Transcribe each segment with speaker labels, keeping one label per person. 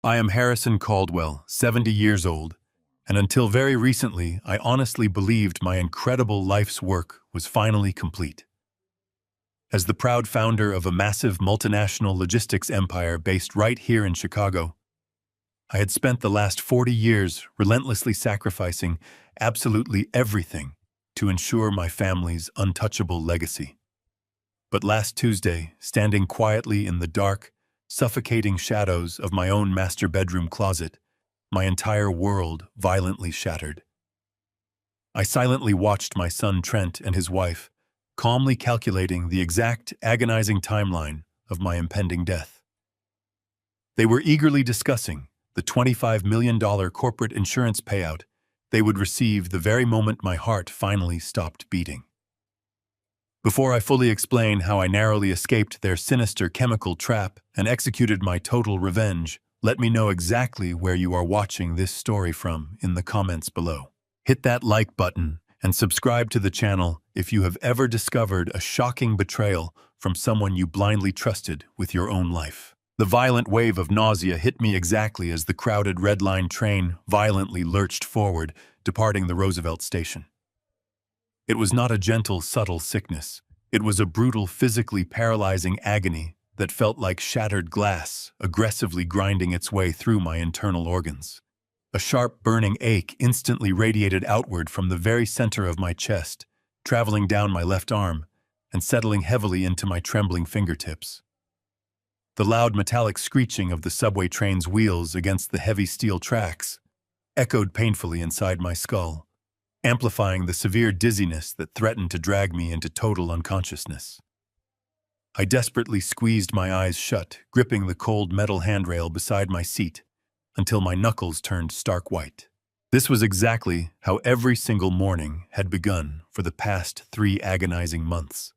Speaker 1: I am Harrison Caldwell, 70 years old, and until very recently, I honestly believed my incredible life's work was finally complete. As the proud founder of a massive multinational logistics empire based right here in Chicago, I had spent the last 40 years relentlessly sacrificing absolutely everything to ensure my family's untouchable legacy. But last Tuesday, standing quietly in the dark, suffocating shadows of my own master bedroom closet, my entire world violently shattered. I silently watched my son Trent and his wife, calmly calculating the exact agonizing timeline of my impending death. They were eagerly discussing the $25 million corporate insurance payout they would receive the very moment my heart finally stopped beating. Before I fully explain how I narrowly escaped their sinister chemical trap and executed my total revenge, let me know exactly where you are watching this story from in the comments below. Hit that like button and subscribe to the channel if you have ever discovered a shocking betrayal from someone you blindly trusted with your own life. The violent wave of nausea hit me exactly as the crowded Red Line train violently lurched forward, departing the Roosevelt station. It was not a gentle, subtle sickness. It was a brutal, physically paralyzing agony that felt like shattered glass, aggressively grinding its way through my internal organs. A sharp, burning ache instantly radiated outward from the very center of my chest, traveling down my left arm and settling heavily into my trembling fingertips. The loud metallic screeching of the subway train's wheels against the heavy steel tracks echoed painfully inside my skull, amplifying the severe dizziness that threatened to drag me into total unconsciousness. I desperately squeezed my eyes shut, gripping the cold metal handrail beside my seat, until my knuckles turned stark white. This was exactly how every single morning had begun for the past 3 agonizing months.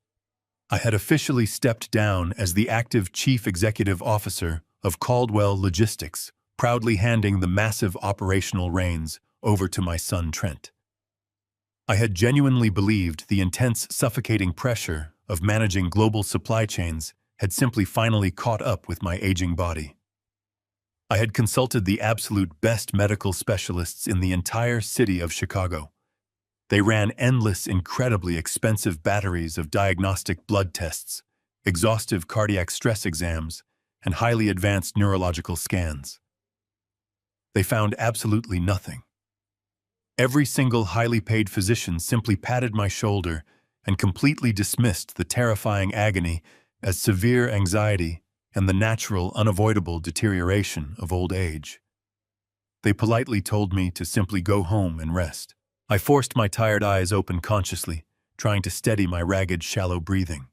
Speaker 1: I had officially stepped down as the active chief executive officer of Caldwell Logistics, proudly handing the massive operational reins over to my son Trent. I had genuinely believed the intense, suffocating pressure of managing global supply chains had simply finally caught up with my aging body. I had consulted the absolute best medical specialists in the entire city of Chicago. They ran endless, incredibly expensive batteries of diagnostic blood tests, exhaustive cardiac stress exams, and highly advanced neurological scans. They found absolutely nothing. Every single highly paid physician simply patted my shoulder and completely dismissed the terrifying agony as severe anxiety and the natural, unavoidable deterioration of old age. They politely told me to simply go home and rest. I forced my tired eyes open consciously, trying to steady my ragged, shallow breathing.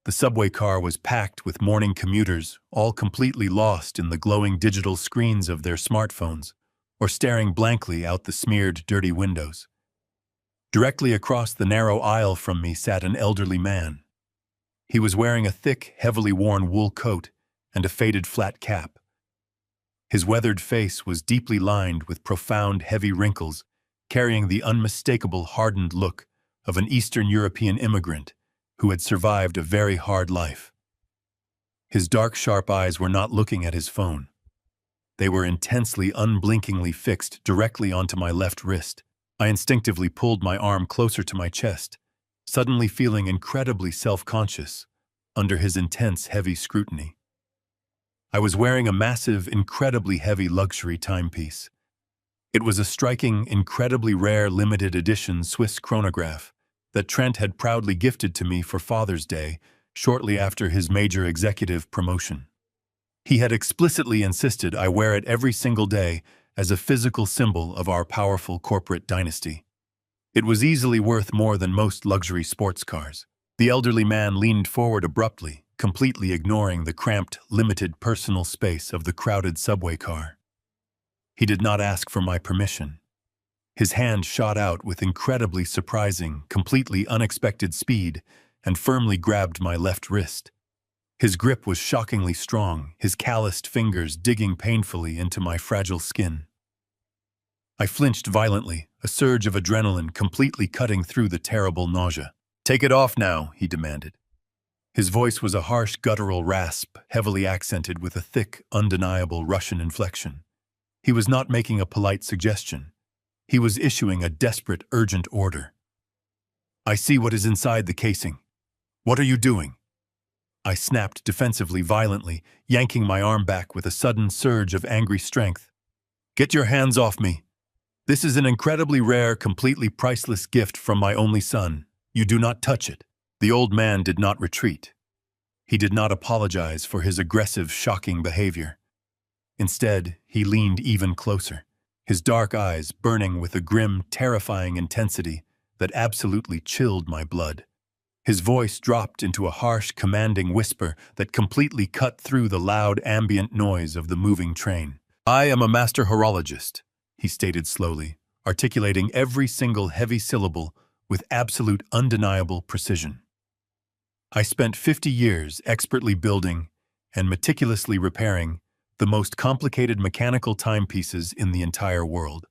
Speaker 1: The subway car was packed with morning commuters, all completely lost in the glowing digital screens of their smartphones, or staring blankly out the smeared, dirty windows. Directly across the narrow aisle from me sat an elderly man. He was wearing a thick, heavily worn wool coat and a faded flat cap. His weathered face was deeply lined with profound, heavy wrinkles, carrying the unmistakable, hardened look of an Eastern European immigrant who had survived a very hard life. His dark, sharp eyes were not looking at his phone. They were intensely, unblinkingly fixed directly onto my left wrist. I instinctively pulled my arm closer to my chest, suddenly feeling incredibly self-conscious under his intense, heavy scrutiny. I was wearing a massive, incredibly heavy luxury timepiece. It was a striking, incredibly rare limited edition Swiss chronograph that Trent had proudly gifted to me for Father's Day shortly after his major executive promotion. He had explicitly insisted I wear it every single day as a physical symbol of our powerful corporate dynasty. It was easily worth more than most luxury sports cars. The elderly man leaned forward abruptly, completely ignoring the cramped, limited personal space of the crowded subway car. He did not ask for my permission. His hand shot out with incredibly surprising, completely unexpected speed and firmly grabbed my left wrist. His grip was shockingly strong, his calloused fingers digging painfully into my fragile skin. I flinched violently, a surge of adrenaline completely cutting through the terrible nausea. "Take it off now," he demanded. His voice was a harsh guttural rasp, heavily accented with a thick, undeniable Russian inflection. He was not making a polite suggestion. He was issuing a desperate, urgent order. "I see what is inside the casing. What are you doing?" I snapped defensively, violently, yanking my arm back with a sudden surge of angry strength. "Get your hands off me. This is an incredibly rare, completely priceless gift from my only son. You do not touch it." The old man did not retreat. He did not apologize for his aggressive, shocking behavior. Instead, he leaned even closer, his dark eyes burning with a grim, terrifying intensity that absolutely chilled my blood. His voice dropped into a harsh, commanding whisper that completely cut through the loud, ambient noise of the moving train. "I am a master horologist," he stated slowly, articulating every single heavy syllable with absolute, undeniable precision. "I spent 50 years expertly building and meticulously repairing the most complicated mechanical timepieces in the entire world.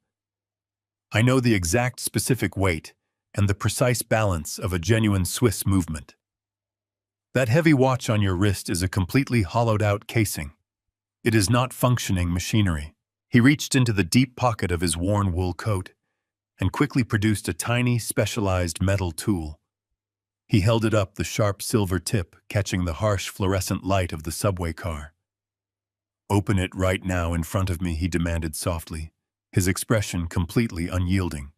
Speaker 1: I know the exact specific weight and the precise balance of a genuine Swiss movement. That heavy watch on your wrist is a completely hollowed-out casing. It is not functioning machinery." He reached into the deep pocket of his worn wool coat and quickly produced a tiny, specialized metal tool. He held it up, the sharp silver tip catching the harsh fluorescent light of the subway car. "Open it right now in front of me," he demanded softly, his expression completely unyielding.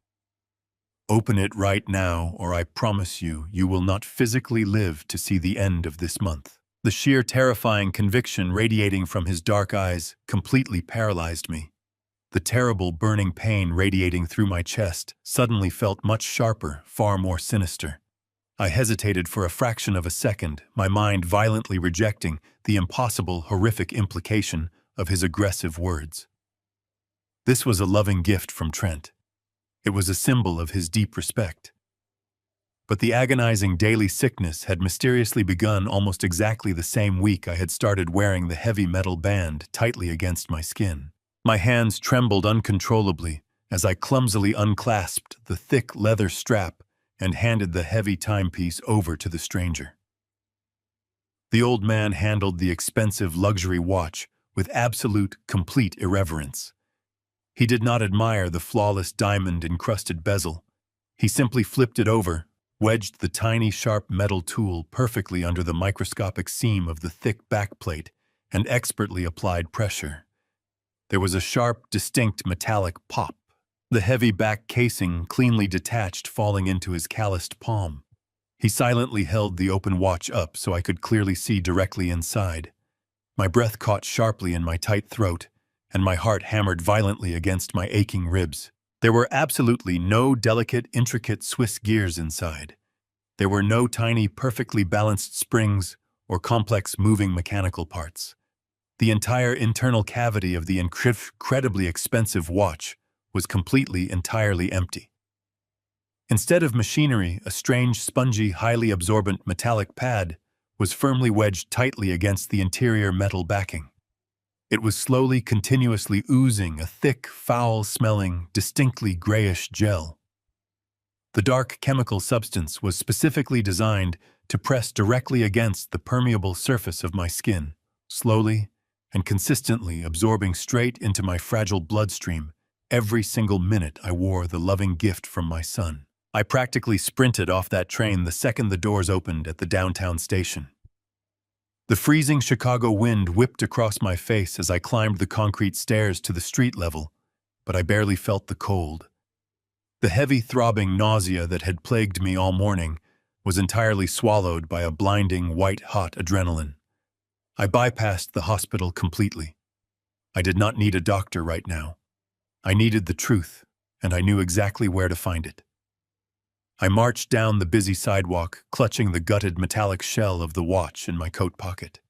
Speaker 1: "Open it right now, or I promise you, you will not physically live to see the end of this month." The sheer terrifying conviction radiating from his dark eyes completely paralyzed me. The terrible burning pain radiating through my chest suddenly felt much sharper, far more sinister. I hesitated for a fraction of a second, my mind violently rejecting the impossible, horrific implication of his aggressive words. This was a loving gift from Trent. It was a symbol of his deep respect. But the agonizing daily sickness had mysteriously begun almost exactly the same week I had started wearing the heavy metal band tightly against my skin. My hands trembled uncontrollably as I clumsily unclasped the thick leather strap and handed the heavy timepiece over to the stranger. The old man handled the expensive luxury watch with absolute, complete irreverence. He did not admire the flawless diamond-encrusted bezel. He simply flipped it over, wedged the tiny, sharp metal tool perfectly under the microscopic seam of the thick backplate, and expertly applied pressure. There was a sharp, distinct metallic pop. The heavy back casing cleanly detached, falling into his calloused palm. He silently held the open watch up so I could clearly see directly inside. My breath caught sharply in my tight throat, and my heart hammered violently against my aching ribs. There were absolutely no delicate, intricate Swiss gears inside. There were no tiny, perfectly balanced springs or complex moving mechanical parts. The entire internal cavity of the incredibly expensive watch was completely, entirely empty. Instead of machinery, a strange, spongy, highly absorbent metallic pad was firmly wedged tightly against the interior metal backing. It was slowly, continuously oozing a thick, foul-smelling, distinctly grayish gel. The dark chemical substance was specifically designed to press directly against the permeable surface of my skin, slowly and consistently absorbing straight into my fragile bloodstream every single minute I wore the loving gift from my son. I practically sprinted off that train the second the doors opened at the downtown station. The freezing Chicago wind whipped across my face as I climbed the concrete stairs to the street level, but I barely felt the cold. The heavy throbbing nausea that had plagued me all morning was entirely swallowed by a blinding white-hot adrenaline. I bypassed the hospital completely. I did not need a doctor right now. I needed the truth, and I knew exactly where to find it. I marched down the busy sidewalk, clutching the gutted metallic shell of the watch in my coat pocket.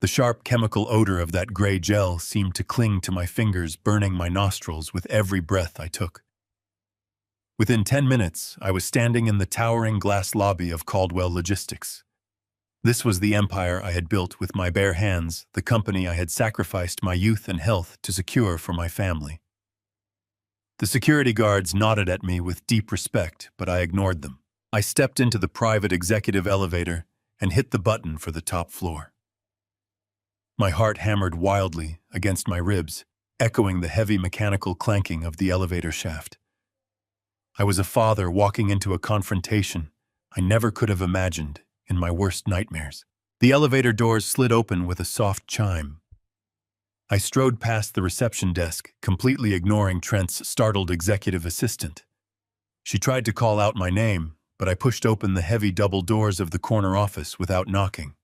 Speaker 1: The sharp chemical odor of that gray gel seemed to cling to my fingers, burning my nostrils with every breath I took. Within 10 minutes, I was standing in the towering glass lobby of Caldwell Logistics. This was the empire I had built with my bare hands, the company I had sacrificed my youth and health to secure for my family. The security guards nodded at me with deep respect, but I ignored them. I stepped into the private executive elevator, and hit the button for the top floor. My heart hammered wildly against my ribs, echoing the heavy mechanical clanking of the elevator shaft. I was a father walking into a confrontation I never could have imagined in my worst nightmares. The elevator doors slid open with a soft chime. I strode past the reception desk, completely ignoring Trent's startled executive assistant. She tried to call out my name, but I pushed open the heavy double doors of the corner office without knocking.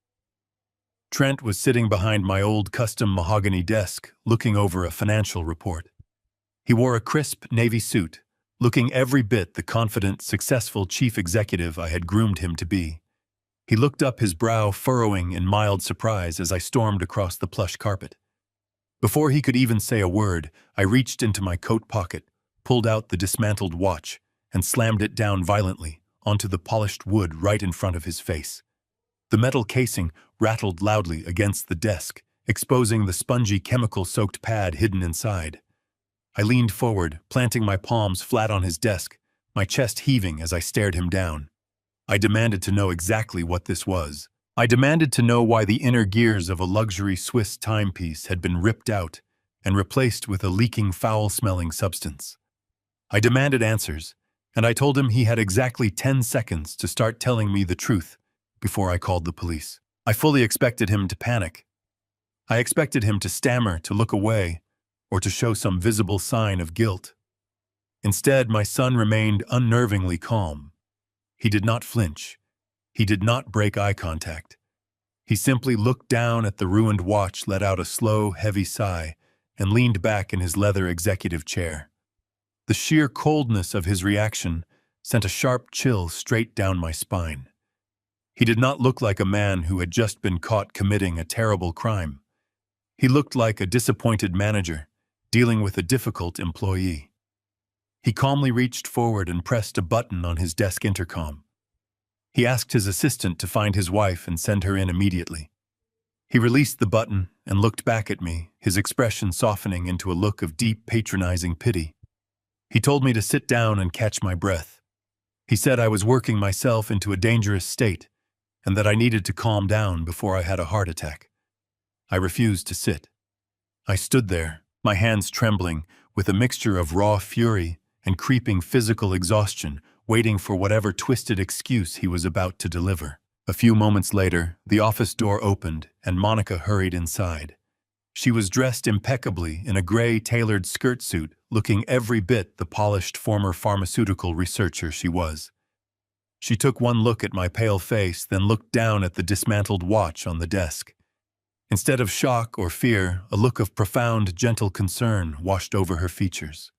Speaker 1: Trent was sitting behind my old custom mahogany desk, looking over a financial report. He wore a crisp navy suit, looking every bit the confident, successful chief executive I had groomed him to be. He looked up, his brow furrowing in mild surprise as I stormed across the plush carpet. Before he could even say a word, I reached into my coat pocket, pulled out the dismantled watch, and slammed it down violently onto the polished wood right in front of his face. The metal casing rattled loudly against the desk, exposing the spongy chemical-soaked pad hidden inside. I leaned forward, planting my palms flat on his desk, my chest heaving as I stared him down. I demanded to know exactly what this was. I demanded to know why the inner gears of a luxury Swiss timepiece had been ripped out and replaced with a leaking, foul-smelling substance. I demanded answers, and I told him he had exactly 10 seconds to start telling me the truth before I called the police. I fully expected him to panic. I expected him to stammer, to look away, or to show some visible sign of guilt. Instead, my son remained unnervingly calm. He did not flinch. He did not break eye contact. He simply looked down at the ruined watch, let out a slow, heavy sigh, and leaned back in his leather executive chair. The sheer coldness of his reaction sent a sharp chill straight down my spine. He did not look like a man who had just been caught committing a terrible crime. He looked like a disappointed manager dealing with a difficult employee. He calmly reached forward and pressed a button on his desk intercom. He asked his assistant to find his wife and send her in immediately. He released the button and looked back at me, his expression softening into a look of deep, patronizing pity. He told me to sit down and catch my breath. He said I was working myself into a dangerous state and that I needed to calm down before I had a heart attack. I refused to sit. I stood there, my hands trembling, with a mixture of raw fury and creeping physical exhaustion, waiting for whatever twisted excuse he was about to deliver. A few moments later, the office door opened and Monica hurried inside. She was dressed impeccably in a gray tailored skirt suit, looking every bit the polished former pharmaceutical researcher she was. She took one look at my pale face, then looked down at the dismantled watch on the desk. Instead of shock or fear, a look of profound, gentle concern washed over her features.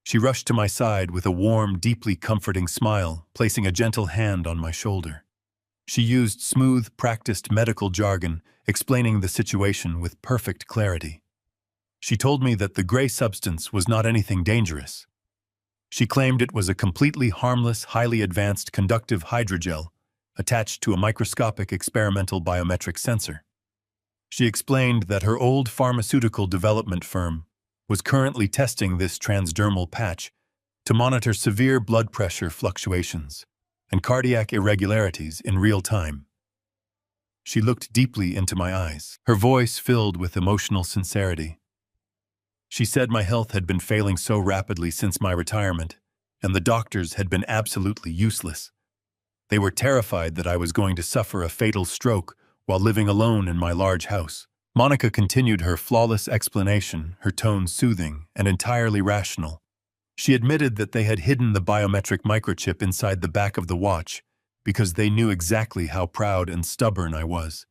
Speaker 1: She rushed to my side with a warm, deeply comforting smile, placing a gentle hand on my shoulder. She used smooth, practiced medical jargon, explaining the situation with perfect clarity. She told me that the gray substance was not anything dangerous. She claimed it was a completely harmless, highly advanced conductive hydrogel attached to a microscopic experimental biometric sensor. She explained that her old pharmaceutical development firm was currently testing this transdermal patch to monitor severe blood pressure fluctuations and cardiac irregularities in real time. She looked deeply into my eyes, her voice filled with emotional sincerity. She said my health had been failing so rapidly since my retirement, and the doctors had been absolutely useless. They were terrified that I was going to suffer a fatal stroke while living alone in my large house. Monica continued her flawless explanation, her tone soothing and entirely rational. She admitted that they had hidden the biometric microchip inside the back of the watch because they knew exactly how proud and stubborn I was.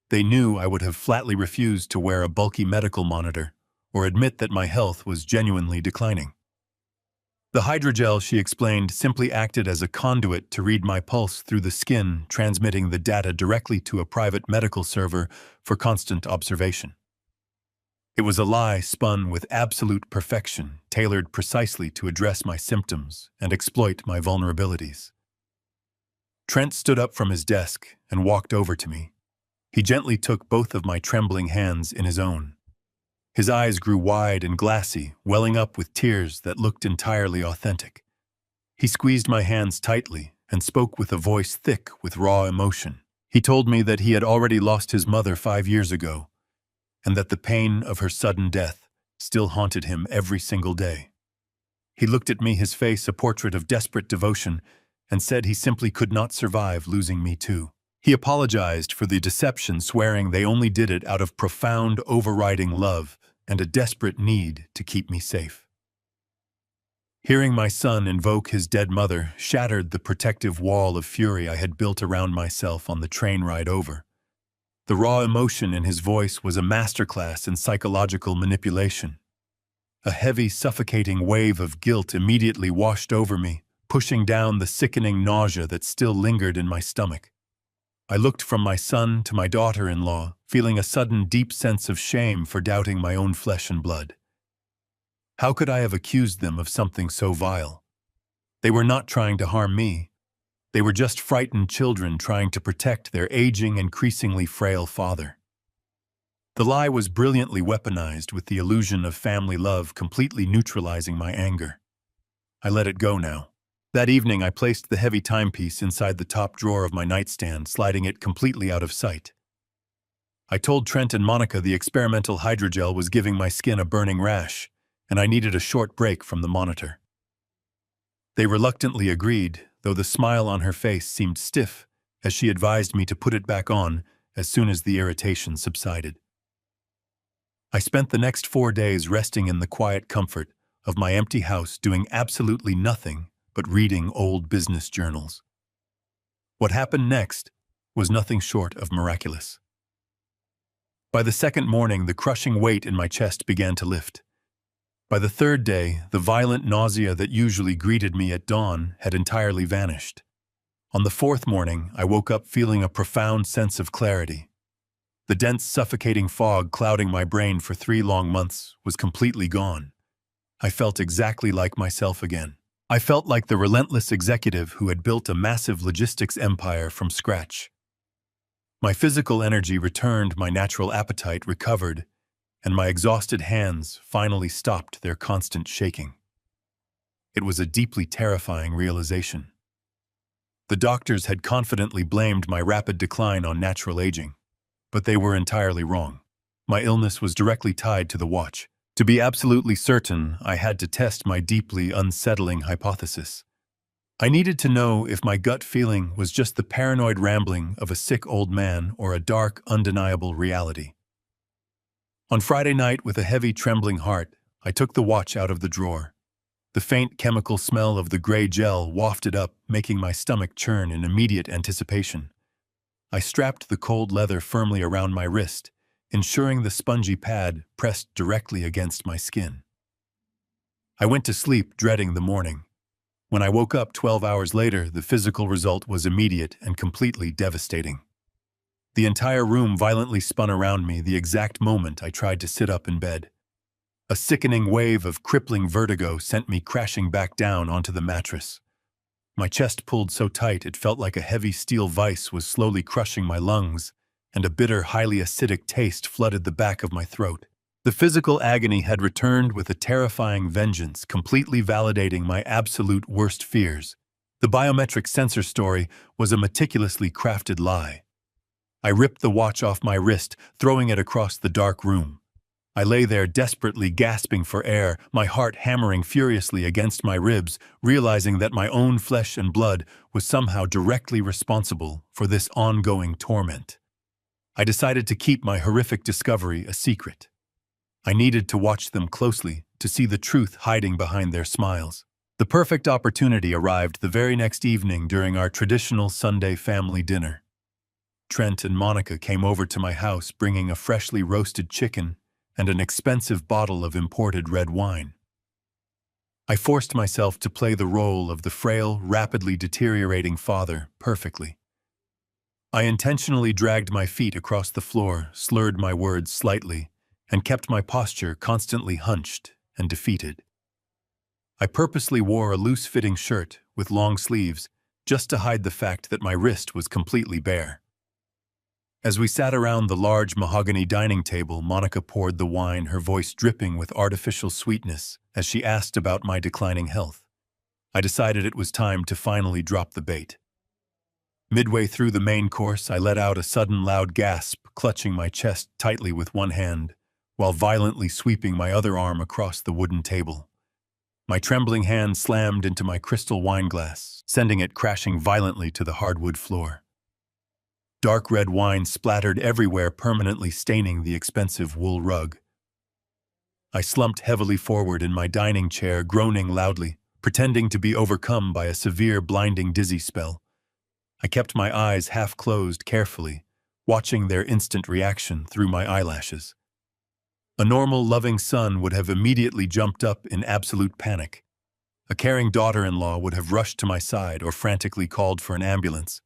Speaker 1: They knew I would have flatly refused to wear a bulky medical monitor or admit that my health was genuinely declining. The hydrogel, she explained, simply acted as a conduit to read my pulse through the skin, transmitting the data directly to a private medical server for constant observation. It was a lie spun with absolute perfection, tailored precisely to address my symptoms and exploit my vulnerabilities. Trent stood up from his desk and walked over to me. He gently took both of my trembling hands in his own. His eyes grew wide and glassy, welling up with tears that looked entirely authentic. He squeezed my hands tightly and spoke with a voice thick with raw emotion. He told me that he had already lost his mother 5 years ago, and that the pain of her sudden death still haunted him every single day. He looked at me, his face a portrait of desperate devotion, and said he simply could not survive losing me too. He apologized for the deception, swearing they only did it out of profound, overriding love and a desperate need to keep me safe. Hearing my son invoke his dead mother shattered the protective wall of fury I had built around myself on the train ride over. The raw emotion in his voice was a masterclass in psychological manipulation. A heavy, suffocating wave of guilt immediately washed over me, pushing down the sickening nausea that still lingered in my stomach. I looked from my son to my daughter-in-law, feeling a sudden deep sense of shame for doubting my own flesh and blood. How could I have accused them of something so vile? They were not trying to harm me. They were just frightened children trying to protect their aging, increasingly frail father. The lie was brilliantly weaponized, with the illusion of family love completely neutralizing my anger. I let it go now. That evening, I placed the heavy timepiece inside the top drawer of my nightstand, sliding it completely out of sight. I told Trent and Monica the experimental hydrogel was giving my skin a burning rash, and I needed a short break from the monitor. They reluctantly agreed, though the smile on her face seemed stiff as she advised me to put it back on as soon as the irritation subsided. I spent the next 4 days resting in the quiet comfort of my empty house, doing absolutely nothing but reading old business journals. What happened next was nothing short of miraculous. By the second morning, the crushing weight in my chest began to lift. By the third day, the violent nausea that usually greeted me at dawn had entirely vanished. On the fourth morning, I woke up feeling a profound sense of clarity. The dense, suffocating fog clouding my brain for 3 long months was completely gone. I felt exactly like myself again. I felt like the relentless executive who had built a massive logistics empire from scratch. My physical energy returned, my natural appetite recovered, and my exhausted hands finally stopped their constant shaking. It was a deeply terrifying realization. The doctors had confidently blamed my rapid decline on natural aging, but they were entirely wrong. My illness was directly tied to the watch. To be absolutely certain, I had to test my deeply unsettling hypothesis. I needed to know if my gut feeling was just the paranoid rambling of a sick old man or a dark, undeniable reality. On Friday night, with a heavy, trembling heart, I took the watch out of the drawer. The faint chemical smell of the gray gel wafted up, making my stomach churn in immediate anticipation. I strapped the cold leather firmly around my wrist, ensuring the spongy pad pressed directly against my skin. I went to sleep dreading the morning. When I woke up 12 hours later, the physical result was immediate and completely devastating. The entire room violently spun around me the exact moment I tried to sit up in bed. A sickening wave of crippling vertigo sent me crashing back down onto the mattress. My chest pulled so tight it felt like a heavy steel vise was slowly crushing my lungs, and a bitter, highly acidic taste flooded the back of my throat. The physical agony had returned with a terrifying vengeance, completely validating my absolute worst fears. The biometric sensor story was a meticulously crafted lie. I ripped the watch off my wrist, throwing it across the dark room. I lay there desperately gasping for air, my heart hammering furiously against my ribs, realizing that my own flesh and blood was somehow directly responsible for this ongoing torment. I decided to keep my horrific discovery a secret. I needed to watch them closely to see the truth hiding behind their smiles. The perfect opportunity arrived the very next evening during our traditional Sunday family dinner. Trent and Monica came over to my house bringing a freshly roasted chicken and an expensive bottle of imported red wine. I forced myself to play the role of the frail, rapidly deteriorating father perfectly. I intentionally dragged my feet across the floor, slurred my words slightly, and kept my posture constantly hunched and defeated. I purposely wore a loose-fitting shirt with long sleeves just to hide the fact that my wrist was completely bare. As we sat around the large mahogany dining table, Monica poured the wine, her voice dripping with artificial sweetness as she asked about my declining health. I decided it was time to finally drop the bait. Midway through the main course, I let out a sudden loud gasp, clutching my chest tightly with one hand, while violently sweeping my other arm across the wooden table. My trembling hand slammed into my crystal wine glass, sending it crashing violently to the hardwood floor. Dark red wine splattered everywhere, permanently staining the expensive wool rug. I slumped heavily forward in my dining chair, groaning loudly, pretending to be overcome by a severe, blinding dizzy spell. I kept my eyes half closed carefully, watching their instant reaction through my eyelashes. A normal, loving son would have immediately jumped up in absolute panic. A caring daughter-in-law would have rushed to my side or frantically called for an ambulance.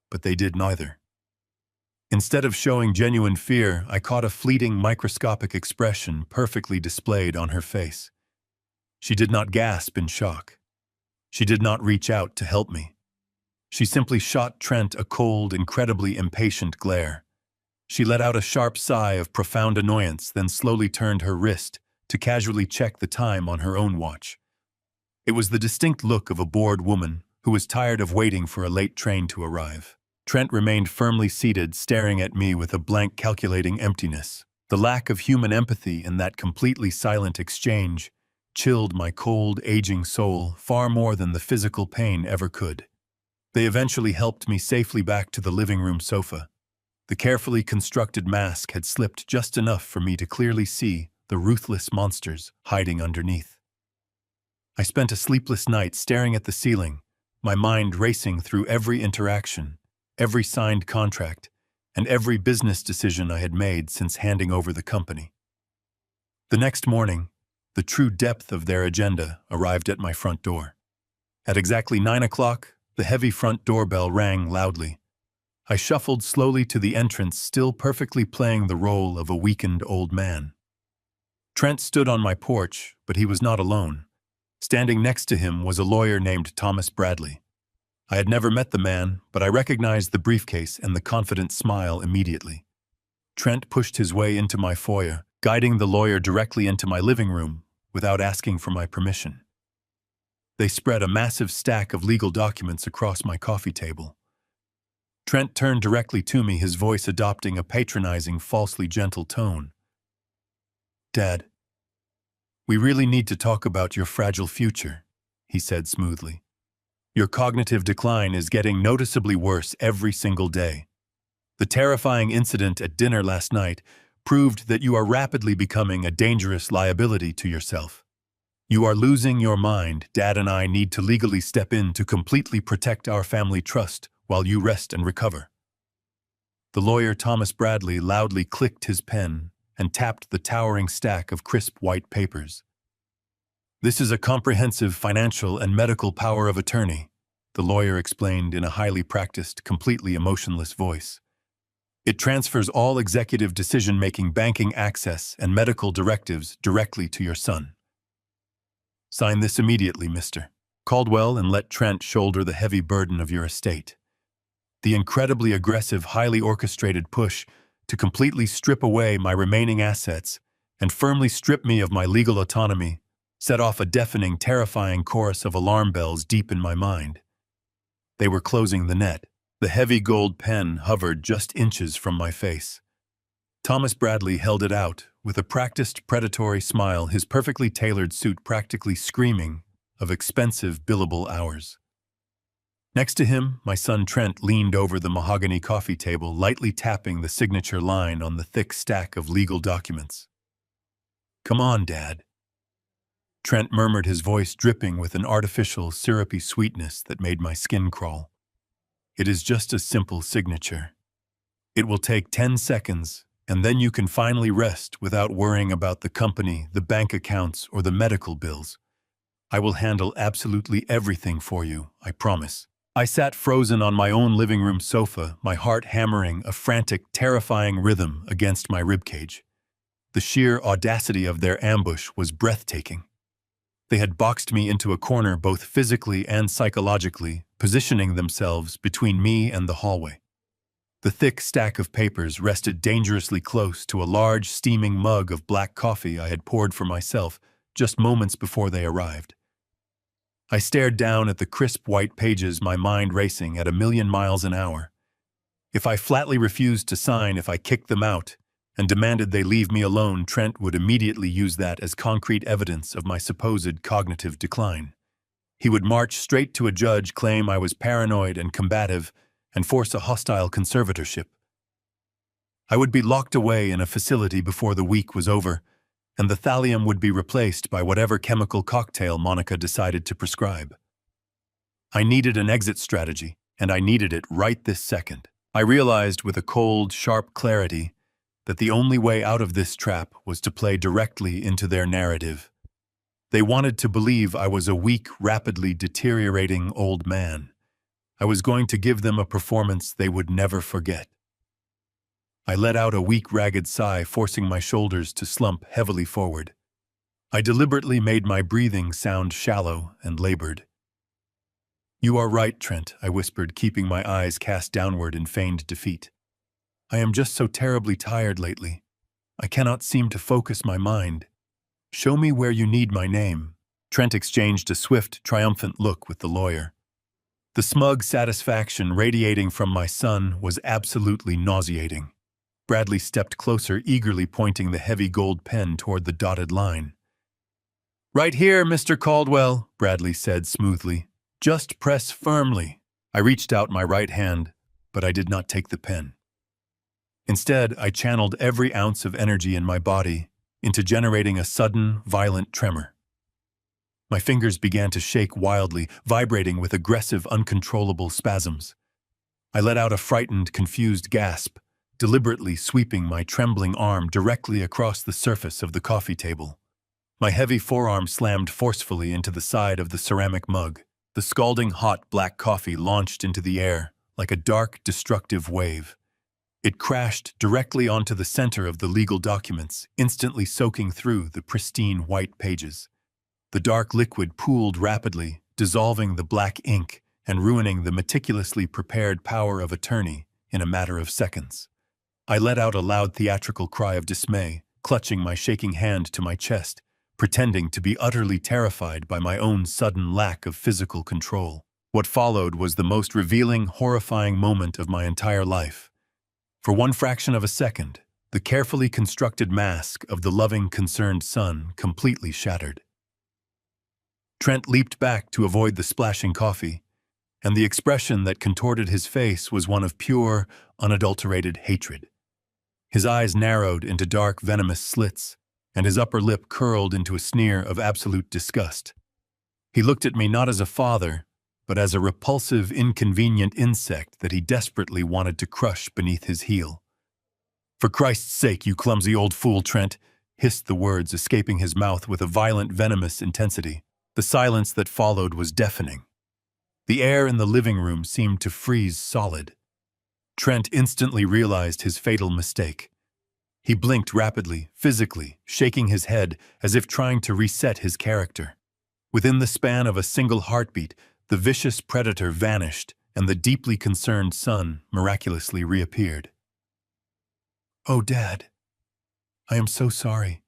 Speaker 1: But they did neither. Instead of showing genuine fear, I caught a fleeting, microscopic expression perfectly displayed on her face. She did not gasp in shock. She did not reach out to help me. She simply shot Trent a cold, incredibly impatient glare. She let out a sharp sigh of profound annoyance, then slowly turned her wrist to casually check the time on her own watch. It was the distinct look of a bored woman who was tired of waiting for a late train to arrive. Trent remained firmly seated, staring at me with a blank, calculating emptiness. The lack of human empathy in that completely silent exchange chilled my cold, aging soul far more than the physical pain ever could. They eventually helped me safely back to the living room sofa. The carefully constructed mask had slipped just enough for me to clearly see the ruthless monsters hiding underneath. I spent a sleepless night staring at the ceiling, my mind racing through every interaction, every signed contract, and every business decision I had made since handing over the company. The next morning, the true depth of their agenda arrived at my front door. At exactly 9 o'clock, the heavy front doorbell rang loudly. I shuffled slowly to the entrance, still perfectly playing the role of a weakened old man. Trent stood on my porch, but he was not alone. Standing next to him was a lawyer named Thomas Bradley. I had never met the man, but I recognized the briefcase and the confident smile immediately. Trent pushed his way into my foyer, guiding the lawyer directly into my living room without asking for my permission. They spread a massive stack of legal documents across my coffee table. Trent turned directly to me, his voice adopting a patronizing, falsely gentle tone. "Dad, we really need to talk about your fragile future," he said smoothly. "Your cognitive decline is getting noticeably worse every single day. The terrifying incident at dinner last night proved that you are rapidly becoming a dangerous liability to yourself. You are losing your mind. Dad and I need to legally step in to completely protect our family trust while you rest and recover." The lawyer Thomas Bradley loudly clicked his pen and tapped the towering stack of crisp white papers. "This is a comprehensive financial and medical power of attorney," the lawyer explained in a highly practiced, completely emotionless voice. "It transfers all executive decision-making, banking access, and medical directives directly to your son. Sign this immediately, Mr. Caldwell, and let Trent shoulder the heavy burden of your estate." The incredibly aggressive, highly orchestrated push to completely strip away my remaining assets and firmly strip me of my legal autonomy set off a deafening, terrifying chorus of alarm bells deep in my mind. They were closing the net. The heavy gold pen hovered just inches from my face. Thomas Bradley held it out with a practiced, predatory smile, his perfectly tailored suit practically screaming of expensive billable hours. Next to him, my son Trent leaned over the mahogany coffee table, lightly tapping the signature line on the thick stack of legal documents. "Come on, Dad." Trent murmured, his voice dripping with an artificial, syrupy sweetness that made my skin crawl. "It is just a simple signature. It will take 10 seconds, and then you can finally rest without worrying about the company, the bank accounts, or the medical bills. I will handle absolutely everything for you, I promise." I sat frozen on my own living room sofa, my heart hammering a frantic, terrifying rhythm against my ribcage. The sheer audacity of their ambush was breathtaking. They had boxed me into a corner both physically and psychologically, positioning themselves between me and the hallway. The thick stack of papers rested dangerously close to a large, steaming mug of black coffee I had poured for myself just moments before they arrived. I stared down at the crisp white pages, my mind racing at 1,000,000 miles an hour. If I flatly refused to sign, if I kicked them out, and demanded they leave me alone, Trent would immediately use that as concrete evidence of my supposed cognitive decline. He would march straight to a judge, claim I was paranoid and combative, and force a hostile conservatorship. I would be locked away in a facility before the week was over, and the thallium would be replaced by whatever chemical cocktail Monica decided to prescribe. I needed an exit strategy, and I needed it right this second. I realized with a cold, sharp clarity that the only way out of this trap was to play directly into their narrative. They wanted to believe I was a weak, rapidly deteriorating old man. I was going to give them a performance they would never forget. I let out a weak, ragged sigh, forcing my shoulders to slump heavily forward. I deliberately made my breathing sound shallow and labored. "You are right, Trent," I whispered, keeping my eyes cast downward in feigned defeat. "I am just so terribly tired lately. I cannot seem to focus my mind. Show me where you need my name." Trent exchanged a swift, triumphant look with the lawyer. The smug satisfaction radiating from my son was absolutely nauseating. Bradley stepped closer, eagerly pointing the heavy gold pen toward the dotted line. "Right here, Mr. Caldwell," Bradley said smoothly. "Just press firmly." I reached out my right hand, but I did not take the pen. Instead, I channeled every ounce of energy in my body into generating a sudden, violent tremor. My fingers began to shake wildly, vibrating with aggressive, uncontrollable spasms. I let out a frightened, confused gasp, deliberately sweeping my trembling arm directly across the surface of the coffee table. My heavy forearm slammed forcefully into the side of the ceramic mug. The scalding hot black coffee launched into the air like a dark, destructive wave. It crashed directly onto the center of the legal documents, instantly soaking through the pristine white pages. The dark liquid pooled rapidly, dissolving the black ink and ruining the meticulously prepared power of attorney in a matter of seconds. I let out a loud theatrical cry of dismay, clutching my shaking hand to my chest, pretending to be utterly terrified by my own sudden lack of physical control. What followed was the most revealing, horrifying moment of my entire life. For one fraction of a second, the carefully constructed mask of the loving, concerned son completely shattered. Trent leaped back to avoid the splashing coffee, and the expression that contorted his face was one of pure, unadulterated hatred. His eyes narrowed into dark, venomous slits, and his upper lip curled into a sneer of absolute disgust. He looked at me not as a father, but as a repulsive, inconvenient insect that he desperately wanted to crush beneath his heel. "For Christ's sake, you clumsy old fool, Trent," hissed the words escaping his mouth with a violent, venomous intensity. The silence that followed was deafening. The air in the living room seemed to freeze solid. Trent instantly realized his fatal mistake. He blinked rapidly, physically, shaking his head as if trying to reset his character. Within the span of a single heartbeat, the vicious predator vanished, and the deeply concerned son miraculously reappeared. "Oh, Dad, I am so sorry."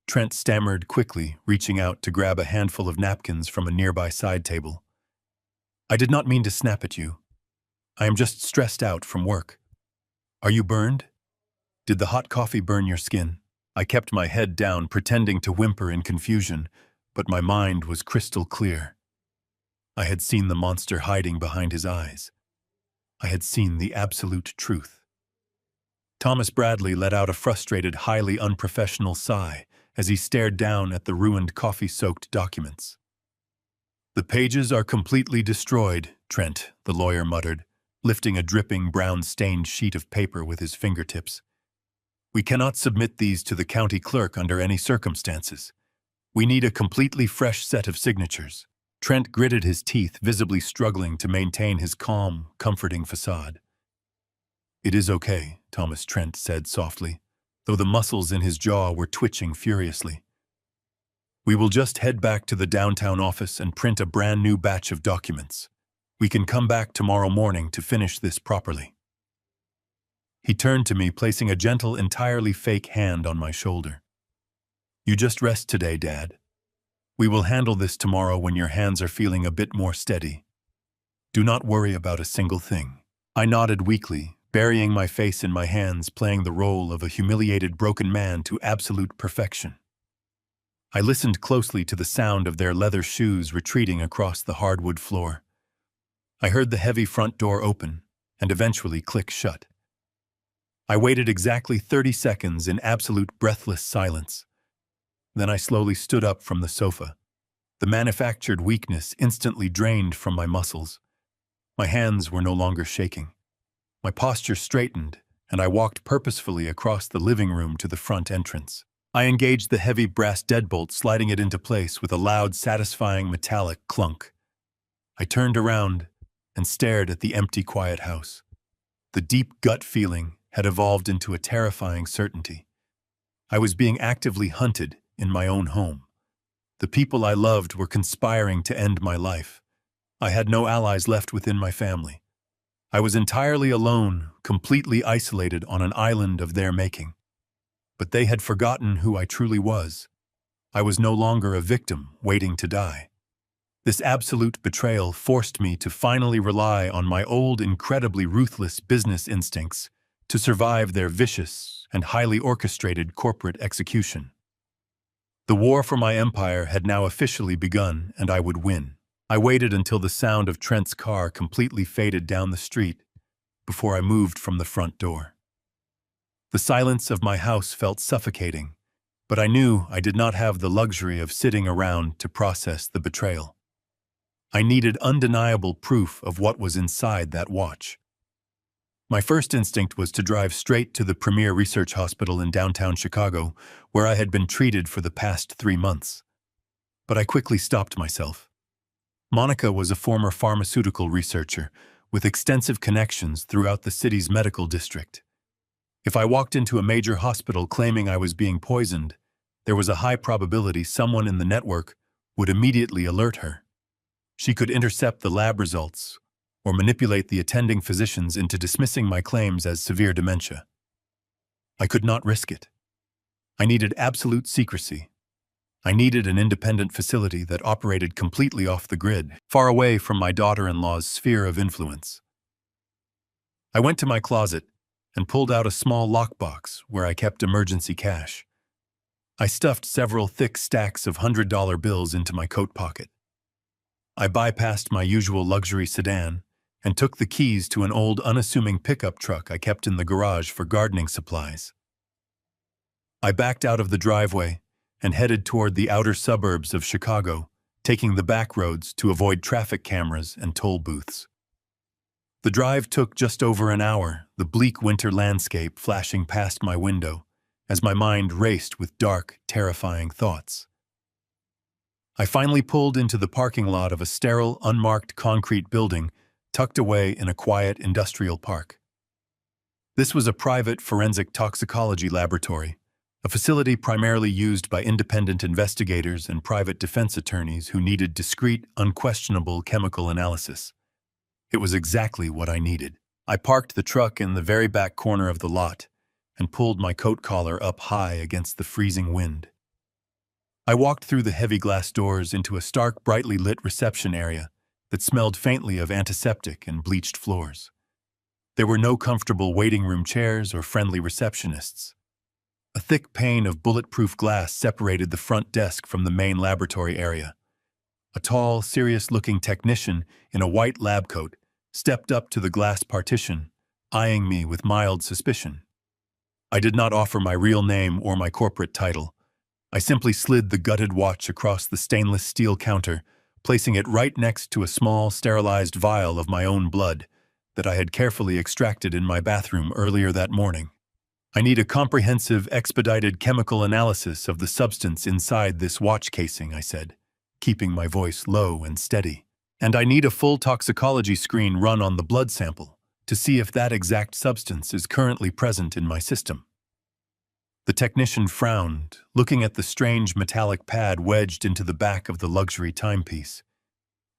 Speaker 1: Trent stammered quickly, reaching out to grab a handful of napkins from a nearby side table. "I did not mean to snap at you. I am just stressed out from work. Are you burned? Did the hot coffee burn your skin?" I kept my head down, pretending to whimper in confusion, but my mind was crystal clear. I had seen the monster hiding behind his eyes. I had seen the absolute truth. Thomas Bradley let out a frustrated, highly unprofessional sigh as he stared down at the ruined coffee-soaked documents. "The pages are completely destroyed, Trent," the lawyer muttered, lifting a dripping, brown-stained sheet of paper with his fingertips. "We cannot submit these to the county clerk under any circumstances. We need a completely fresh set of signatures." Trent gritted his teeth, visibly struggling to maintain his calm, comforting facade. "It is okay," Thomas Trent said softly, though the muscles in his jaw were twitching furiously. "We will just head back to the downtown office and print a brand new batch of documents. We can come back tomorrow morning to finish this properly." He turned to me, placing a gentle, entirely fake hand on my shoulder. "You just rest today, Dad. We will handle this tomorrow when your hands are feeling a bit more steady. Do not worry about a single thing." I nodded weakly, burying my face in my hands, playing the role of a humiliated broken man to absolute perfection. I listened closely to the sound of their leather shoes retreating across the hardwood floor. I heard the heavy front door open and eventually click shut. I waited exactly 30 seconds in absolute breathless silence. Then I slowly stood up from the sofa. The manufactured weakness instantly drained from my muscles. My hands were no longer shaking. My posture straightened, and I walked purposefully across the living room to the front entrance. I engaged the heavy brass deadbolt, sliding it into place with a loud, satisfying metallic clunk. I turned around and stared at the empty, quiet house. The deep gut feeling had evolved into a terrifying certainty. I was being actively hunted in my own home. The people I loved were conspiring to end my life. I had no allies left within my family. I was entirely alone, completely isolated on an island of their making. But they had forgotten who I truly was. I was no longer a victim waiting to die. This absolute betrayal forced me to finally rely on my old, incredibly ruthless business instincts to survive their vicious and highly orchestrated corporate execution. The war for my empire had now officially begun, and I would win. I waited until the sound of Trent's car completely faded down the street before I moved from the front door. The silence of my house felt suffocating, but I knew I did not have the luxury of sitting around to process the betrayal. I needed undeniable proof of what was inside that watch. My first instinct was to drive straight to the premier research hospital in downtown Chicago, where I had been treated for the past 3 months. But I quickly stopped myself. Monica was a former pharmaceutical researcher with extensive connections throughout the city's medical district. If I walked into a major hospital claiming I was being poisoned, there was a high probability someone in the network would immediately alert her. She could intercept the lab results or manipulate the attending physicians into dismissing my claims as severe dementia. I could not risk it. I needed absolute secrecy. I needed an independent facility that operated completely off the grid, far away from my daughter-in-law's sphere of influence. I went to my closet and pulled out a small lockbox where I kept emergency cash. I stuffed several thick stacks of $100 bills into my coat pocket. I bypassed my usual luxury sedan and took the keys to an old, unassuming pickup truck I kept in the garage for gardening supplies. I backed out of the driveway and headed toward the outer suburbs of Chicago, taking the back roads to avoid traffic cameras and toll booths. The drive took just over an hour, the bleak winter landscape flashing past my window as my mind raced with dark, terrifying thoughts. I finally pulled into the parking lot of a sterile, unmarked concrete building tucked away in a quiet industrial park. This was a private forensic toxicology laboratory, a facility primarily used by independent investigators and private defense attorneys who needed discreet, unquestionable chemical analysis. It was exactly what I needed. I parked the truck in the very back corner of the lot and pulled my coat collar up high against the freezing wind. I walked through the heavy glass doors into a stark, brightly lit reception area that smelled faintly of antiseptic and bleached floors. There were no comfortable waiting room chairs or friendly receptionists. A thick pane of bulletproof glass separated the front desk from the main laboratory area. A tall, serious-looking technician in a white lab coat stepped up to the glass partition, eyeing me with mild suspicion. I did not offer my real name or my corporate title. I simply slid the gutted watch across the stainless steel counter, placing it right next to a small, sterilized vial of my own blood that I had carefully extracted in my bathroom earlier that morning. I need a comprehensive, expedited chemical analysis of the substance inside this watch casing, I said, keeping my voice low and steady. And I need a full toxicology screen run on the blood sample to see if that exact substance is currently present in my system. The technician frowned, looking at the strange metallic pad wedged into the back of the luxury timepiece.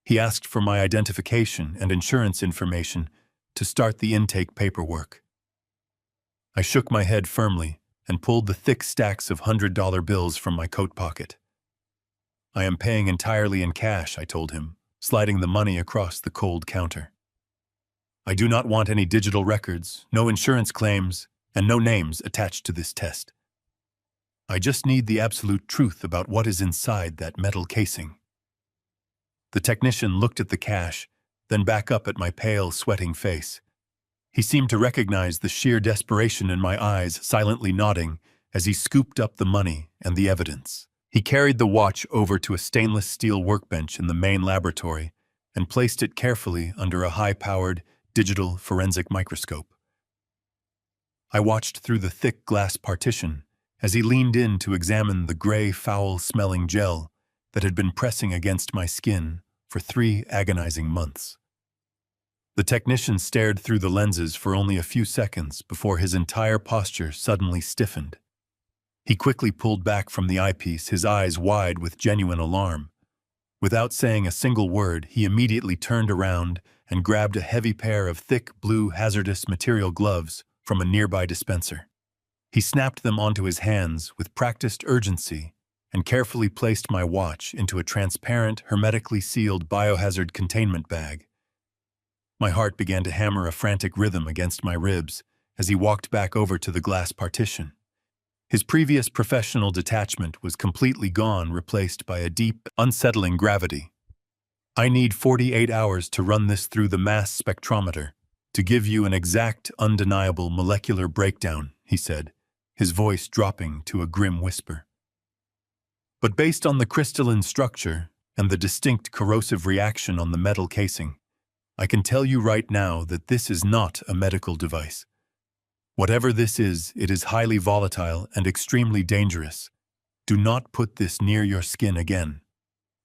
Speaker 1: He asked for my identification and insurance information to start the intake paperwork. I shook my head firmly and pulled the thick stacks of $100 bills from my coat pocket. I am paying entirely in cash, I told him, sliding the money across the cold counter. I do not want any digital records, no insurance claims, and no names attached to this test. I just need the absolute truth about what is inside that metal casing. The technician looked at the cash, then back up at my pale, sweating face. He seemed to recognize the sheer desperation in my eyes, silently nodding as he scooped up the money and the evidence. He carried the watch over to a stainless steel workbench in the main laboratory and placed it carefully under a high-powered digital forensic microscope. I watched through the thick glass partition as he leaned in to examine the gray, foul-smelling gel that had been pressing against my skin for 3 agonizing months. The technician stared through the lenses for only a few seconds before his entire posture suddenly stiffened. He quickly pulled back from the eyepiece, his eyes wide with genuine alarm. Without saying a single word, he immediately turned around and grabbed a heavy pair of thick blue hazardous material gloves from a nearby dispenser. He snapped them onto his hands with practiced urgency and carefully placed my watch into a transparent, hermetically sealed biohazard containment bag. My heart began to hammer a frantic rhythm against my ribs as he walked back over to the glass partition. His previous professional detachment was completely gone, replaced by a deep, unsettling gravity. I need 48 hours to run this through the mass spectrometer to give you an exact, undeniable molecular breakdown, he said, his voice dropping to a grim whisper. But based on the crystalline structure and the distinct corrosive reaction on the metal casing, I can tell you right now that this is not a medical device. Whatever this is, it is highly volatile and extremely dangerous. Do not put this near your skin again.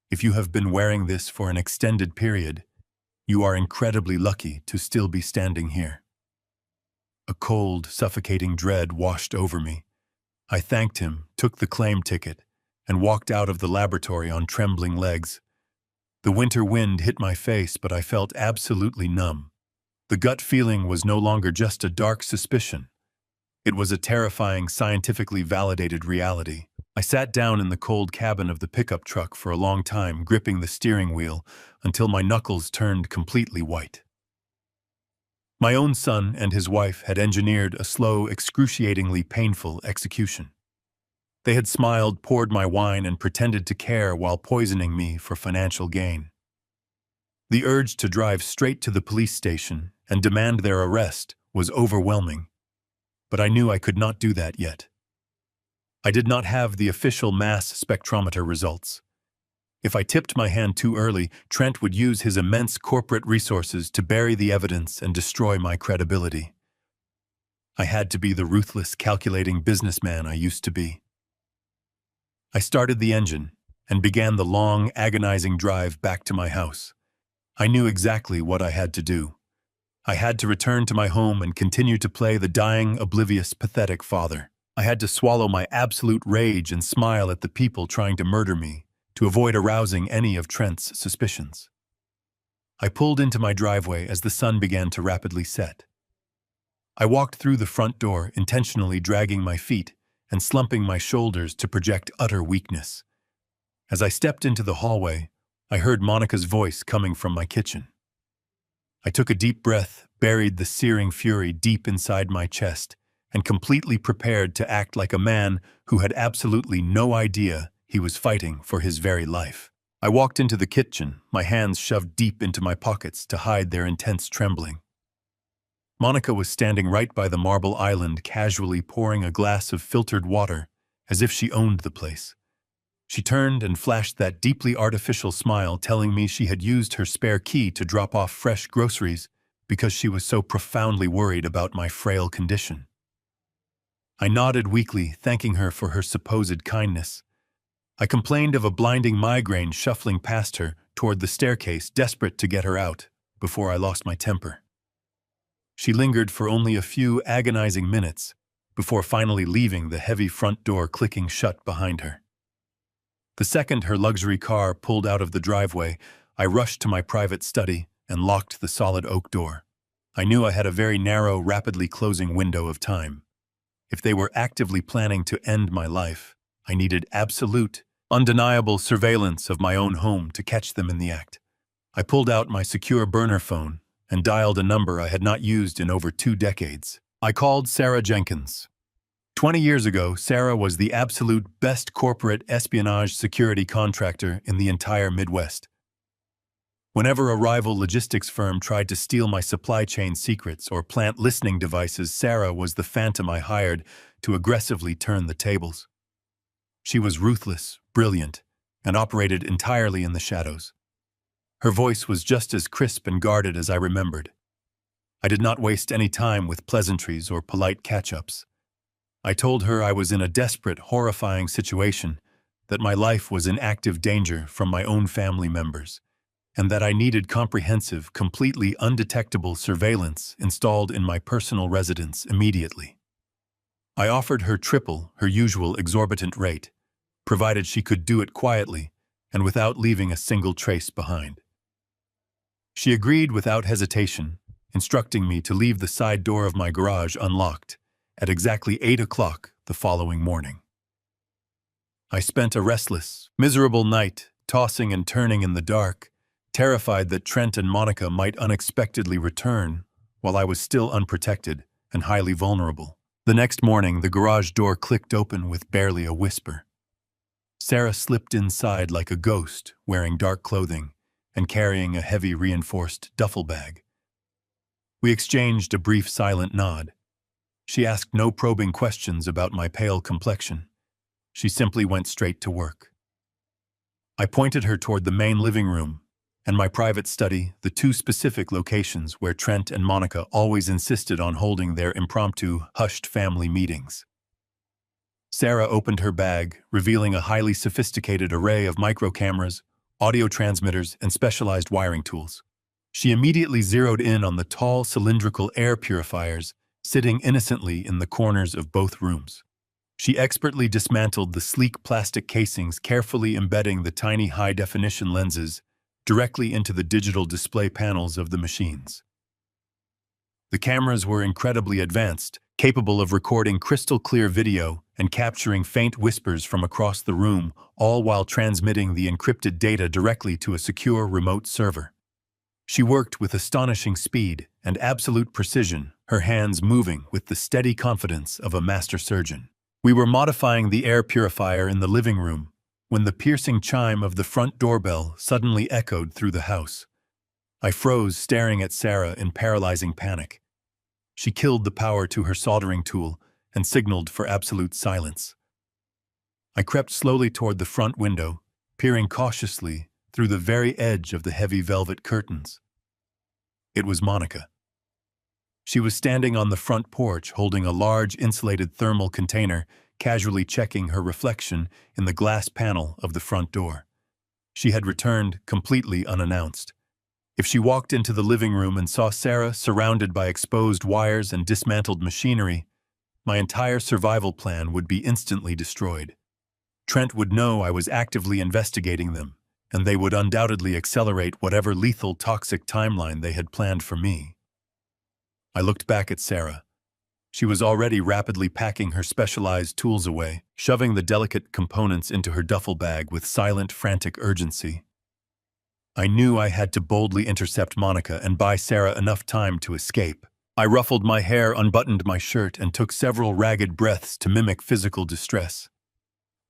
Speaker 1: If you have been wearing this for an extended period, you are incredibly lucky to still be standing here. A cold, suffocating dread washed over me. I thanked him, took the claim ticket, and walked out of the laboratory on trembling legs. The winter wind hit my face, but I felt absolutely numb. The gut feeling was no longer just a dark suspicion. It was a terrifying, scientifically validated reality. I sat down in the cold cabin of the pickup truck for a long time, gripping the steering wheel until my knuckles turned completely white. My own son and his wife had engineered a slow, excruciatingly painful execution. They had smiled, poured my wine, and pretended to care while poisoning me for financial gain. The urge to drive straight to the police station and demand their arrest was overwhelming, but I knew I could not do that yet. I did not have the official mass spectrometer results. If I tipped my hand too early, Trent would use his immense corporate resources to bury the evidence and destroy my credibility. I had to be the ruthless, calculating businessman I used to be. I started the engine and began the long, agonizing drive back to my house. I knew exactly what I had to do. I had to return to my home and continue to play the dying, oblivious, pathetic father. I had to swallow my absolute rage and smile at the people trying to murder me to avoid arousing any of Trent's suspicions. I pulled into my driveway as the sun began to rapidly set. I walked through the front door, intentionally dragging my feet and slumping my shoulders to project utter weakness. As I stepped into the hallway, I heard Monica's voice coming from my kitchen. I took a deep breath, buried the searing fury deep inside my chest, and completely prepared to act like a man who had absolutely no idea he was fighting for his very life. I walked into the kitchen, my hands shoved deep into my pockets to hide their intense trembling. Monica was standing right by the marble island, casually pouring a glass of filtered water, as if she owned the place. She turned and flashed that deeply artificial smile, telling me she had used her spare key to drop off fresh groceries because she was so profoundly worried about my frail condition. I nodded weakly, thanking her for her supposed kindness. I complained of a blinding migraine shuffling past her toward the staircase, desperate to get her out, before I lost my temper. She lingered for only a few agonizing minutes before finally leaving, the heavy front door clicking shut behind her. The second her luxury car pulled out of the driveway, I rushed to my private study and locked the solid oak door. I knew I had a very narrow, rapidly closing window of time. If they were actively planning to end my life, I needed absolute undeniable surveillance of my own home to catch them in the act. I pulled out my secure burner phone and dialed a number I had not used in over 2 decades. I called Sarah Jenkins. 20 years ago, Sarah was the absolute best corporate espionage security contractor in the entire Midwest. Whenever a rival logistics firm tried to steal my supply chain secrets or plant listening devices, Sarah was the phantom I hired to aggressively turn the tables. She was ruthless, brilliant, and operated entirely in the shadows. Her voice was just as crisp and guarded as I remembered. I did not waste any time with pleasantries or polite catch-ups. I told her I was in a desperate, horrifying situation, that my life was in active danger from my own family members, and that I needed comprehensive, completely undetectable surveillance installed in my personal residence immediately. I offered her triple her usual exorbitant rate, provided she could do it quietly and without leaving a single trace behind. She agreed without hesitation, instructing me to leave the side door of my garage unlocked at exactly 8 o'clock the following morning. I spent a restless, miserable night tossing and turning in the dark, terrified that Trent and Monica might unexpectedly return while I was still unprotected and highly vulnerable. The next morning, the garage door clicked open with barely a whisper. Sarah slipped inside like a ghost, wearing dark clothing and carrying a heavy reinforced duffel bag. We exchanged a brief silent nod. She asked no probing questions about my pale complexion. She simply went straight to work. I pointed her toward the main living room and my private study, the 2 specific locations where Trent and Monica always insisted on holding their impromptu, hushed family meetings. Sarah opened her bag, revealing a highly sophisticated array of microcameras, audio transmitters, and specialized wiring tools. She immediately zeroed in on the tall, cylindrical air purifiers sitting innocently in the corners of both rooms. She expertly dismantled the sleek plastic casings, carefully embedding the tiny high-definition lenses directly into the digital display panels of the machines. The cameras were incredibly advanced, capable of recording crystal-clear video and capturing faint whispers from across the room, all while transmitting the encrypted data directly to a secure remote server. She worked with astonishing speed and absolute precision, her hands moving with the steady confidence of a master surgeon. We were modifying the air purifier in the living room when the piercing chime of the front doorbell suddenly echoed through the house. I froze, staring at Sarah in paralyzing panic. She killed the power to her soldering tool and signaled for absolute silence. I crept slowly toward the front window, peering cautiously through the very edge of the heavy velvet curtains. It was Monica. She was standing on the front porch holding a large insulated thermal container, casually checking her reflection in the glass panel of the front door. She had returned completely unannounced. If she walked into the living room and saw Sarah surrounded by exposed wires and dismantled machinery, my entire survival plan would be instantly destroyed. Trent would know I was actively investigating them, and they would undoubtedly accelerate whatever lethal toxic timeline they had planned for me. I looked back at Sarah. She was already rapidly packing her specialized tools away, shoving the delicate components into her duffel bag with silent, frantic urgency. I knew I had to boldly intercept Monica and buy Sarah enough time to escape. I ruffled my hair, unbuttoned my shirt, and took several ragged breaths to mimic physical distress.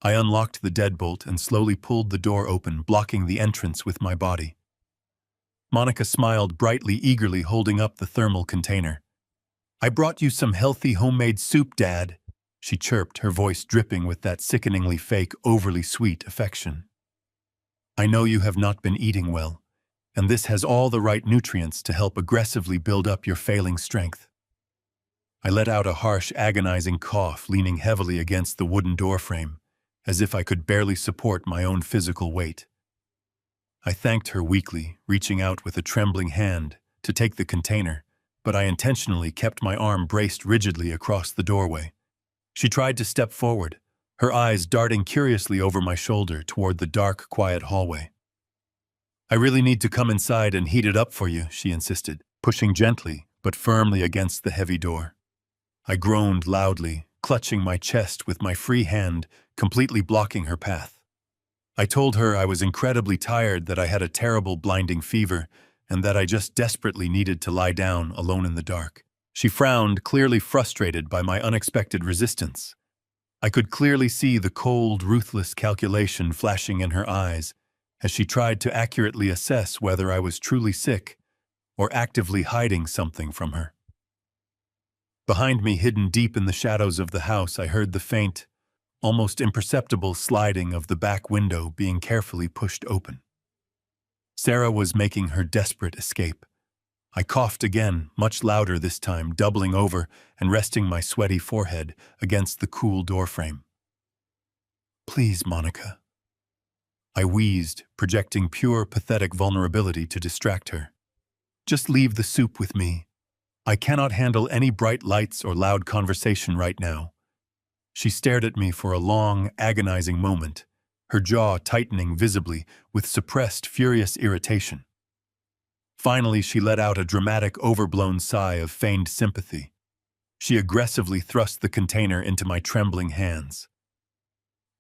Speaker 1: I unlocked the deadbolt and slowly pulled the door open, blocking the entrance with my body. Monica smiled brightly, eagerly holding up the thermal container. "I brought you some healthy homemade soup, Dad," she chirped, her voice dripping with that sickeningly fake, overly sweet affection. "I know you have not been eating well, and this has all the right nutrients to help aggressively build up your failing strength." I let out a harsh, agonizing cough, leaning heavily against the wooden doorframe, as if I could barely support my own physical weight. I thanked her weakly, reaching out with a trembling hand to take the container, but I intentionally kept my arm braced rigidly across the doorway. She tried to step forward, her eyes darting curiously over my shoulder toward the dark, quiet hallway. "I really need to come inside and heat it up for you," she insisted, pushing gently but firmly against the heavy door. I groaned loudly, clutching my chest with my free hand, completely blocking her path. I told her I was incredibly tired, that I had a terrible blinding fever, and that I just desperately needed to lie down alone in the dark. She frowned, clearly frustrated by my unexpected resistance. I could clearly see the cold, ruthless calculation flashing in her eyes as she tried to accurately assess whether I was truly sick or actively hiding something from her. Behind me, hidden deep in the shadows of the house, I heard the faint, almost imperceptible sliding of the back window being carefully pushed open. Sarah was making her desperate escape. I coughed again, much louder this time, doubling over and resting my sweaty forehead against the cool doorframe. "Please, Monica." I wheezed, projecting pure, pathetic vulnerability to distract her. "Just leave the soup with me. I cannot handle any bright lights or loud conversation right now." She stared at me for a long, agonizing moment, her jaw tightening visibly with suppressed, furious irritation. Finally, she let out a dramatic, overblown sigh of feigned sympathy. She aggressively thrust the container into my trembling hands.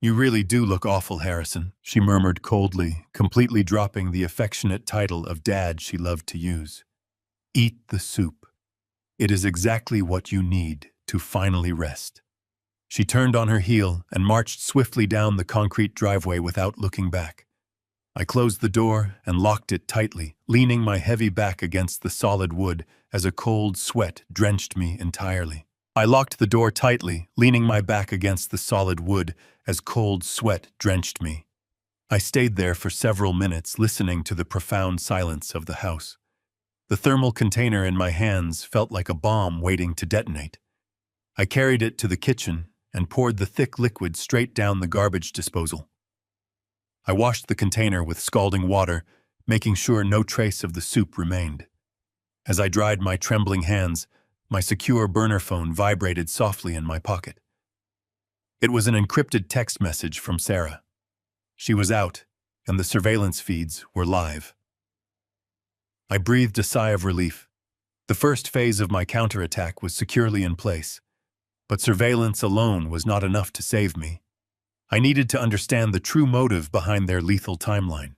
Speaker 1: "You really do look awful, Harrison," she murmured coldly, completely dropping the affectionate title of Dad she loved to use. "Eat the soup. It is exactly what you need to finally rest." She turned on her heel and marched swiftly down the concrete driveway without looking back. I closed the door and locked it tightly, leaning my heavy back against the solid wood as a cold sweat drenched me entirely. I locked the door tightly, leaning my back against the solid wood as cold sweat drenched me. I stayed there for several minutes, listening to the profound silence of the house. The thermal container in my hands felt like a bomb waiting to detonate. I carried it to the kitchen and poured the thick liquid straight down the garbage disposal. I washed the container with scalding water, making sure no trace of the soup remained. As I dried my trembling hands, my secure burner phone vibrated softly in my pocket. It was an encrypted text message from Sarah. She was out, and the surveillance feeds were live. I breathed a sigh of relief. The first phase of my counterattack was securely in place, but surveillance alone was not enough to save me. I needed to understand the true motive behind their lethal timeline.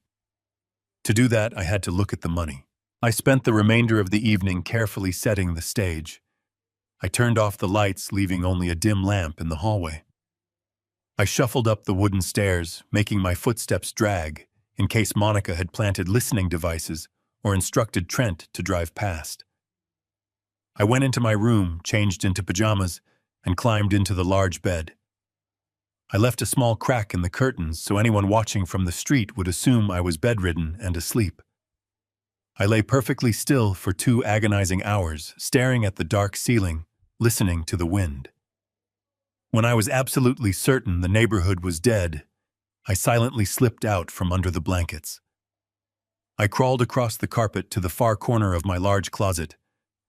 Speaker 1: To do that, I had to look at the money. I spent the remainder of the evening carefully setting the stage. I turned off the lights, leaving only a dim lamp in the hallway. I shuffled up the wooden stairs, making my footsteps drag, in case Monica had planted listening devices or instructed Trent to drive past. I went into my room, changed into pajamas, and climbed into the large bed. I left a small crack in the curtains so anyone watching from the street would assume I was bedridden and asleep. I lay perfectly still for 2 agonizing hours, staring at the dark ceiling, listening to the wind. When I was absolutely certain the neighborhood was dead, I silently slipped out from under the blankets. I crawled across the carpet to the far corner of my large closet,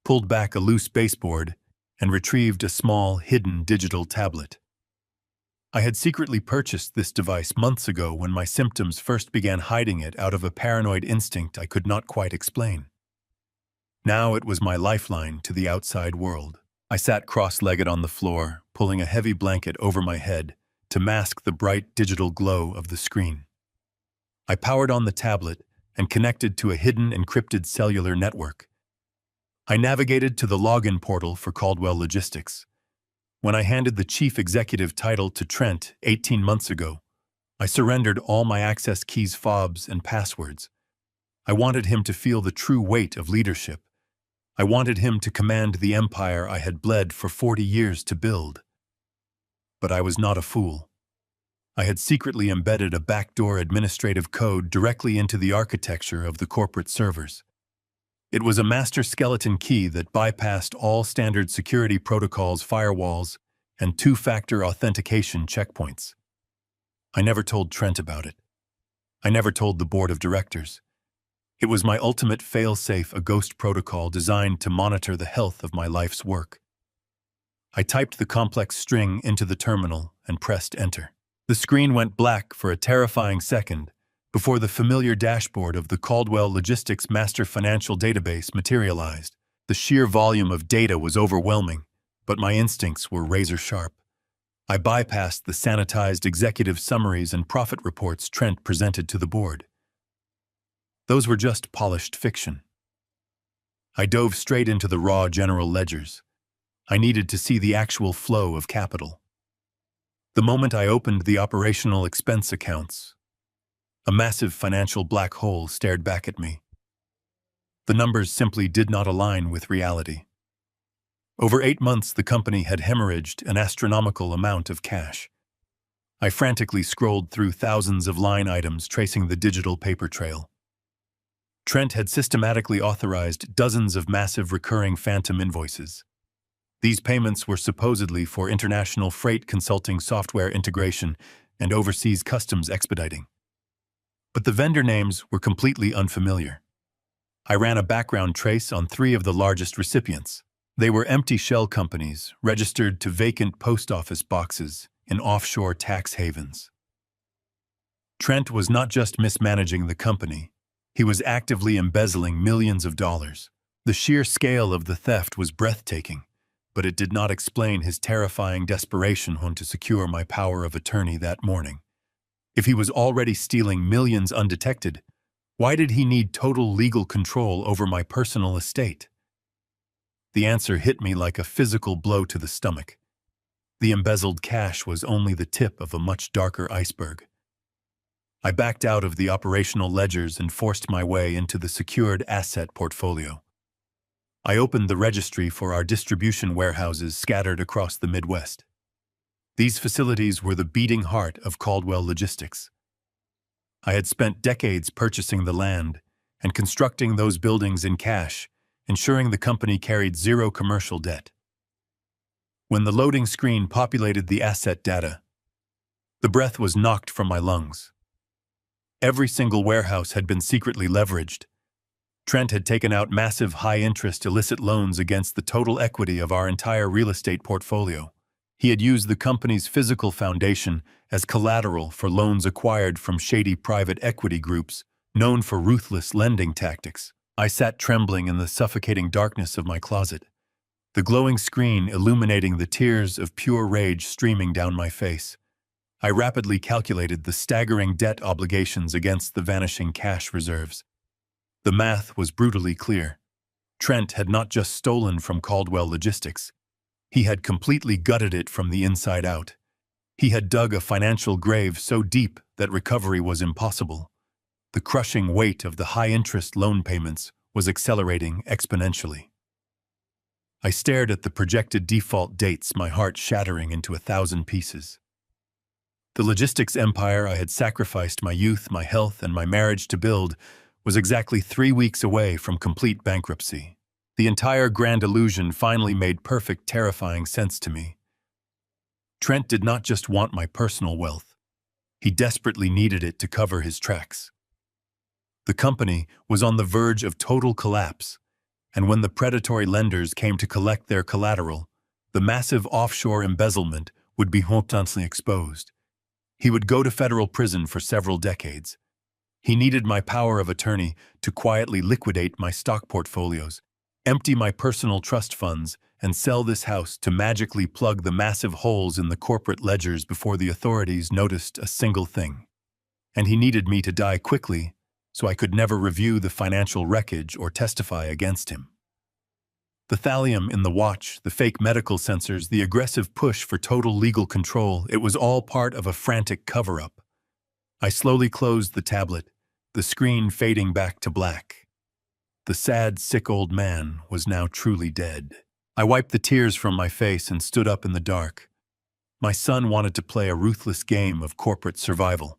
Speaker 1: pulled back a loose baseboard, and retrieved a small, hidden digital tablet. I had secretly purchased this device months ago when my symptoms first began, hiding it out of a paranoid instinct I could not quite explain. Now it was my lifeline to the outside world. I sat cross-legged on the floor, pulling a heavy blanket over my head to mask the bright digital glow of the screen. I powered on the tablet and connected to a hidden encrypted cellular network. I navigated to the login portal for Caldwell Logistics. When I handed the chief executive title to Trent 18 months ago, I surrendered all my access keys, fobs, and passwords. I wanted him to feel the true weight of leadership. I wanted him to command the empire I had bled for 40 years to build. But I was not a fool. I had secretly embedded a backdoor administrative code directly into the architecture of the corporate servers. It was a master skeleton key that bypassed all standard security protocols, firewalls, and 2-factor authentication checkpoints. I never told Trent about it. I never told the board of directors. It was my ultimate fail-safe, a ghost protocol designed to monitor the health of my life's work. I typed the complex string into the terminal and pressed enter. The screen went black for a terrifying second before the familiar dashboard of the Caldwell Logistics Master Financial Database materialized. The sheer volume of data was overwhelming, but my instincts were razor-sharp. I bypassed the sanitized executive summaries and profit reports Trent presented to the board. Those were just polished fiction. I dove straight into the raw general ledgers. I needed to see the actual flow of capital. The moment I opened the operational expense accounts, a massive financial black hole stared back at me. The numbers simply did not align with reality. Over 8 months, the company had hemorrhaged an astronomical amount of cash. I frantically scrolled through thousands of line items tracing the digital paper trail. Trent had systematically authorized dozens of massive recurring phantom invoices. These payments were supposedly for international freight consulting software integration and overseas customs expediting. But the vendor names were completely unfamiliar. I ran a background trace on 3 of the largest recipients. They were empty shell companies registered to vacant post office boxes in offshore tax havens. Trent was not just mismanaging the company, he was actively embezzling millions of dollars. The sheer scale of the theft was breathtaking, but it did not explain his terrifying desperation to secure my power of attorney that morning. If he was already stealing millions undetected, why did he need total legal control over my personal estate? The answer hit me like a physical blow to the stomach. The embezzled cash was only the tip of a much darker iceberg. I backed out of the operational ledgers and forced my way into the secured asset portfolio. I opened the registry for our distribution warehouses scattered across the Midwest. These facilities were the beating heart of Caldwell Logistics. I had spent decades purchasing the land and constructing those buildings in cash, ensuring the company carried zero commercial debt. When the loading screen populated the asset data, the breath was knocked from my lungs. Every single warehouse had been secretly leveraged. Trent had taken out massive high-interest illicit loans against the total equity of our entire real estate portfolio. He had used the company's physical foundation as collateral for loans acquired from shady private equity groups known for ruthless lending tactics. I sat trembling in the suffocating darkness of my closet, the glowing screen illuminating the tears of pure rage streaming down my face. I rapidly calculated the staggering debt obligations against the vanishing cash reserves. The math was brutally clear. Trent had not just stolen from Caldwell Logistics. He had completely gutted it from the inside out. He had dug a financial grave so deep that recovery was impossible. The crushing weight of the high-interest loan payments was accelerating exponentially. I stared at the projected default dates, my heart shattering into 1,000 pieces. The logistics empire I had sacrificed my youth, my health, and my marriage to build was exactly 3 weeks away from complete bankruptcy. The entire grand illusion finally made perfect, terrifying sense to me. Trent did not just want my personal wealth. He desperately needed it to cover his tracks. The company was on the verge of total collapse, and when the predatory lenders came to collect their collateral, the massive offshore embezzlement would be hopelessly exposed. He would go to federal prison for several decades. He needed my power of attorney to quietly liquidate my stock portfolios, empty my personal trust funds, and sell this house to magically plug the massive holes in the corporate ledgers before the authorities noticed a single thing. And he needed me to die quickly, so I could never review the financial wreckage or testify against him. The thallium in the watch, the fake medical sensors, the aggressive push for total legal control, it was all part of a frantic cover-up. I slowly closed the tablet, the screen fading back to black. The sad, sick old man was now truly dead. I wiped the tears from my face and stood up in the dark. My son wanted to play a ruthless game of corporate survival.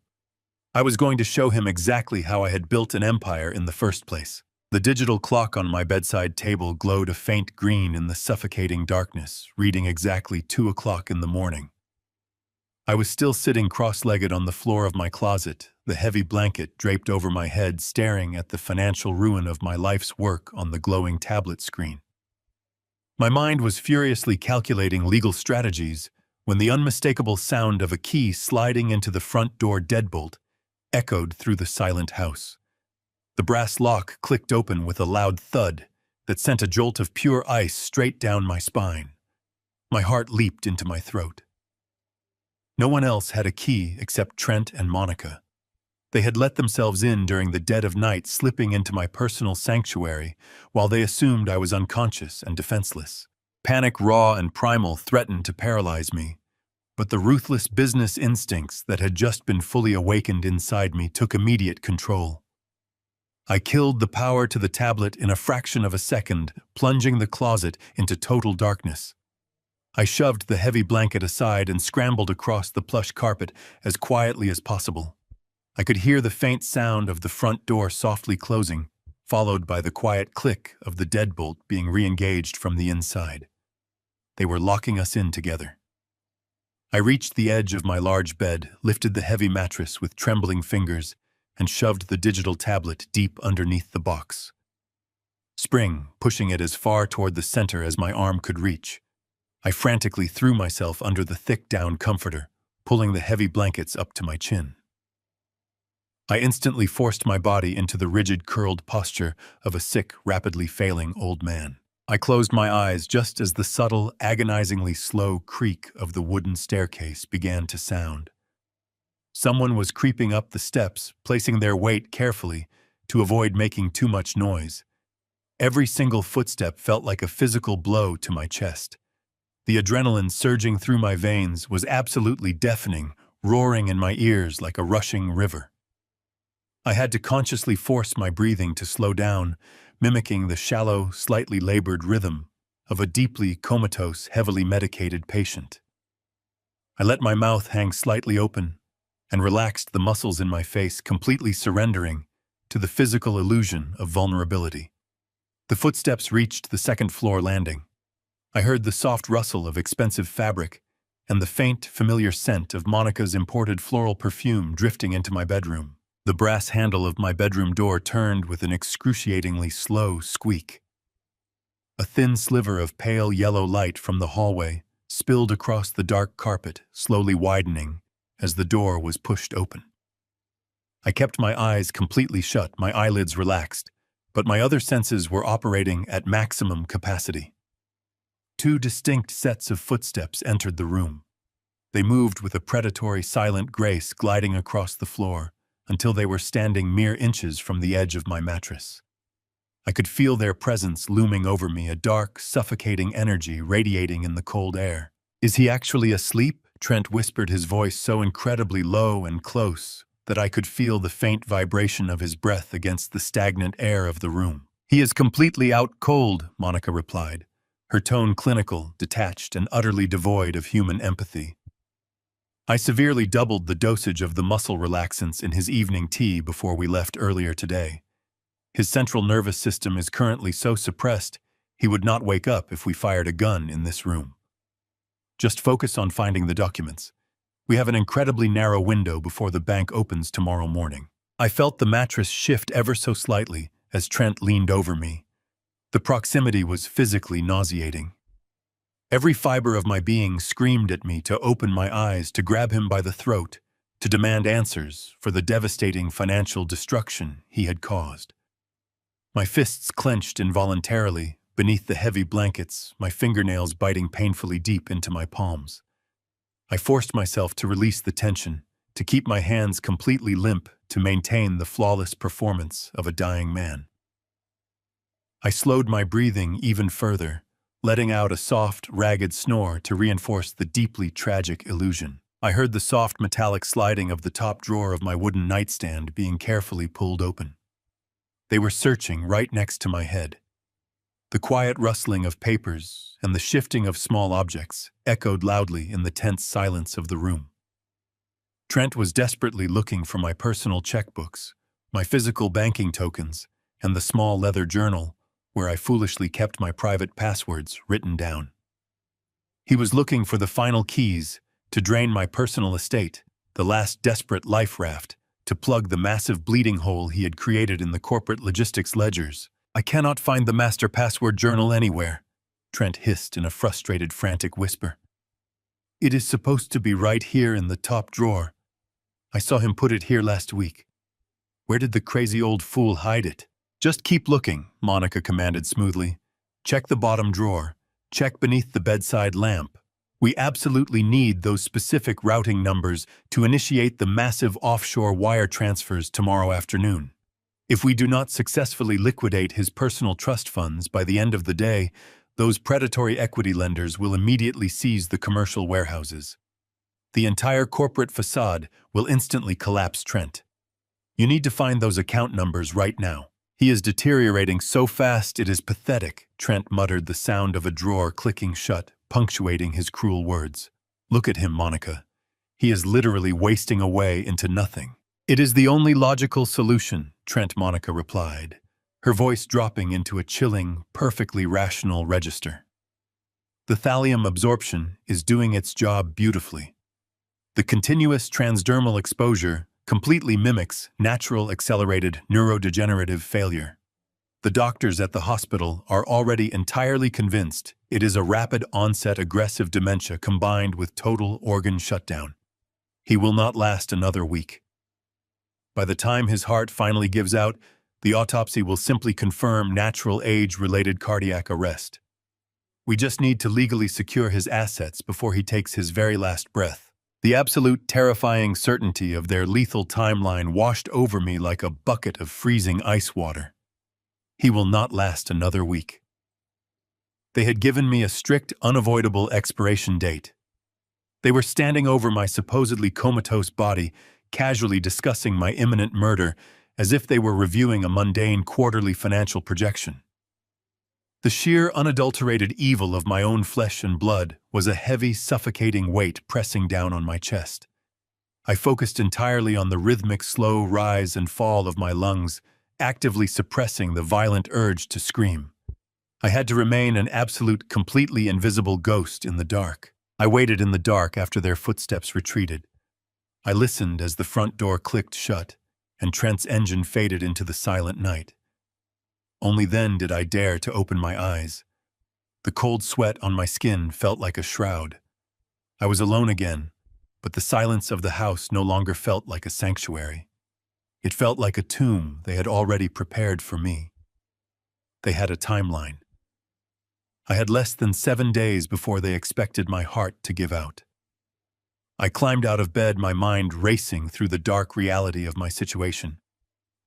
Speaker 1: I was going to show him exactly how I had built an empire in the first place. The digital clock on my bedside table glowed a faint green in the suffocating darkness, reading exactly 2 o'clock in the morning. I was still sitting cross-legged on the floor of my closet, the heavy blanket draped over my head, staring at the financial ruin of my life's work on the glowing tablet screen. My mind was furiously calculating legal strategies when the unmistakable sound of a key sliding into the front door deadbolt echoed through the silent house. The brass lock clicked open with a loud thud that sent a jolt of pure ice straight down my spine. My heart leaped into my throat. No one else had a key except Trent and Monica. They had let themselves in during the dead of night, slipping into my personal sanctuary while they assumed I was unconscious and defenseless. Panic, raw and primal, threatened to paralyze me, but the ruthless business instincts that had just been fully awakened inside me took immediate control. I killed the power to the tablet in a fraction of a second, plunging the closet into total darkness. I shoved the heavy blanket aside and scrambled across the plush carpet as quietly as possible. I could hear the faint sound of the front door softly closing, followed by the quiet click of the deadbolt being re-engaged from the inside. They were locking us in together. I reached the edge of my large bed, lifted the heavy mattress with trembling fingers, and shoved the digital tablet deep underneath the box. Pushing it as far toward the center as my arm could reach, I frantically threw myself under the thick down comforter, pulling the heavy blankets up to my chin. I instantly forced my body into the rigid, curled posture of a sick, rapidly failing old man. I closed my eyes just as the subtle, agonizingly slow creak of the wooden staircase began to sound. Someone was creeping up the steps, placing their weight carefully to avoid making too much noise. Every single footstep felt like a physical blow to my chest. The adrenaline surging through my veins was absolutely deafening, roaring in my ears like a rushing river. I had to consciously force my breathing to slow down, mimicking the shallow, slightly labored rhythm of a deeply comatose, heavily medicated patient. I let my mouth hang slightly open and relaxed the muscles in my face, completely surrendering to the physical illusion of vulnerability. The footsteps reached the second-floor landing. I heard the soft rustle of expensive fabric and the faint, familiar scent of Monica's imported floral perfume drifting into my bedroom. The brass handle of my bedroom door turned with an excruciatingly slow squeak. A thin sliver of pale yellow light from the hallway spilled across the dark carpet, slowly widening as the door was pushed open. I kept my eyes completely shut, my eyelids relaxed, but my other senses were operating at maximum capacity. Two distinct sets of footsteps entered the room. They moved with a predatory, silent grace, gliding across the floor until they were standing mere inches from the edge of my mattress. I could feel their presence looming over me, a dark, suffocating energy radiating in the cold air. "Is he actually asleep?" Trent whispered, his voice so incredibly low and close that I could feel the faint vibration of his breath against the stagnant air of the room. "He is completely out cold," Monica replied, her tone clinical, detached, and utterly devoid of human empathy. I severely doubled the dosage of the muscle relaxants in his evening tea before we left earlier today. His central nervous system is currently so suppressed he would not wake up if we fired a gun in this room. Just focus on finding the documents. We have an incredibly narrow window before the bank opens tomorrow morning. I felt the mattress shift ever so slightly as Trent leaned over me. The proximity was physically nauseating. Every fiber of my being screamed at me to open my eyes, to grab him by the throat, to demand answers for the devastating financial destruction he had caused. My fists clenched involuntarily beneath the heavy blankets, my fingernails biting painfully deep into my palms. I forced myself to release the tension, to keep my hands completely limp, to maintain the flawless performance of a dying man. I slowed my breathing even further, letting out a soft, ragged snore to reinforce the deeply tragic illusion. I heard the soft metallic sliding of the top drawer of my wooden nightstand being carefully pulled open. They were searching right next to my head. The quiet rustling of papers and the shifting of small objects echoed loudly in the tense silence of the room. Trent was desperately looking for my personal checkbooks, my physical banking tokens, and the small leather journal where I foolishly kept my private passwords written down. He was looking for the final keys to drain my personal estate, the last desperate life raft to plug the massive bleeding hole he had created in the corporate logistics ledgers. "I cannot find the master password journal anywhere," Trent hissed in a frustrated, frantic whisper. "It is supposed to be right here in the top drawer. I saw him put it here last week. Where did the crazy old fool hide it?" "Just keep looking," Monica commanded smoothly. "Check the bottom drawer. Check beneath the bedside lamp. We absolutely need those specific routing numbers to initiate the massive offshore wire transfers tomorrow afternoon. If we do not successfully liquidate his personal trust funds by the end of the day, those predatory equity lenders will immediately seize the commercial warehouses. The entire corporate facade will instantly collapse Trent. You need to find those account numbers right now. He is deteriorating so fast it is pathetic, Trent muttered, the sound of a drawer clicking shut, punctuating his cruel words. Look at him, Monica. He is literally wasting away into nothing. It is the only logical solution, Trent, Monica replied, her voice dropping into a chilling, perfectly rational register. The thallium absorption is doing its job beautifully. The continuous transdermal exposure completely mimics natural accelerated neurodegenerative failure. The doctors at the hospital are already entirely convinced it is a rapid onset aggressive dementia combined with total organ shutdown. He will not last another week. By the time his heart finally gives out, the autopsy will simply confirm natural age-related cardiac arrest. We just need to legally secure his assets before he takes his very last breath. The absolute terrifying certainty of their lethal timeline washed over me like a bucket of freezing ice water. He will not last another week. They had given me a strict, unavoidable expiration date. They were standing over my supposedly comatose body, casually discussing my imminent murder, as if they were reviewing a mundane quarterly financial projection. The sheer, unadulterated evil of my own flesh and blood was a heavy, suffocating weight pressing down on my chest. I focused entirely on the rhythmic, slow rise and fall of my lungs, actively suppressing the violent urge to scream. I had to remain an absolute, completely invisible ghost in the dark. I waited in the dark after their footsteps retreated. I listened as the front door clicked shut, and Trent's engine faded into the silent night. Only then did I dare to open my eyes. The cold sweat on my skin felt like a shroud. I was alone again, but the silence of the house no longer felt like a sanctuary. It felt like a tomb they had already prepared for me. They had a timeline. I had less than 7 days before they expected my heart to give out. I climbed out of bed, my mind racing through the dark reality of my situation.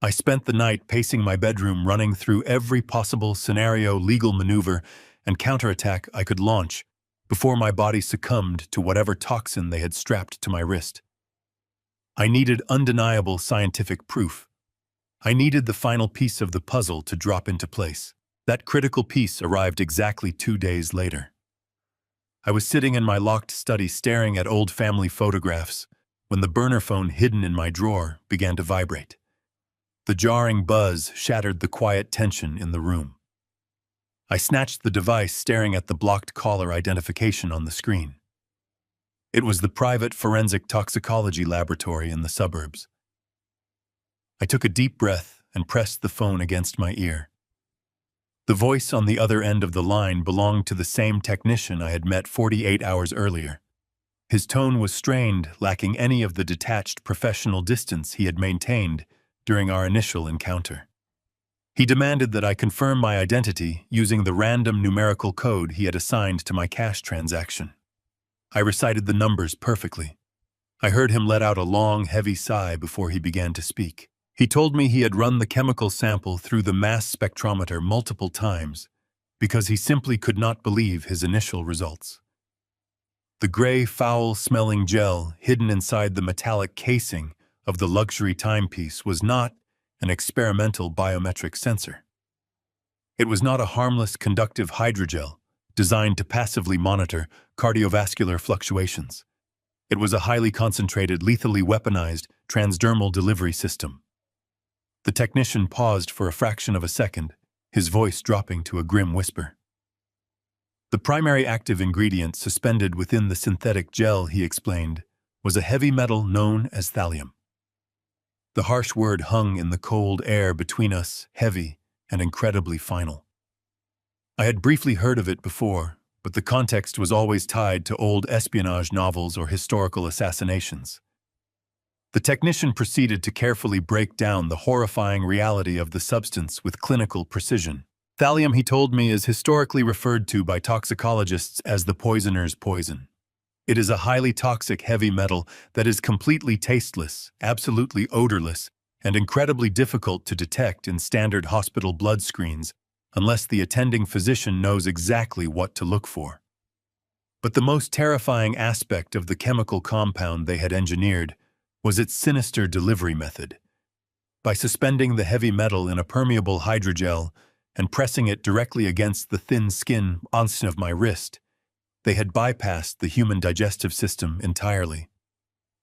Speaker 1: I spent the night pacing my bedroom, running through every possible scenario, legal maneuver, and counterattack I could launch before my body succumbed to whatever toxin they had strapped to my wrist. I needed undeniable scientific proof. I needed the final piece of the puzzle to drop into place. That critical piece arrived exactly 2 days later. I was sitting in my locked study staring at old family photographs when the burner phone hidden in my drawer began to vibrate. The jarring buzz shattered the quiet tension in the room. I snatched the device, staring at the blocked caller identification on the screen. It was the private forensic toxicology laboratory in the suburbs. I took a deep breath and pressed the phone against my ear. The voice on the other end of the line belonged to the same technician I had met 48 hours earlier. His tone was strained, lacking any of the detached professional distance he had maintained during our initial encounter. He demanded that I confirm my identity using the random numerical code he had assigned to my cash transaction. I recited the numbers perfectly. I heard him let out a long, heavy sigh before he began to speak. He told me he had run the chemical sample through the mass spectrometer multiple times because he simply could not believe his initial results. The gray, foul-smelling gel hidden inside the metallic casing of the luxury timepiece was not an experimental biometric sensor. It was not a harmless conductive hydrogel designed to passively monitor cardiovascular fluctuations. It was a highly concentrated, lethally weaponized transdermal delivery system. The technician paused for a fraction of a second, his voice dropping to a grim whisper. The primary active ingredient suspended within the synthetic gel, he explained, was a heavy metal known as thallium. The harsh word hung in the cold air between us, heavy and incredibly final. I had briefly heard of it before, but the context was always tied to old espionage novels or historical assassinations. The technician proceeded to carefully break down the horrifying reality of the substance with clinical precision. Thallium, he told me, is historically referred to by toxicologists as the poisoner's poison. It is a highly toxic heavy metal that is completely tasteless, absolutely odorless, and incredibly difficult to detect in standard hospital blood screens unless the attending physician knows exactly what to look for. But the most terrifying aspect of the chemical compound they had engineered was its sinister delivery method. By suspending the heavy metal in a permeable hydrogel and pressing it directly against the thin skin of my wrist, they had bypassed the human digestive system entirely.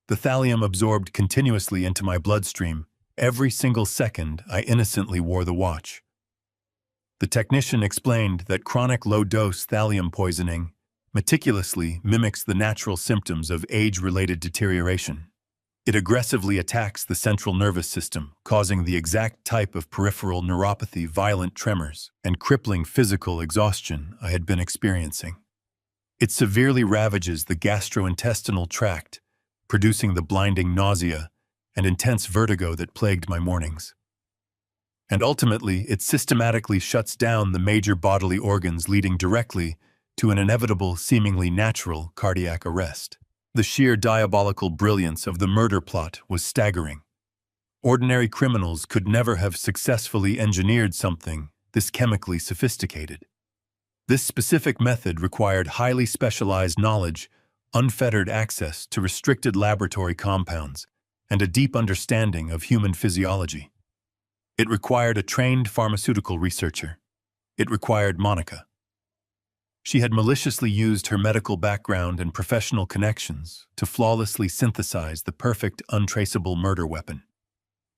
Speaker 1: The thallium absorbed continuously into my bloodstream every single second I innocently wore the watch. The technician explained that chronic low-dose thallium poisoning meticulously mimics the natural symptoms of age-related deterioration. It aggressively attacks the central nervous system, causing the exact type of peripheral neuropathy, violent tremors, and crippling physical exhaustion I had been experiencing. It severely ravages the gastrointestinal tract, producing the blinding nausea and intense vertigo that plagued my mornings. And ultimately, it systematically shuts down the major bodily organs, leading directly to an inevitable, seemingly natural cardiac arrest. The sheer diabolical brilliance of the murder plot was staggering. Ordinary criminals could never have successfully engineered something this chemically sophisticated. This specific method required highly specialized knowledge, unfettered access to restricted laboratory compounds, and a deep understanding of human physiology. It required a trained pharmaceutical researcher. It required Monica. She had maliciously used her medical background and professional connections to flawlessly synthesize the perfect, untraceable murder weapon.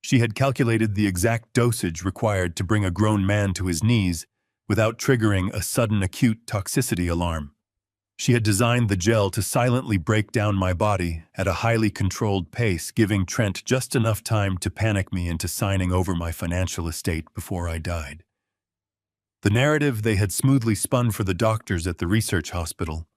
Speaker 1: She had calculated the exact dosage required to bring a grown man to his knees without triggering a sudden acute toxicity alarm. She had designed the gel to silently break down my body at a highly controlled pace, giving Trent just enough time to panic me into signing over my financial estate before I died. The narrative they had smoothly spun for the doctors at the research hospital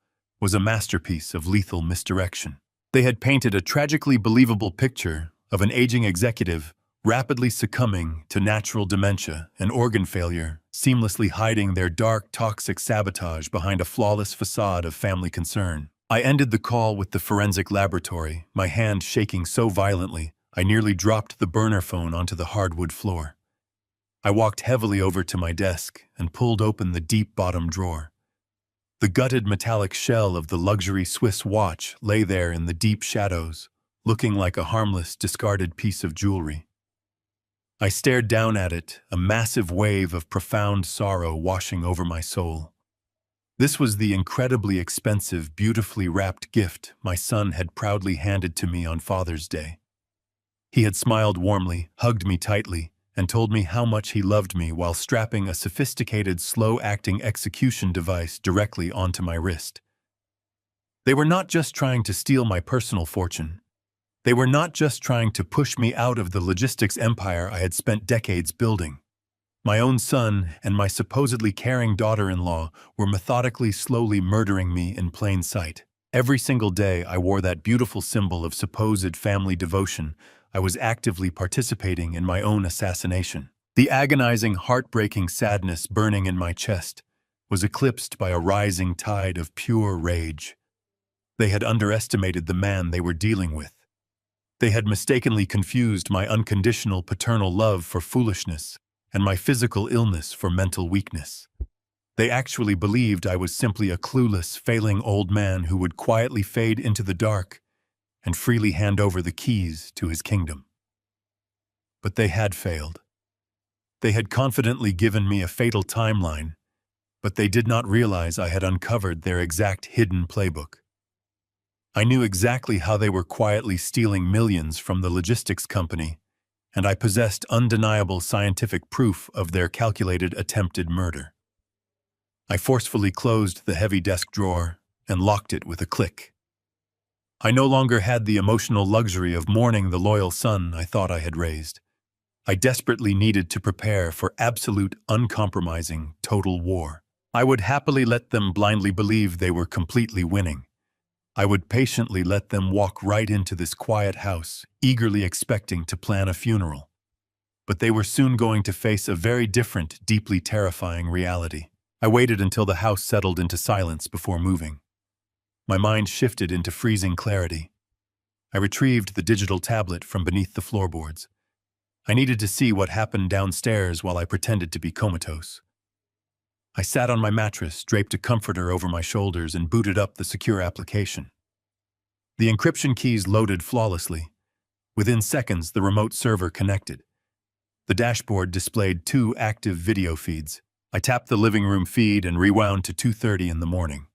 Speaker 1: was a masterpiece of lethal misdirection. They had painted a tragically believable picture of an aging executive rapidly succumbing to natural dementia and organ failure, seamlessly hiding their dark, toxic sabotage behind a flawless facade of family concern. I ended the call with the forensic laboratory, my hand shaking so violently I nearly dropped the burner phone onto the hardwood floor. I walked heavily over to my desk and pulled open the deep bottom drawer. The gutted metallic shell of the luxury Swiss watch lay there in the deep shadows, looking like a harmless, discarded piece of jewelry. I stared down at it, a massive wave of profound sorrow washing over my soul. This was the incredibly expensive, beautifully wrapped gift my son had proudly handed to me on Father's Day. He had smiled warmly, hugged me tightly, and told me how much he loved me while strapping a sophisticated, slow-acting execution device directly onto my wrist. They were not just trying to steal my personal fortune. They were not just trying to push me out of the logistics empire I had spent decades building. My own son and my supposedly caring daughter-in-law were methodically, slowly murdering me in plain sight. Every single day I wore that beautiful symbol of supposed family devotion. I was actively participating in my own assassination. The agonizing, heartbreaking sadness burning in my chest was eclipsed by a rising tide of pure rage. They had underestimated the man they were dealing with. They had mistakenly confused my unconditional paternal love for foolishness and my physical illness for mental weakness. They actually believed I was simply a clueless, failing old man who would quietly fade into the dark and freely hand over the keys to his kingdom. But they had failed. They had confidently given me a fatal timeline, but they did not realize I had uncovered their exact hidden playbook. I knew exactly how they were quietly stealing millions from the logistics company, and I possessed undeniable scientific proof of their calculated attempted murder. I forcefully closed the heavy desk drawer and locked it with a click. I no longer had the emotional luxury of mourning the loyal son I thought I had raised. I desperately needed to prepare for absolute, uncompromising, total war. I would happily let them blindly believe they were completely winning. I would patiently let them walk right into this quiet house, eagerly expecting to plan a funeral. But they were soon going to face a very different, deeply terrifying reality. I waited until the house settled into silence before moving. My mind shifted into freezing clarity. I retrieved the digital tablet from beneath the floorboards. I needed to see what happened downstairs while I pretended to be comatose. I sat on my mattress, draped a comforter over my shoulders, and booted up the secure application. The encryption keys loaded flawlessly. Within seconds, the remote server connected. The dashboard displayed 2 active video feeds. I tapped the living room feed and rewound to 2:30 in the morning.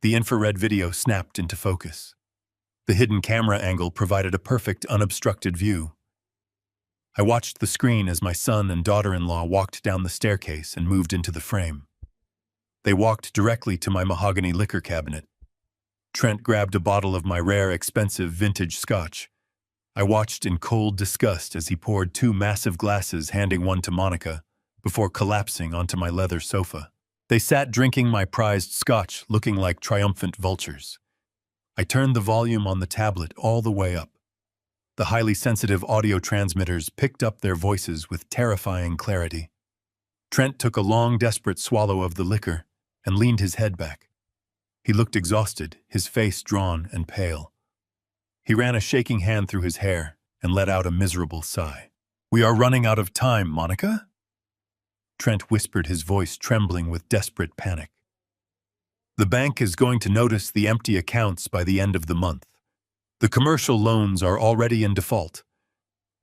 Speaker 1: The infrared video snapped into focus. The hidden camera angle provided a perfect, unobstructed view. I watched the screen as my son and daughter-in-law walked down the staircase and moved into the frame. They walked directly to my mahogany liquor cabinet. Trent grabbed a bottle of my rare, expensive vintage scotch. I watched in cold disgust as he poured 2 massive glasses, handing one to Monica, before collapsing onto my leather sofa. They sat drinking my prized scotch, looking like triumphant vultures. I turned the volume on the tablet all the way up. The highly sensitive audio transmitters picked up their voices with terrifying clarity. Trent took a long, desperate swallow of the liquor and leaned his head back. He looked exhausted, his face drawn and pale. He ran a shaking hand through his hair and let out a miserable sigh. "We are running out of time, Monica?" Trent whispered, his voice trembling with desperate panic. "The bank is going to notice the empty accounts by the end of the month. The commercial loans are already in default.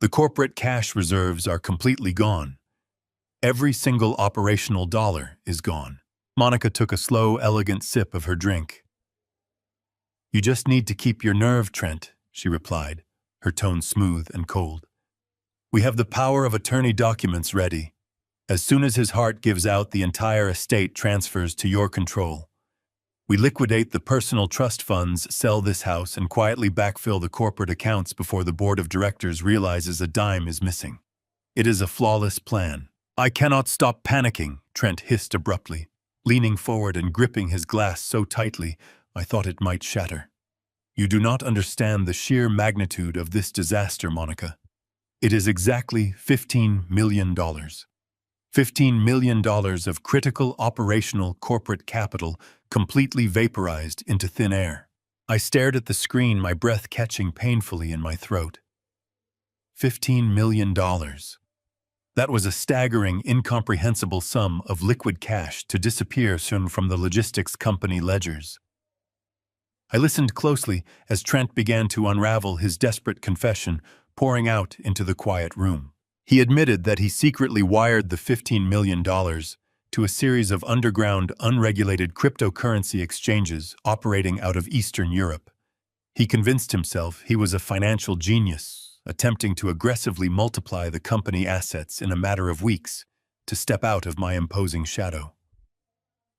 Speaker 1: The corporate cash reserves are completely gone. Every single operational dollar is gone." Monica took a slow, elegant sip of her drink. "You just need to keep your nerve, Trent," she replied, her tone smooth and cold. "We have the power of attorney documents ready. As soon as his heart gives out, the entire estate transfers to your control. We liquidate the personal trust funds, sell this house, and quietly backfill the corporate accounts before the board of directors realizes a dime is missing. It is a flawless plan." "I cannot stop panicking," Trent hissed abruptly, leaning forward and gripping his glass so tightly I thought it might shatter. "You do not understand the sheer magnitude of this disaster, Monica. It is exactly $15 million. $15 million of critical operational corporate capital completely vaporized into thin air." I stared at the screen, my breath catching painfully in my throat. $15 million. That was a staggering, incomprehensible sum of liquid cash to disappear soon from the logistics company ledgers. I listened closely as Trent began to unravel his desperate confession, pouring out into the quiet room. He admitted that he secretly wired the $15 million to a series of underground, unregulated cryptocurrency exchanges operating out of Eastern Europe. He convinced himself he was a financial genius, attempting to aggressively multiply the company assets in a matter of weeks to step out of my imposing shadow.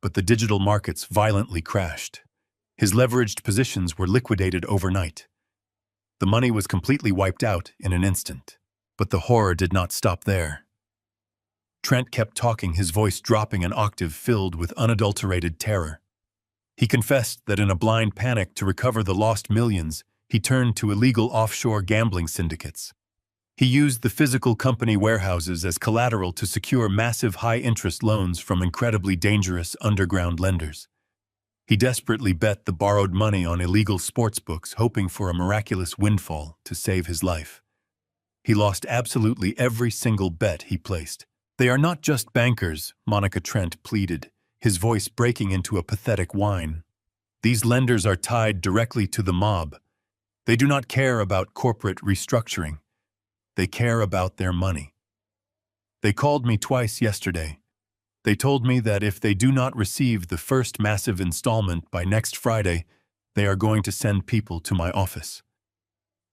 Speaker 1: But the digital markets violently crashed. His leveraged positions were liquidated overnight. The money was completely wiped out in an instant. But the horror did not stop there. Trent kept talking, his voice dropping an octave filled with unadulterated terror. He confessed that in a blind panic to recover the lost millions, he turned to illegal offshore gambling syndicates. He used the physical company warehouses as collateral to secure massive high-interest loans from incredibly dangerous underground lenders. He desperately bet the borrowed money on illegal sportsbooks, hoping for a miraculous windfall to save his life. He lost absolutely every single bet he placed. "They are not just bankers," Monica Trent pleaded, his voice breaking into a pathetic whine. "These lenders are tied directly to the mob. They do not care about corporate restructuring. They care about their money. They called me twice yesterday. They told me that if they do not receive the first massive installment by next Friday, they are going to send people to my office.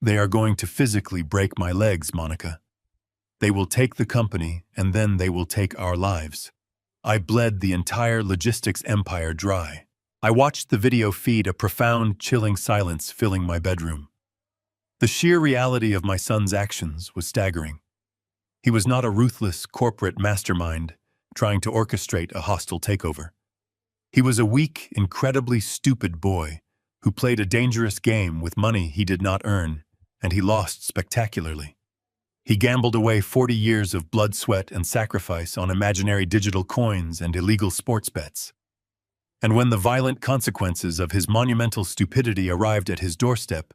Speaker 1: They are going to physically break my legs, Monica. They will take the company, and then they will take our lives." I bled the entire logistics empire dry. I watched the video feed, a profound, chilling silence filling my bedroom. The sheer reality of my son's actions was staggering. He was not a ruthless corporate mastermind trying to orchestrate a hostile takeover. He was a weak, incredibly stupid boy who played a dangerous game with money he did not earn, and he lost spectacularly. He gambled away 40 years of blood, sweat, and sacrifice on imaginary digital coins and illegal sports bets. And when the violent consequences of his monumental stupidity arrived at his doorstep,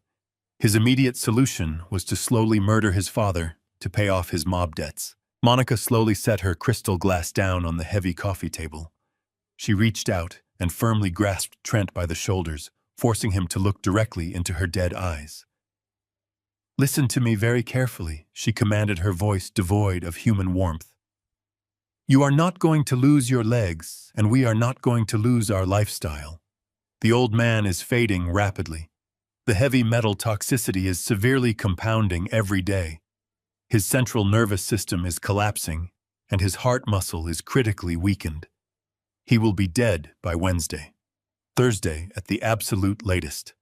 Speaker 1: his immediate solution was to slowly murder his father to pay off his mob debts. Monica slowly set her crystal glass down on the heavy coffee table. She reached out and firmly grasped Trent by the shoulders, forcing him to look directly into her dead eyes. "Listen to me very carefully," she commanded, her voice devoid of human warmth. "You are not going to lose your legs, and we are not going to lose our lifestyle. The old man is fading rapidly. The heavy metal toxicity is severely compounding every day. His central nervous system is collapsing, and his heart muscle is critically weakened. He will be dead by Wednesday, Thursday at the absolute latest.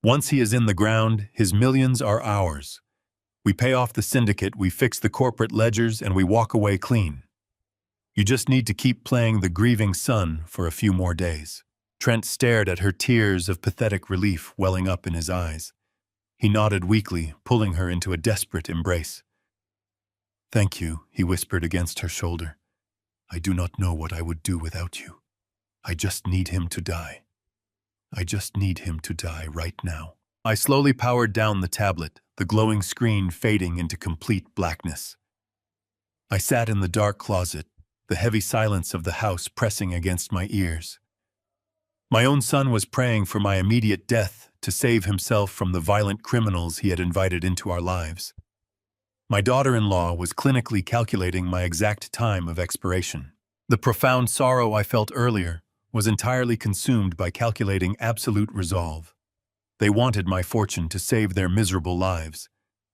Speaker 1: Once he is in the ground, his millions are ours. We pay off the syndicate, we fix the corporate ledgers, and we walk away clean. You just need to keep playing the grieving son for a few more days." Trent stared at her, tears of pathetic relief welling up in his eyes. He nodded weakly, pulling her into a desperate embrace. "Thank you," he whispered against her shoulder. "I do not know what I would do without you. I just need him to die. I just need him to die right now." I slowly powered down the tablet, the glowing screen fading into complete blackness. I sat in the dark closet, the heavy silence of the house pressing against my ears. My own son was praying for my immediate death to save himself from the violent criminals he had invited into our lives. My daughter-in-law was clinically calculating my exact time of expiration. The profound sorrow I felt earlier was entirely consumed by calculating absolute resolve. They wanted my fortune to save their miserable lives.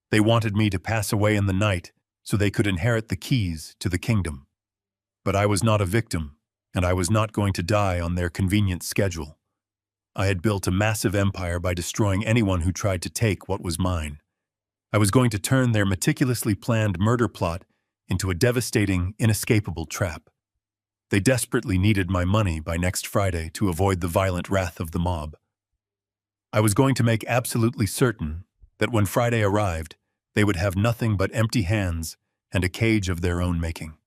Speaker 1: They wanted me to pass away in the night so they could inherit the keys to the kingdom. But I was not a victim, and I was not going to die on their convenient schedule. I had built a massive empire by destroying anyone who tried to take what was mine. I was going to turn their meticulously planned murder plot into a devastating, inescapable trap. They desperately needed my money by next Friday to avoid the violent wrath of the mob. I was going to make absolutely certain that when Friday arrived, they would have nothing but empty hands and a cage of their own making.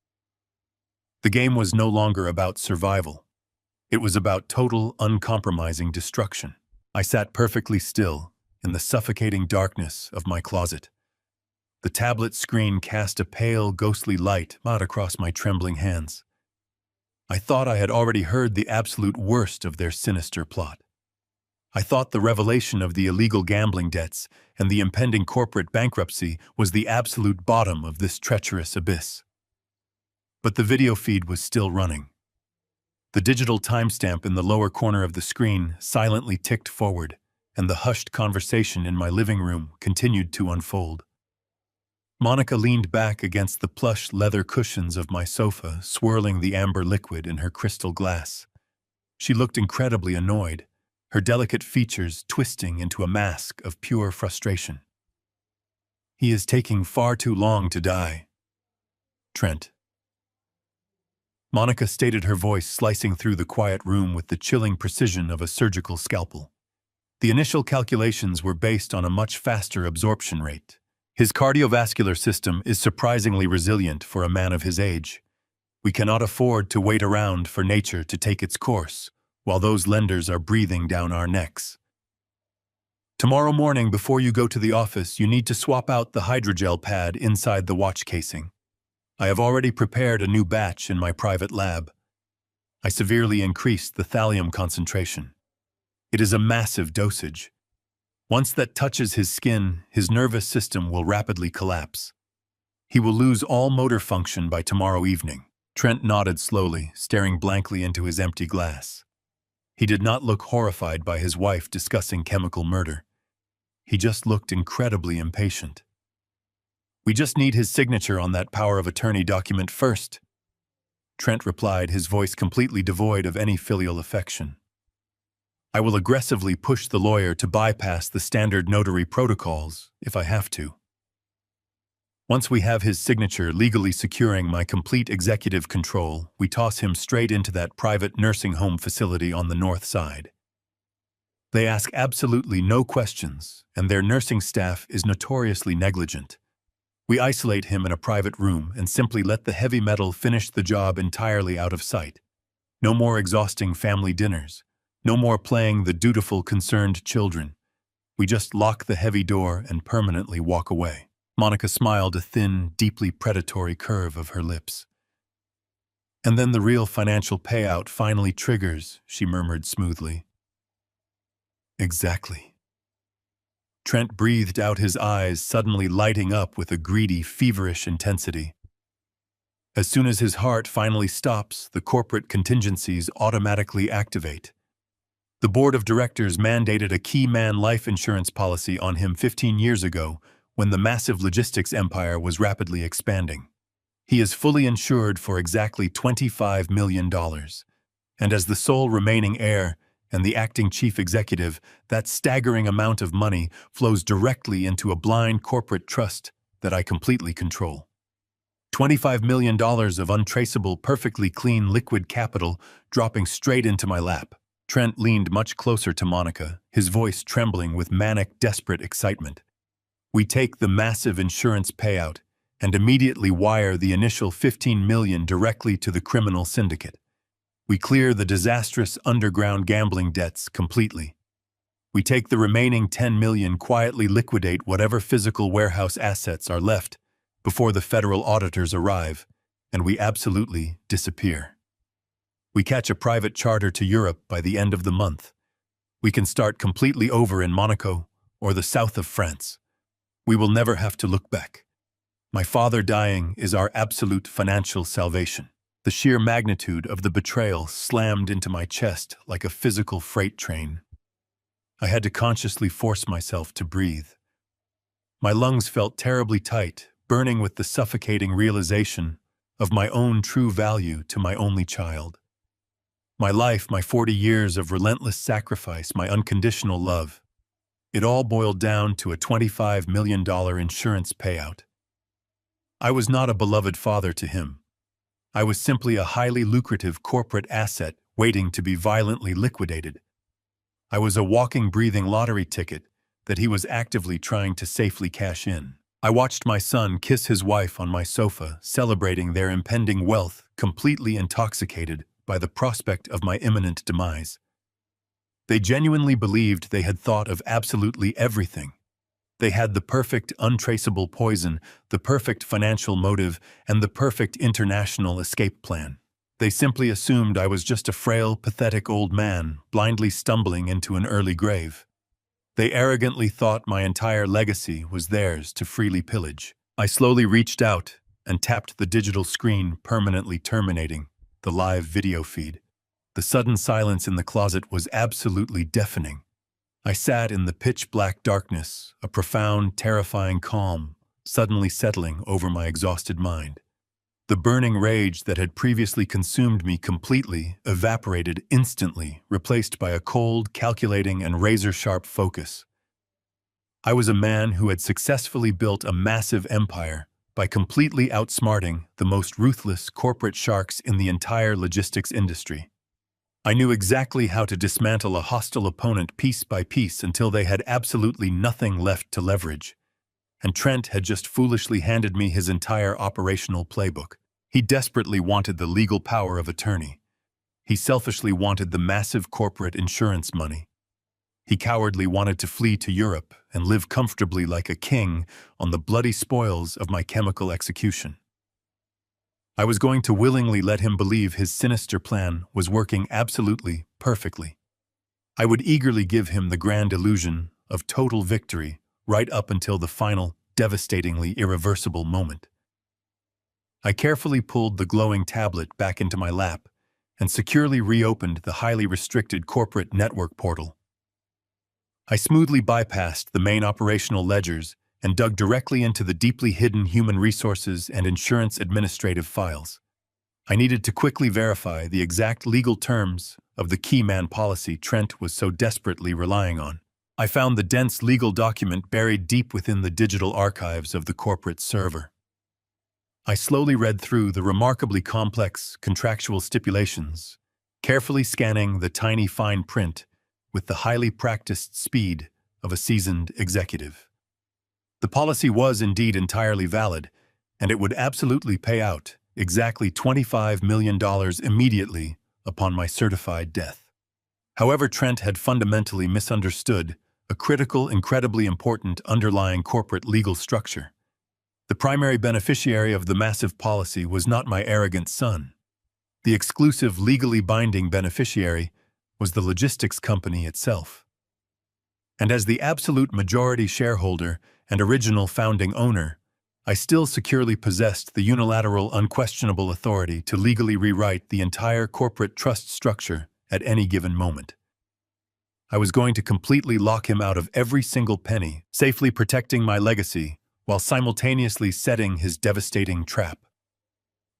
Speaker 1: The game was no longer about survival. It was about total, uncompromising destruction. I sat perfectly still in the suffocating darkness of my closet. The tablet screen cast a pale, ghostly light out across my trembling hands. I thought I had already heard the absolute worst of their sinister plot. I thought the revelation of the illegal gambling debts and the impending corporate bankruptcy was the absolute bottom of this treacherous abyss. But the video feed was still running. The digital timestamp in the lower corner of the screen silently ticked forward, and the hushed conversation in my living room continued to unfold. Monica leaned back against the plush leather cushions of my sofa, swirling the amber liquid in her crystal glass. She looked incredibly annoyed, her delicate features twisting into a mask of pure frustration. "He is taking far too long to die. Trent." Monica stated, her voice slicing through the quiet room with the chilling precision of a surgical scalpel. The initial calculations were based on a much faster absorption rate. His cardiovascular system is surprisingly resilient for a man of his age. We cannot afford to wait around for nature to take its course, while those lenders are breathing down our necks. Tomorrow morning, before you go to the office, you need to swap out the hydrogel pad inside the watch casing. I have already prepared a new batch in my private lab. I severely increased the thallium concentration. It is a massive dosage. Once that touches his skin, his nervous system will rapidly collapse. He will lose all motor function by tomorrow evening. Trent nodded slowly, staring blankly into his empty glass. He did not look horrified by his wife discussing chemical murder. He just looked incredibly impatient. "We just need his signature on that power of attorney document first," Trent replied, his voice completely devoid of any filial affection. "I will aggressively push the lawyer to bypass the standard notary protocols if I have to. Once we have his signature legally securing my complete executive control, we toss him straight into that private nursing home facility on the north side. They ask absolutely no questions, and their nursing staff is notoriously negligent. We isolate him in a private room and simply let the heavy metal finish the job entirely out of sight. No more exhausting family dinners. No more playing the dutiful, concerned children. We just lock the heavy door and permanently walk away. Monica smiled, a thin, deeply predatory curve of her lips. And then the real financial payout finally triggers, she murmured smoothly. Exactly. Trent breathed out, his eyes suddenly lighting up with a greedy, feverish intensity. As soon as his heart finally stops, the corporate contingencies automatically activate. The board of directors mandated a key man life insurance policy on him 15 years ago when the massive logistics empire was rapidly expanding. He is fully insured for exactly $25 million. And as the sole remaining heir and the acting chief executive, that staggering amount of money flows directly into a blind corporate trust that I completely control. $25 million of untraceable, perfectly clean liquid capital dropping straight into my lap. Trent leaned much closer to Monica, his voice trembling with manic, desperate excitement. We take the massive insurance payout and immediately wire the initial $15 million directly to the criminal syndicate. We clear the disastrous underground gambling debts completely. We take the remaining $10 million, quietly liquidate whatever physical warehouse assets are left before the federal auditors arrive, and we absolutely disappear. We catch a private charter to Europe by the end of the month. We can start completely over in Monaco or the south of France. We will never have to look back. My father dying is our absolute financial salvation. The sheer magnitude of the betrayal slammed into my chest like a physical freight train. I had to consciously force myself to breathe. My lungs felt terribly tight, burning with the suffocating realization of my own true value to my only child. My life, my 40 years of relentless sacrifice, my unconditional love, it all boiled down to a $25 million insurance payout. I was not a beloved father to him. I was simply a highly lucrative corporate asset waiting to be violently liquidated. I was a walking, breathing lottery ticket that he was actively trying to safely cash in. I watched my son kiss his wife on my sofa, celebrating their impending wealth, completely intoxicated by the prospect of my imminent demise. They genuinely believed they had thought of absolutely everything. They had the perfect untraceable poison, the perfect financial motive, and the perfect international escape plan. They simply assumed I was just a frail, pathetic old man, blindly stumbling into an early grave. They arrogantly thought my entire legacy was theirs to freely pillage. I slowly reached out and tapped the digital screen, permanently terminating the live video feed. The sudden silence in the closet was absolutely deafening. I sat in the pitch-black darkness, a profound, terrifying calm suddenly settling over my exhausted mind. The burning rage that had previously consumed me completely evaporated instantly, replaced by a cold, calculating, and razor-sharp focus. I was a man who had successfully built a massive empire by completely outsmarting the most ruthless corporate sharks in the entire logistics industry. I knew exactly how to dismantle a hostile opponent piece by piece until they had absolutely nothing left to leverage. And Trent had just foolishly handed me his entire operational playbook. He desperately wanted the legal power of attorney. He selfishly wanted the massive corporate insurance money. He cowardly wanted to flee to Europe and live comfortably like a king on the bloody spoils of my chemical execution. I was going to willingly let him believe his sinister plan was working absolutely perfectly. I would eagerly give him the grand illusion of total victory right up until the final, devastatingly irreversible moment. I carefully pulled the glowing tablet back into my lap and securely reopened the highly restricted corporate network portal. I smoothly bypassed the main operational ledgers and dug directly into the deeply hidden human resources and insurance administrative files. I needed to quickly verify the exact legal terms of the key man policy Trent was so desperately relying on. I found the dense legal document buried deep within the digital archives of the corporate server. I slowly read through the remarkably complex contractual stipulations, carefully scanning the tiny fine print with the highly practiced speed of a seasoned executive. The policy was indeed entirely valid, and it would absolutely pay out exactly $25 million immediately upon my certified death. However, Trent had fundamentally misunderstood a critical, incredibly important underlying corporate legal structure. The primary beneficiary of the massive policy was not my arrogant son. The exclusive, legally binding beneficiary was the logistics company itself. And as the absolute majority shareholder and original founding owner, I still securely possessed the unilateral, unquestionable authority to legally rewrite the entire corporate trust structure at any given moment. I was going to completely lock him out of every single penny, safely protecting my legacy while simultaneously setting his devastating trap.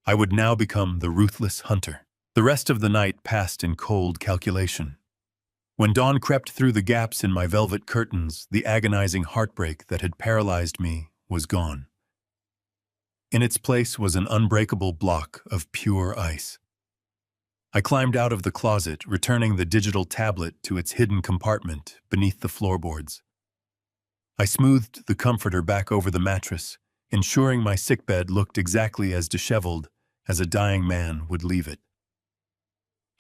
Speaker 1: I would now become the ruthless hunter. The rest of the night passed in cold calculation. When dawn crept through the gaps in my velvet curtains, the agonizing heartbreak that had paralyzed me was gone. In its place was an unbreakable block of pure ice. I climbed out of the closet, returning the digital tablet to its hidden compartment beneath the floorboards. I smoothed the comforter back over the mattress, ensuring my sickbed looked exactly as disheveled as a dying man would leave it.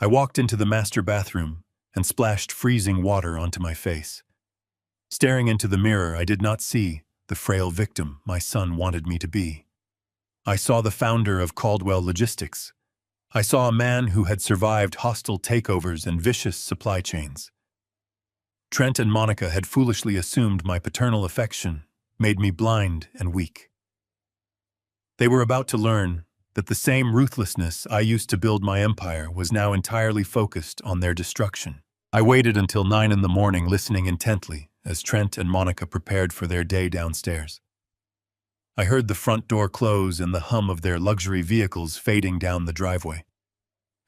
Speaker 1: I walked into the master bathroom and splashed freezing water onto my face. Staring into the mirror, I did not see the frail victim my son wanted me to be. I saw the founder of Caldwell Logistics. I saw a man who had survived hostile takeovers and vicious supply chains. Trent and Monica had foolishly assumed my paternal affection made me blind and weak. They were about to learn that the same ruthlessness I used to build my empire was now entirely focused on their destruction. I waited until 9 in the morning, listening intently as Trent and Monica prepared for their day downstairs. I heard the front door close and the hum of their luxury vehicles fading down the driveway.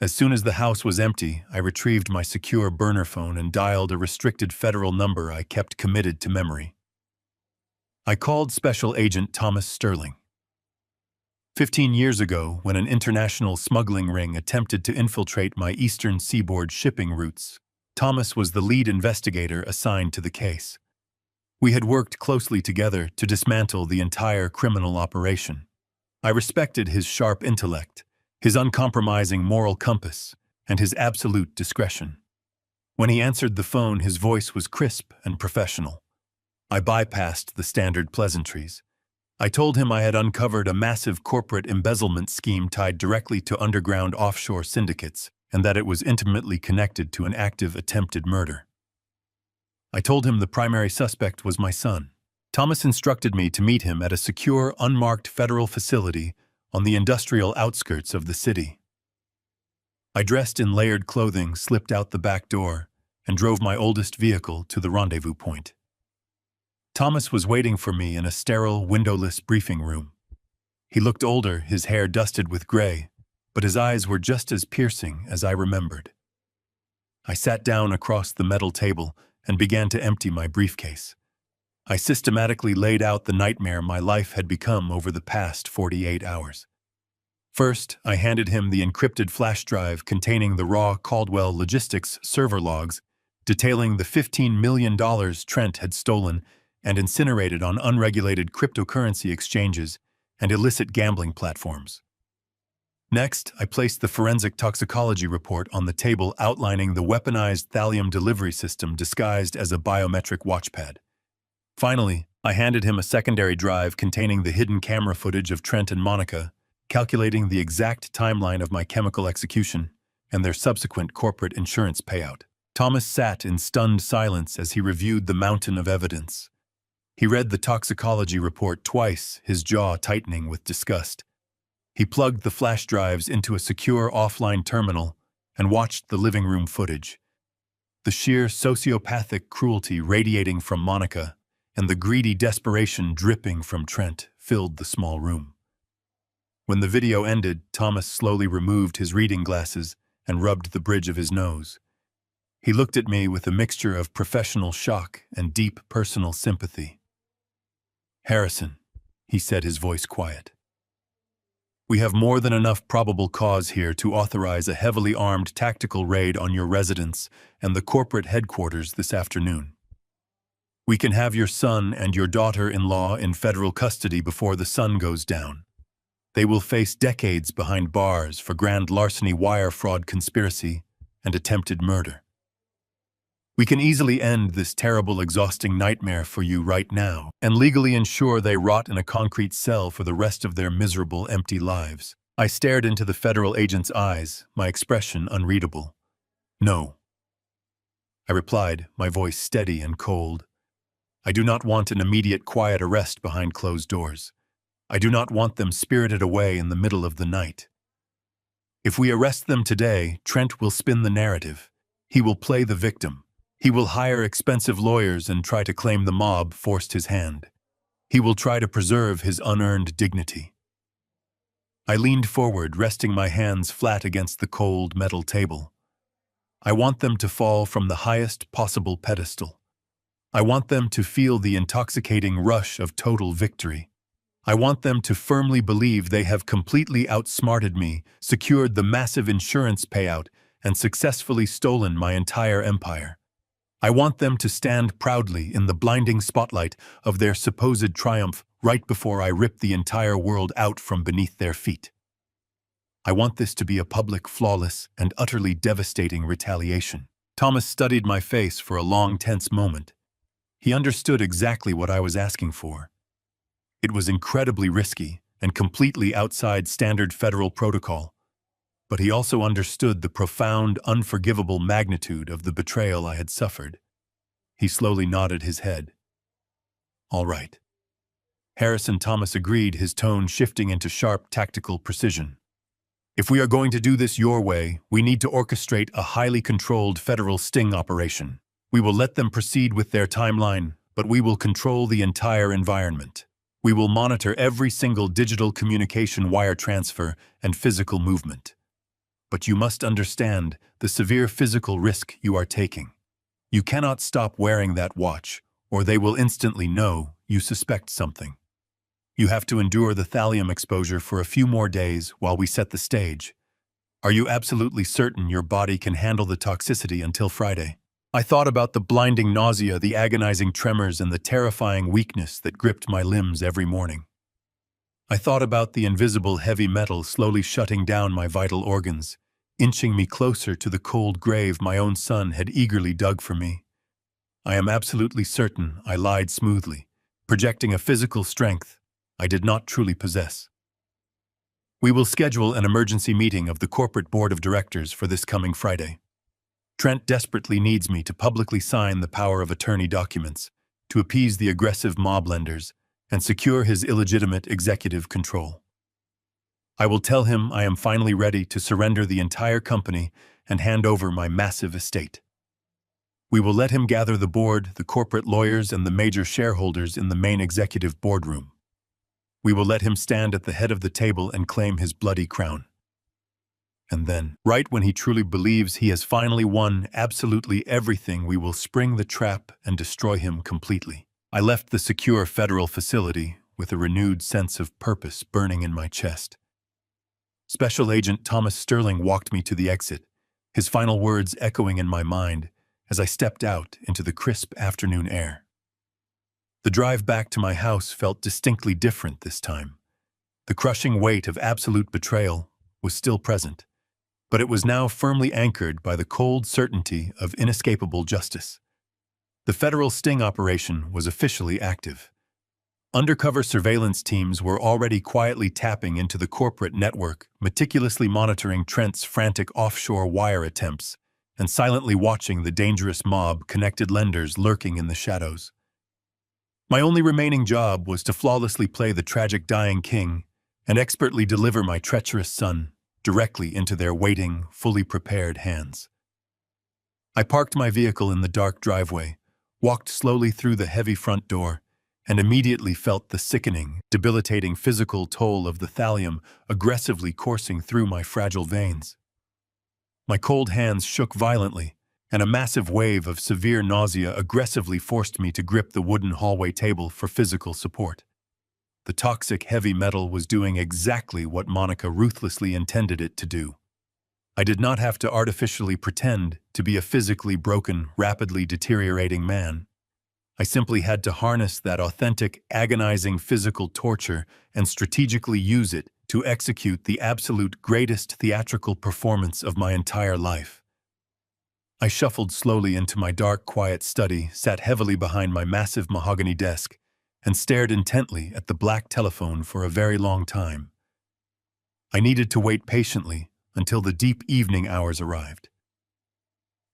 Speaker 1: As soon as the house was empty, I retrieved my secure burner phone and dialed a restricted federal number I kept committed to memory. I called Special Agent Thomas Sterling. 15 years ago, when an international smuggling ring attempted to infiltrate my eastern seaboard shipping routes, Thomas was the lead investigator assigned to the case. We had worked closely together to dismantle the entire criminal operation. I respected his sharp intellect, his uncompromising moral compass, and his absolute discretion. When he answered the phone, his voice was crisp and professional. I bypassed the standard pleasantries. I told him I had uncovered a massive corporate embezzlement scheme tied directly to underground offshore syndicates, and that it was intimately connected to an active attempted murder. I told him the primary suspect was my son. Thomas instructed me to meet him at a secure, unmarked federal facility on the industrial outskirts of the city. I dressed in layered clothing, slipped out the back door, and drove my oldest vehicle to the rendezvous point. Thomas was waiting for me in a sterile, windowless briefing room. He looked older, his hair dusted with gray, but his eyes were just as piercing as I remembered. I sat down across the metal table and began to empty my briefcase. I systematically laid out the nightmare my life had become over the past 48 hours. First, I handed him the encrypted flash drive containing the raw Caldwell Logistics server logs detailing the $15 million Trent had stolen and incinerated on unregulated cryptocurrency exchanges and illicit gambling platforms. Next, I placed the forensic toxicology report on the table outlining the weaponized thallium delivery system disguised as a biometric watchpad. Finally, I handed him a secondary drive containing the hidden camera footage of Trent and Monica, calculating the exact timeline of my chemical execution and their subsequent corporate insurance payout. Thomas sat in stunned silence as he reviewed the mountain of evidence. He read the toxicology report twice, his jaw tightening with disgust. He plugged the flash drives into a secure offline terminal and watched the living room footage. The sheer sociopathic cruelty radiating from Monica and the greedy desperation dripping from Trent filled the small room. When the video ended, Thomas slowly removed his reading glasses and rubbed the bridge of his nose. He looked at me with a mixture of professional shock and deep personal sympathy. "Harrison," he said, his voice quiet, "we have more than enough probable cause here to authorize a heavily armed tactical raid on your residence and the corporate headquarters this afternoon. We can have your son and your daughter-in-law in federal custody before the sun goes down. They will face decades behind bars for grand larceny, wire fraud, conspiracy, and attempted murder. We can easily end this terrible, exhausting nightmare for you right now and legally ensure they rot in a concrete cell for the rest of their miserable, empty lives. I stared into the federal agent's eyes, my expression unreadable. No, I replied, my voice steady and cold. I do not want an immediate, quiet arrest behind closed doors. I do not want them spirited away in the middle of the night. If we arrest them today, Trent will spin the narrative. He will play the victim. He will hire expensive lawyers and try to claim the mob forced his hand. He will try to preserve his unearned dignity. I leaned forward, resting my hands flat against the cold metal table. I want them to fall from the highest possible pedestal. I want them to feel the intoxicating rush of total victory. I want them to firmly believe they have completely outsmarted me, secured the massive insurance payout, and successfully stolen my entire empire. I want them to stand proudly in the blinding spotlight of their supposed triumph right before I rip the entire world out from beneath their feet. I want this to be a public, flawless, and utterly devastating retaliation. Thomas studied my face for a long, tense moment. He understood exactly what I was asking for. It was incredibly risky and completely outside standard federal protocol, but he also understood the profound, unforgivable magnitude of the betrayal I had suffered. He slowly nodded his head. All right. Harrison Thomas agreed, his tone shifting into sharp, tactical precision. If we are going to do this your way, we need to orchestrate a highly controlled federal sting operation. We will let them proceed with their timeline, but we will control the entire environment. We will monitor every single digital communication wire transfer and physical movement. But you must understand the severe physical risk you are taking. You cannot stop wearing that watch, or they will instantly know you suspect something. You have to endure the thallium exposure for a few more days while we set the stage. Are you absolutely certain your body can handle the toxicity until Friday? I thought about the blinding nausea, the agonizing tremors, and the terrifying weakness that gripped my limbs every morning. I thought about the invisible heavy metal slowly shutting down my vital organs, inching me closer to the cold grave my own son had eagerly dug for me. I am absolutely certain I lied smoothly, projecting a physical strength I did not truly possess. We will schedule an emergency meeting of the corporate board of directors for this coming Friday. Trent desperately needs me to publicly sign the power of attorney documents to appease the aggressive mob lenders and secure his illegitimate executive control. I will tell him I am finally ready to surrender the entire company and hand over my massive estate. We will let him gather the board, the corporate lawyers, and the major shareholders in the main executive boardroom. We will let him stand at the head of the table and claim his bloody crown. And then, right when he truly believes he has finally won absolutely everything, we will spring the trap and destroy him completely. I left the secure federal facility with a renewed sense of purpose burning in my chest. Special Agent Thomas Sterling walked me to the exit, his final words echoing in my mind as I stepped out into the crisp afternoon air. The drive back to my house felt distinctly different this time. The crushing weight of absolute betrayal was still present, but it was now firmly anchored by the cold certainty of inescapable justice. The federal sting operation was officially active. Undercover surveillance teams were already quietly tapping into the corporate network, meticulously monitoring Trent's frantic offshore wire attempts and silently watching the dangerous mob-connected lenders lurking in the shadows. My only remaining job was to flawlessly play the tragic dying king and expertly deliver my treacherous son directly into their waiting, fully prepared hands. I parked my vehicle in the dark driveway, walked slowly through the heavy front door, and immediately felt the sickening, debilitating physical toll of the thallium aggressively coursing through my fragile veins. My cold hands shook violently, and a massive wave of severe nausea aggressively forced me to grip the wooden hallway table for physical support. The toxic heavy metal was doing exactly what Monica ruthlessly intended it to do. I did not have to artificially pretend to be a physically broken, rapidly deteriorating man. I simply had to harness that authentic, agonizing physical torture and strategically use it to execute the absolute greatest theatrical performance of my entire life. I shuffled slowly into my dark, quiet study, sat heavily behind my massive mahogany desk, and stared intently at the black telephone for a very long time. I needed to wait patiently until the deep evening hours arrived.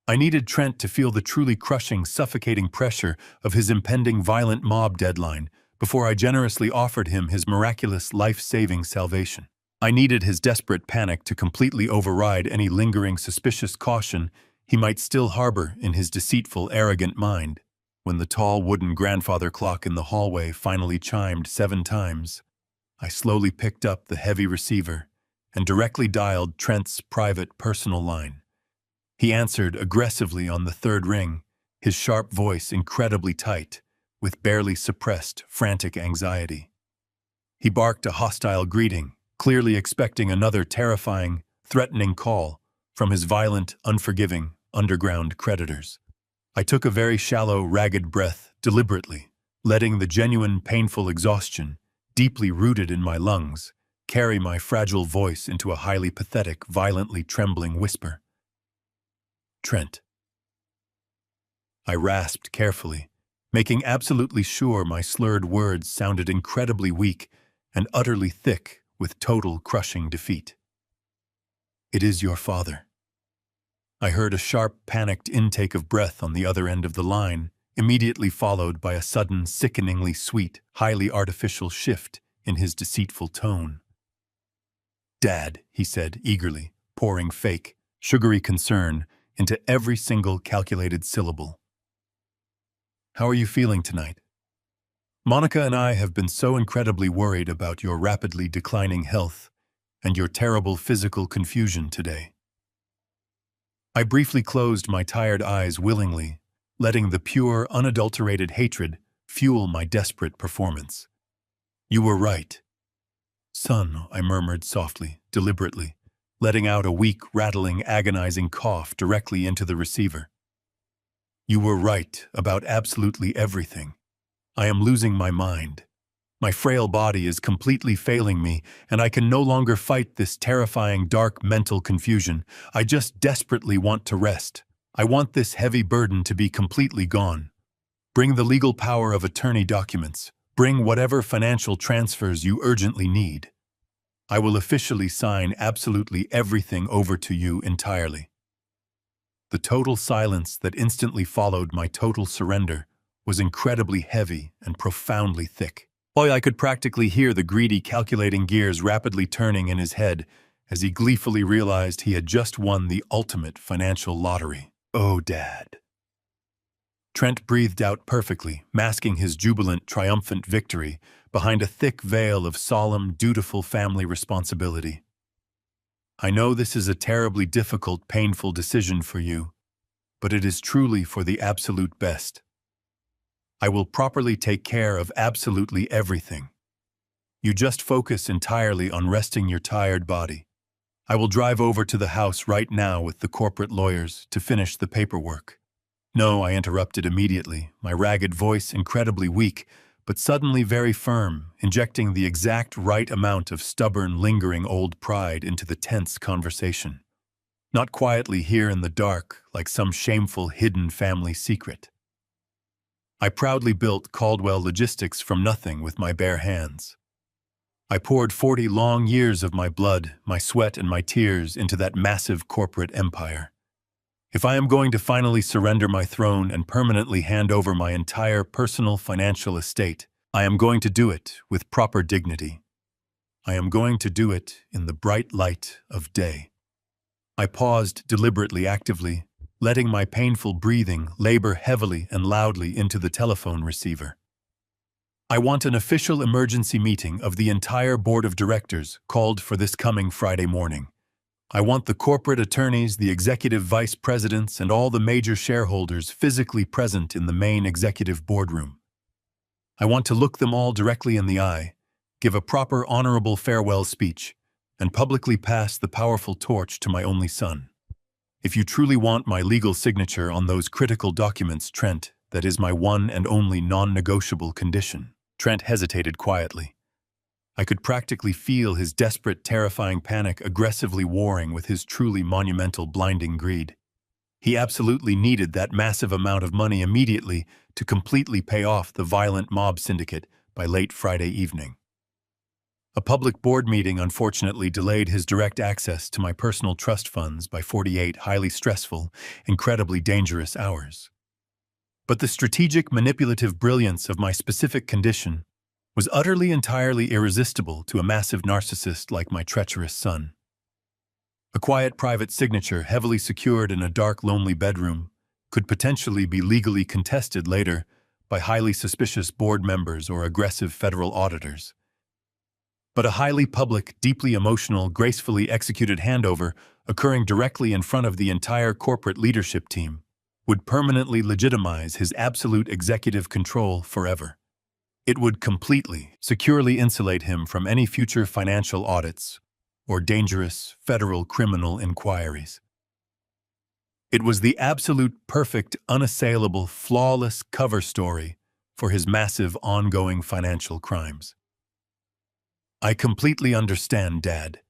Speaker 1: I needed Trent to feel the truly crushing, suffocating pressure of his impending violent mob deadline before I generously offered him his miraculous, life-saving salvation. I needed his desperate panic to completely override any lingering suspicious caution he might still harbor in his deceitful, arrogant mind. When the tall wooden grandfather clock in the hallway finally chimed 7 times, I slowly picked up the heavy receiver and directly dialed Trent's private personal line. He answered aggressively on the 3rd ring, his sharp voice incredibly tight, with barely suppressed, frantic anxiety. He barked a hostile greeting, clearly expecting another terrifying, threatening call from his violent, unforgiving, underground creditors. I took a very shallow, ragged breath deliberately, letting the genuine, painful exhaustion, deeply rooted in my lungs, carry my fragile voice into a highly pathetic, violently trembling whisper. Trent. I rasped carefully, making absolutely sure my slurred words sounded incredibly weak and utterly thick with total crushing defeat. It is your father. I heard a sharp, panicked intake of breath on the other end of the line, immediately followed by a sudden, sickeningly sweet, highly artificial shift in his deceitful tone. Dad, he said eagerly, pouring fake, sugary concern into every single calculated syllable. How are you feeling tonight? Monica and I have been so incredibly worried about your rapidly declining health and your terrible physical confusion today. I briefly closed my tired eyes willingly, letting the pure, unadulterated hatred fuel my desperate performance. You were right. Son, I murmured softly, deliberately, letting out a weak, rattling, agonizing cough directly into the receiver. You were right about absolutely everything. I am losing my mind. My frail body is completely failing me, and I can no longer fight this terrifying, dark mental confusion. I just desperately want to rest. I want this heavy burden to be completely gone. Bring the legal power of attorney documents. Bring whatever financial transfers you urgently need. I will officially sign absolutely everything over to you entirely. The total silence that instantly followed my total surrender was incredibly heavy and profoundly thick. I could practically hear the greedy, calculating gears rapidly turning in his head as he gleefully realized he had just won the ultimate financial lottery. Oh, Dad. Trent breathed out perfectly, masking his jubilant, triumphant victory behind a thick veil of solemn, dutiful family responsibility. I know this is a terribly difficult, painful decision for you, but it is truly for the absolute best. I will properly take care of absolutely everything. You just focus entirely on resting your tired body. I will drive over to the house right now with the corporate lawyers to finish the paperwork. No, I interrupted immediately, my ragged voice incredibly weak, but suddenly very firm, injecting the exact right amount of stubborn, lingering old pride into the tense conversation. Not quietly here in the dark, like some shameful, hidden family secret. I proudly built Caldwell Logistics from nothing with my bare hands. I poured 40 long years of my blood, my sweat, and my tears into that massive corporate empire. If I am going to finally surrender my throne and permanently hand over my entire personal financial estate, I am going to do it with proper dignity. I am going to do it in the bright light of day. I paused deliberately, actively, letting my painful breathing labor heavily and loudly into the telephone receiver. I want an official emergency meeting of the entire board of directors called for this coming Friday morning. I want the corporate attorneys, the executive vice presidents, and all the major shareholders physically present in the main executive boardroom. I want to look them all directly in the eye, give a proper honorable farewell speech, and publicly pass the powerful torch to my only son. If you truly want my legal signature on those critical documents, Trent, that is my one and only non-negotiable condition. Trent hesitated quietly. I could practically feel his desperate, terrifying panic aggressively warring with his truly monumental, blinding greed. He absolutely needed that massive amount of money immediately to completely pay off the violent mob syndicate by late Friday evening. A public board meeting unfortunately delayed his direct access to my personal trust funds by 48 highly stressful, incredibly dangerous hours. But the strategic, manipulative brilliance of my specific condition was utterly entirely irresistible to a massive narcissist like my treacherous son. A quiet private signature heavily secured in a dark, lonely bedroom could potentially be legally contested later by highly suspicious board members or aggressive federal auditors. But a highly public, deeply emotional, gracefully executed handover occurring directly in front of the entire corporate leadership team would permanently legitimize his absolute executive control forever. It would completely, securely insulate him from any future financial audits or dangerous federal criminal inquiries. It was the absolute perfect, unassailable, flawless cover story for his massive ongoing financial crimes. "I completely understand, Dad."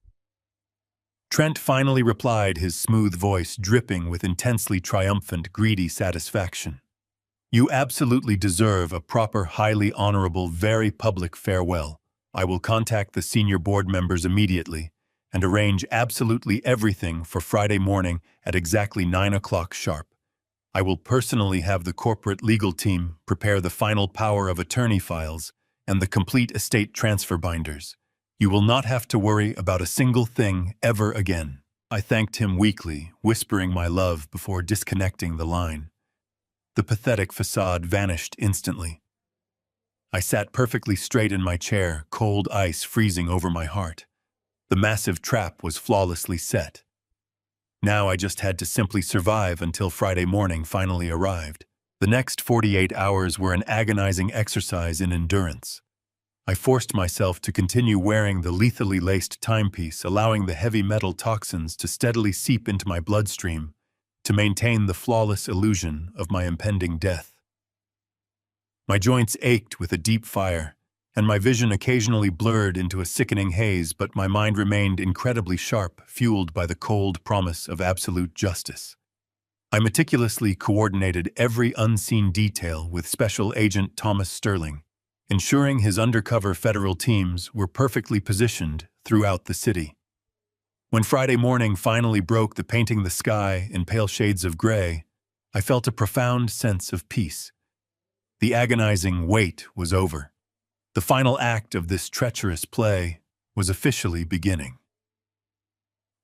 Speaker 1: Trent finally replied, his smooth voice dripping with intensely triumphant, greedy satisfaction. "You absolutely deserve a proper, highly honorable, very public farewell. I will contact the senior board members immediately and arrange absolutely everything for Friday morning at exactly 9 o'clock sharp. I will personally have the corporate legal team prepare the final power of attorney files and the complete estate transfer binders. You will not have to worry about a single thing ever again." I thanked him weakly, whispering my love before disconnecting the line. The pathetic facade vanished instantly. I sat perfectly straight in my chair, cold ice freezing over my heart. The massive trap was flawlessly set. Now I just had to simply survive until Friday morning finally arrived. The next 48 hours were an agonizing exercise in endurance. I forced myself to continue wearing the lethally laced timepiece, allowing the heavy metal toxins to steadily seep into my bloodstream to maintain the flawless illusion of my impending death. My joints ached with a deep fire, and my vision occasionally blurred into a sickening haze, but my mind remained incredibly sharp, fueled by the cold promise of absolute justice. I meticulously coordinated every unseen detail with Special Agent Thomas Sterling, ensuring his undercover federal teams were perfectly positioned throughout the city. When Friday morning finally broke, painting the sky in pale shades of gray, I felt a profound sense of peace. The agonizing wait was over. The final act of this treacherous play was officially beginning.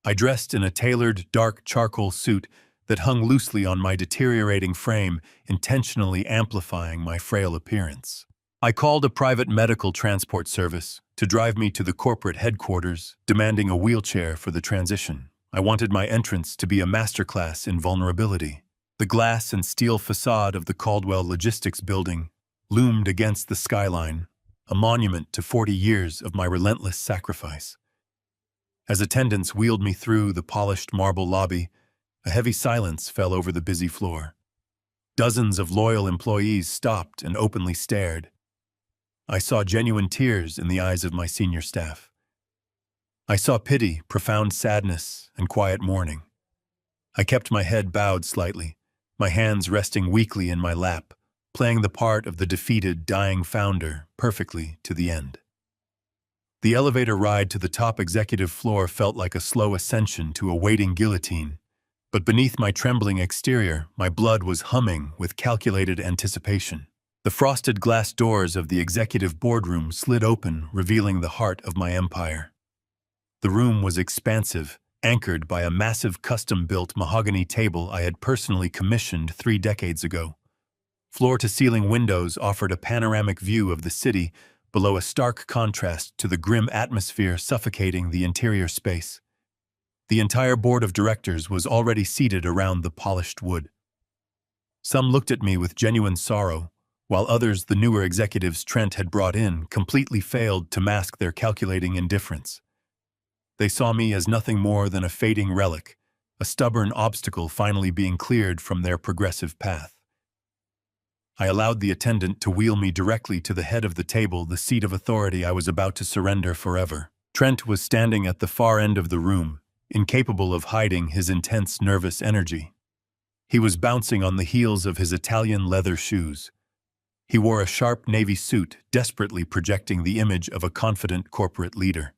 Speaker 1: I dressed in a tailored, dark charcoal suit that hung loosely on my deteriorating frame, intentionally amplifying my frail appearance. I called a private medical transport service to drive me to the corporate headquarters, demanding a wheelchair for the transition. I wanted my entrance to be a masterclass in vulnerability. The glass and steel facade of the Caldwell Logistics building loomed against the skyline, a monument to 40 years of my relentless sacrifice. As attendants wheeled me through the polished marble lobby, a heavy silence fell over the busy floor. Dozens of loyal employees stopped and openly stared. I saw genuine tears in the eyes of my senior staff. I saw pity, profound sadness, and quiet mourning. I kept my head bowed slightly, my hands resting weakly in my lap, playing the part of the defeated, dying founder perfectly to the end. The elevator ride to the top executive floor felt like a slow ascension to a waiting guillotine, but beneath my trembling exterior, my blood was humming with calculated anticipation. The frosted glass doors of the executive boardroom slid open, revealing the heart of my empire. The room was expansive, anchored by a massive custom-built mahogany table I had personally commissioned 3 decades ago. Floor-to-ceiling windows offered a panoramic view of the city, below a stark contrast to the grim atmosphere suffocating the interior space. The entire board of directors was already seated around the polished wood. Some looked at me with genuine sorrow, while others, the newer executives Trent had brought in, completely failed to mask their calculating indifference. They saw me as nothing more than a fading relic, a stubborn obstacle finally being cleared from their progressive path. I allowed the attendant to wheel me directly to the head of the table, the seat of authority I was about to surrender forever. Trent was standing at the far end of the room, incapable of hiding his intense nervous energy. He was bouncing on the heels of his Italian leather shoes. He wore a sharp navy suit, desperately projecting the image of a confident corporate leader.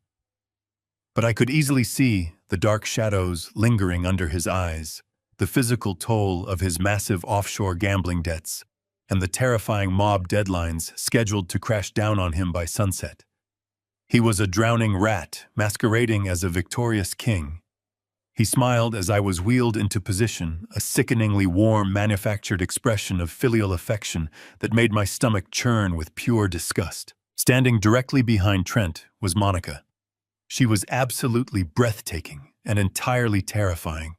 Speaker 1: But I could easily see the dark shadows lingering under his eyes, the physical toll of his massive offshore gambling debts, and the terrifying mob deadlines scheduled to crash down on him by sunset. He was a drowning rat, masquerading as a victorious king. He smiled as I was wheeled into position, a sickeningly warm, manufactured expression of filial affection that made my stomach churn with pure disgust. Standing directly behind Trent was Monica. She was absolutely breathtaking and entirely terrifying.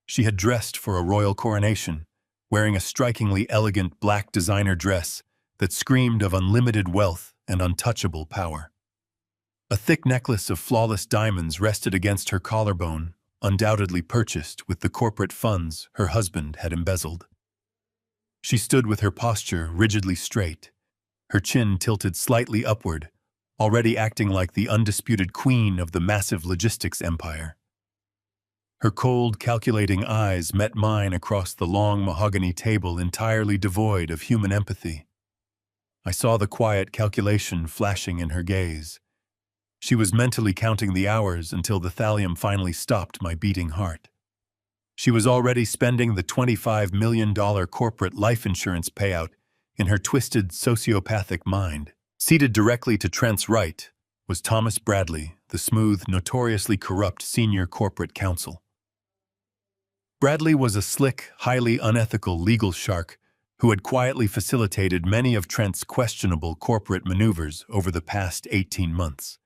Speaker 1: She had dressed for a royal coronation, wearing a strikingly elegant black designer dress that screamed of unlimited wealth and untouchable power. A thick necklace of flawless diamonds rested against her collarbone, undoubtedly purchased with the corporate funds her husband had embezzled. She stood with her posture rigidly straight, her chin tilted slightly upward, already acting like the undisputed queen of the massive logistics empire. Her cold, calculating eyes met mine across the long mahogany table, entirely devoid of human empathy. I saw the quiet calculation flashing in her gaze. She was mentally counting the hours until the thallium finally stopped my beating heart. She was already spending the $25 million corporate life insurance payout in her twisted, sociopathic mind. Seated directly to Trent's right was Thomas Bradley, the smooth, notoriously corrupt senior corporate counsel. Bradley was a slick, highly unethical legal shark who had quietly facilitated many of Trent's questionable corporate maneuvers over the past 18 months.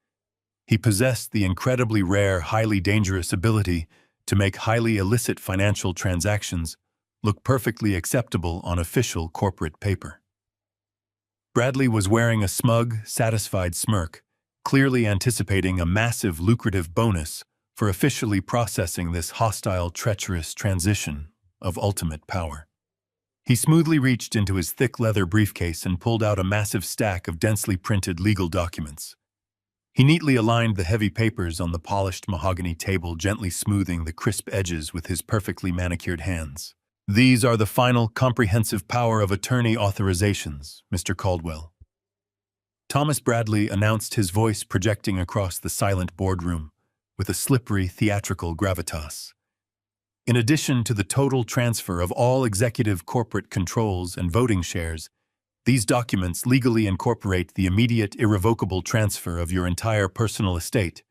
Speaker 1: He possessed the incredibly rare, highly dangerous ability to make highly illicit financial transactions look perfectly acceptable on official corporate paper. Bradley was wearing a smug, satisfied smirk, clearly anticipating a massive, lucrative bonus for officially processing this hostile, treacherous transition of ultimate power. He smoothly reached into his thick leather briefcase and pulled out a massive stack of densely printed legal documents. He neatly aligned the heavy papers on the polished mahogany table, gently smoothing the crisp edges with his perfectly manicured hands. "These are the final comprehensive power of attorney authorizations, Mr. Caldwell." Thomas Bradley announced, his voice projecting across the silent boardroom with a slippery, theatrical gravitas. In addition to the total transfer of all executive corporate controls and voting shares, these documents legally incorporate the immediate, irrevocable transfer of your entire personal estate,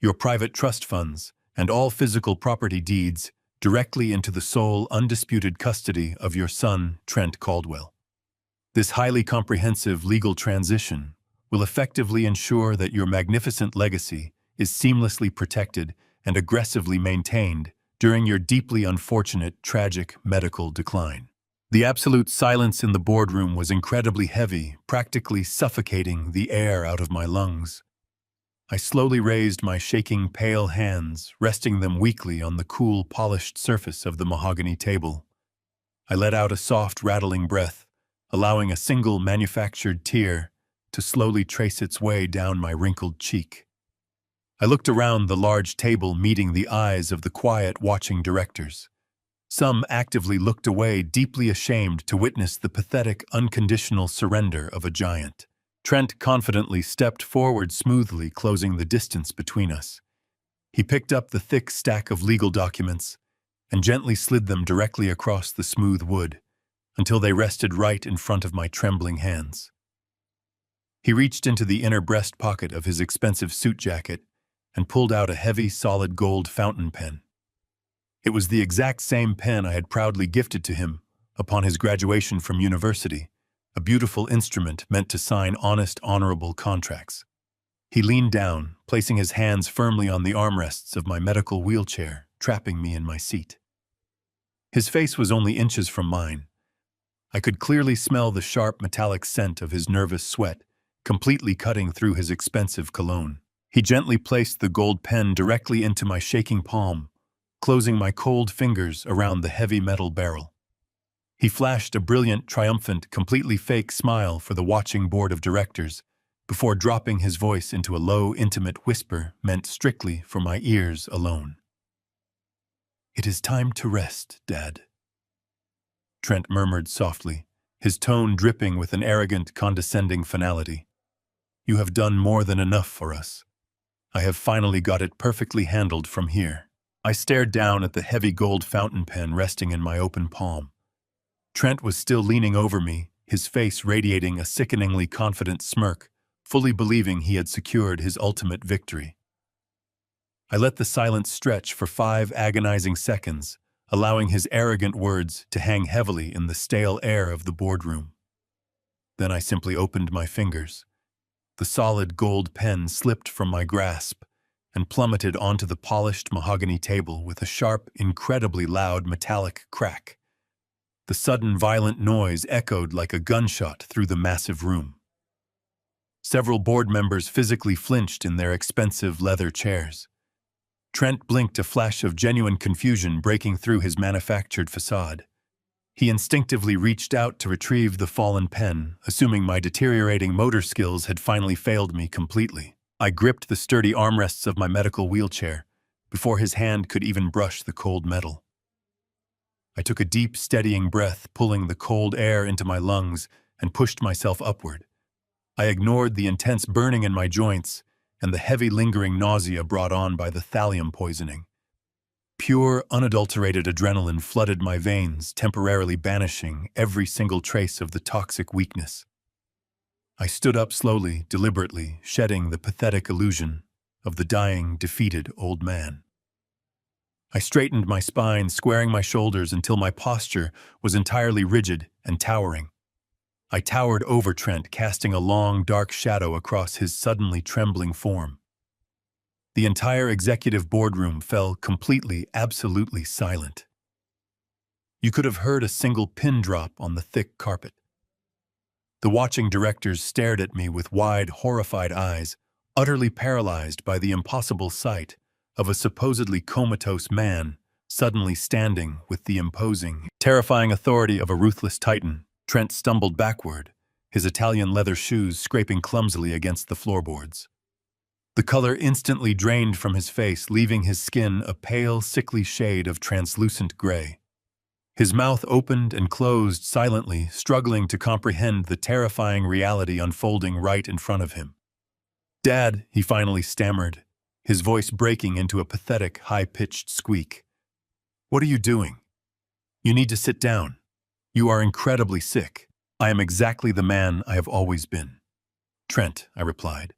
Speaker 1: your private trust funds, and all physical property deeds directly into the sole, undisputed custody of your son, Trent Caldwell. This highly comprehensive legal transition will effectively ensure that your magnificent legacy is seamlessly protected and aggressively maintained during your deeply unfortunate, tragic medical decline. The absolute silence in the boardroom was incredibly heavy, practically suffocating the air out of my lungs. I slowly raised my shaking, pale hands, resting them weakly on the cool, polished surface of the mahogany table. I let out a soft, rattling breath, allowing a single manufactured tear to slowly trace its way down my wrinkled cheek. I looked around the large table, meeting the eyes of the quiet, watching directors. Some actively looked away, deeply ashamed to witness the pathetic, unconditional surrender of a giant. Trent confidently stepped forward, smoothly closing the distance between us. He picked up the thick stack of legal documents and gently slid them directly across the smooth wood until they rested right in front of my trembling hands. He reached into the inner breast pocket of his expensive suit jacket and pulled out a heavy, solid gold fountain pen. It was the exact same pen I had proudly gifted to him upon his graduation from university, a beautiful instrument meant to sign honest, honorable contracts. He leaned down, placing his hands firmly on the armrests of my medical wheelchair, trapping me in my seat. His face was only inches from mine. I could clearly smell the sharp, metallic scent of his nervous sweat, completely cutting through his expensive cologne. He gently placed the gold pen directly into my shaking palm, closing my cold fingers around the heavy metal barrel. He flashed a brilliant, triumphant, completely fake smile for the watching board of directors, before dropping his voice into a low, intimate whisper meant strictly for my ears alone. "It is time to rest, Dad," Trent murmured softly, his tone dripping with an arrogant, condescending finality. "You have done more than enough for us. I have finally got it perfectly handled from here." I stared down at the heavy gold fountain pen resting in my open palm. Trent was still leaning over me, his face radiating a sickeningly confident smirk, fully believing he had secured his ultimate victory. I let the silence stretch for 5 agonizing seconds, allowing his arrogant words to hang heavily in the stale air of the boardroom. Then I simply opened my fingers. The solid gold pen slipped from my grasp and plummeted onto the polished mahogany table with a sharp, incredibly loud metallic crack. The sudden violent noise echoed like a gunshot through the massive room. Several board members physically flinched in their expensive leather chairs. Trent blinked, a flash of genuine confusion breaking through his manufactured facade. He instinctively reached out to retrieve the fallen pen, assuming my deteriorating motor skills had finally failed me completely. I gripped the sturdy armrests of my medical wheelchair before his hand could even brush the cold metal. I took a deep, steadying breath, pulling the cold air into my lungs, and pushed myself upward. I ignored the intense burning in my joints and the heavy, lingering nausea brought on by the thallium poisoning. Pure, unadulterated adrenaline flooded my veins, temporarily banishing every single trace of the toxic weakness. I stood up slowly, deliberately, shedding the pathetic illusion of the dying, defeated old man. I straightened my spine, squaring my shoulders until my posture was entirely rigid and towering. I towered over Trent, casting a long, dark shadow across his suddenly trembling form. The entire executive boardroom fell completely, absolutely silent. You could have heard a single pin drop on the thick carpet. The watching directors stared at me with wide, horrified eyes, utterly paralyzed by the impossible sight of a supposedly comatose man suddenly standing with the imposing, terrifying authority of a ruthless titan. Trent stumbled backward, his Italian leather shoes scraping clumsily against the floorboards. The color instantly drained from his face, leaving his skin a pale, sickly shade of translucent gray. His mouth opened and closed silently, struggling to comprehend the terrifying reality unfolding right in front of him. "Dad," he finally stammered, his voice breaking into a pathetic, high-pitched squeak. "What are you doing? You need to sit down. You are incredibly sick." "I am exactly the man I have always been." "Trent," I replied.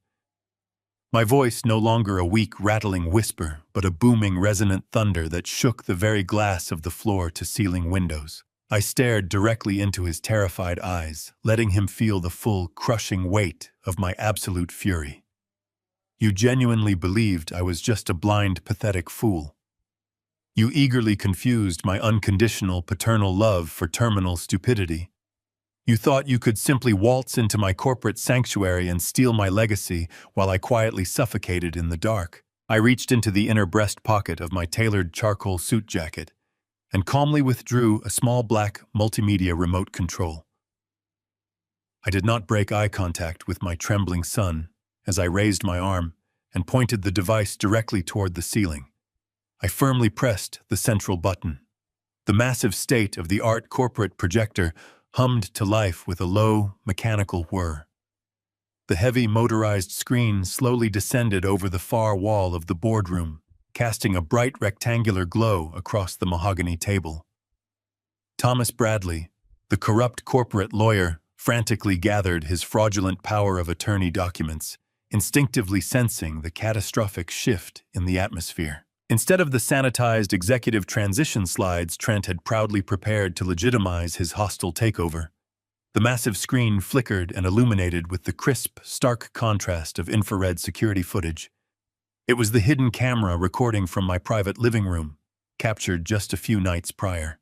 Speaker 1: My voice no longer a weak, rattling whisper, but a booming, resonant thunder that shook the very glass of the floor-to-ceiling windows. I stared directly into his terrified eyes, letting him feel the full, crushing weight of my absolute fury. "You genuinely believed I was just a blind, pathetic fool. You eagerly confused my unconditional paternal love for terminal stupidity. You thought you could simply waltz into my corporate sanctuary and steal my legacy while I quietly suffocated in the dark." I reached into the inner breast pocket of my tailored charcoal suit jacket and calmly withdrew a small black multimedia remote control. I did not break eye contact with my trembling son as I raised my arm and pointed the device directly toward the ceiling. I firmly pressed the central button. The massive state-of-the-art corporate projector hummed to life with a low, mechanical whir. The heavy motorized screen slowly descended over the far wall of the boardroom, casting a bright rectangular glow across the mahogany table. Thomas Bradley, the corrupt corporate lawyer, frantically gathered his fraudulent power of attorney documents, instinctively sensing the catastrophic shift in the atmosphere. Instead of the sanitized executive transition slides Trent had proudly prepared to legitimize his hostile takeover, the massive screen flickered and illuminated with the crisp, stark contrast of infrared security footage. It was the hidden camera recording from my private living room, captured just a few nights prior.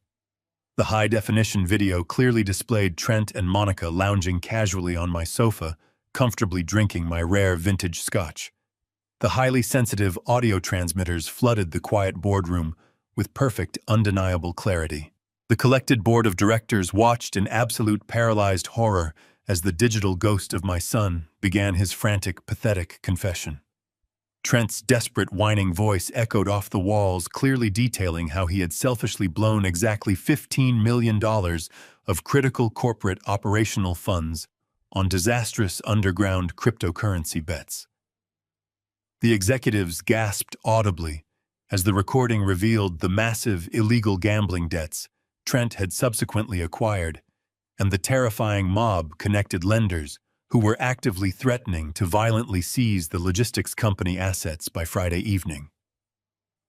Speaker 1: The high-definition video clearly displayed Trent and Monica lounging casually on my sofa, comfortably drinking my rare vintage scotch. The highly sensitive audio transmitters flooded the quiet boardroom with perfect, undeniable clarity. The collected board of directors watched in absolute paralyzed horror as the digital ghost of my son began his frantic, pathetic confession. Trent's desperate, whining voice echoed off the walls, clearly detailing how he had selfishly blown exactly $15 million of critical corporate operational funds on disastrous underground cryptocurrency bets. The executives gasped audibly as the recording revealed the massive illegal gambling debts Trent had subsequently acquired, and the terrifying mob-connected lenders who were actively threatening to violently seize the logistics company assets by Friday evening.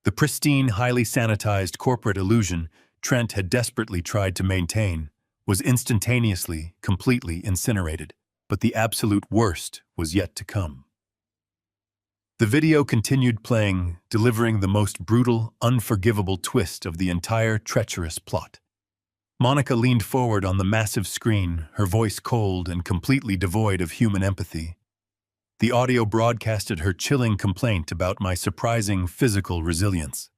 Speaker 1: The pristine, highly sanitized corporate illusion Trent had desperately tried to maintain was instantaneously, completely incinerated, but the absolute worst was yet to come. The video continued playing, delivering the most brutal, unforgivable twist of the entire treacherous plot. Monica leaned forward on the massive screen, her voice cold and completely devoid of human empathy. The audio broadcasted her chilling complaint about my surprising physical resilience.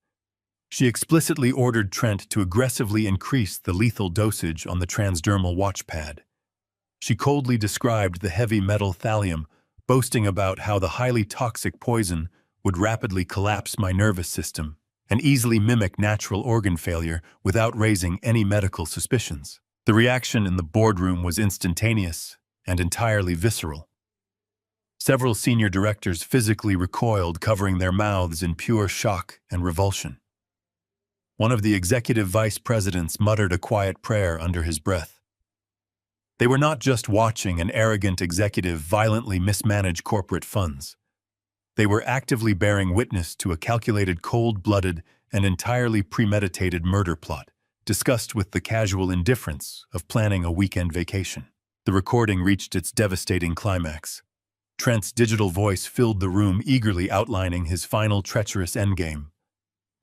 Speaker 1: She explicitly ordered Trent to aggressively increase the lethal dosage on the transdermal watchpad. She coldly described the heavy metal thallium, boasting about how the highly toxic poison would rapidly collapse my nervous system and easily mimic natural organ failure without raising any medical suspicions. The reaction in the boardroom was instantaneous and entirely visceral. Several senior directors physically recoiled, covering their mouths in pure shock and revulsion. One of the executive vice presidents muttered a quiet prayer under his breath. They were not just watching an arrogant executive violently mismanage corporate funds. They were actively bearing witness to a calculated, cold-blooded, and entirely premeditated murder plot, discussed with the casual indifference of planning a weekend vacation. The recording reached its devastating climax. Trent's digital voice filled the room, eagerly outlining his final treacherous endgame.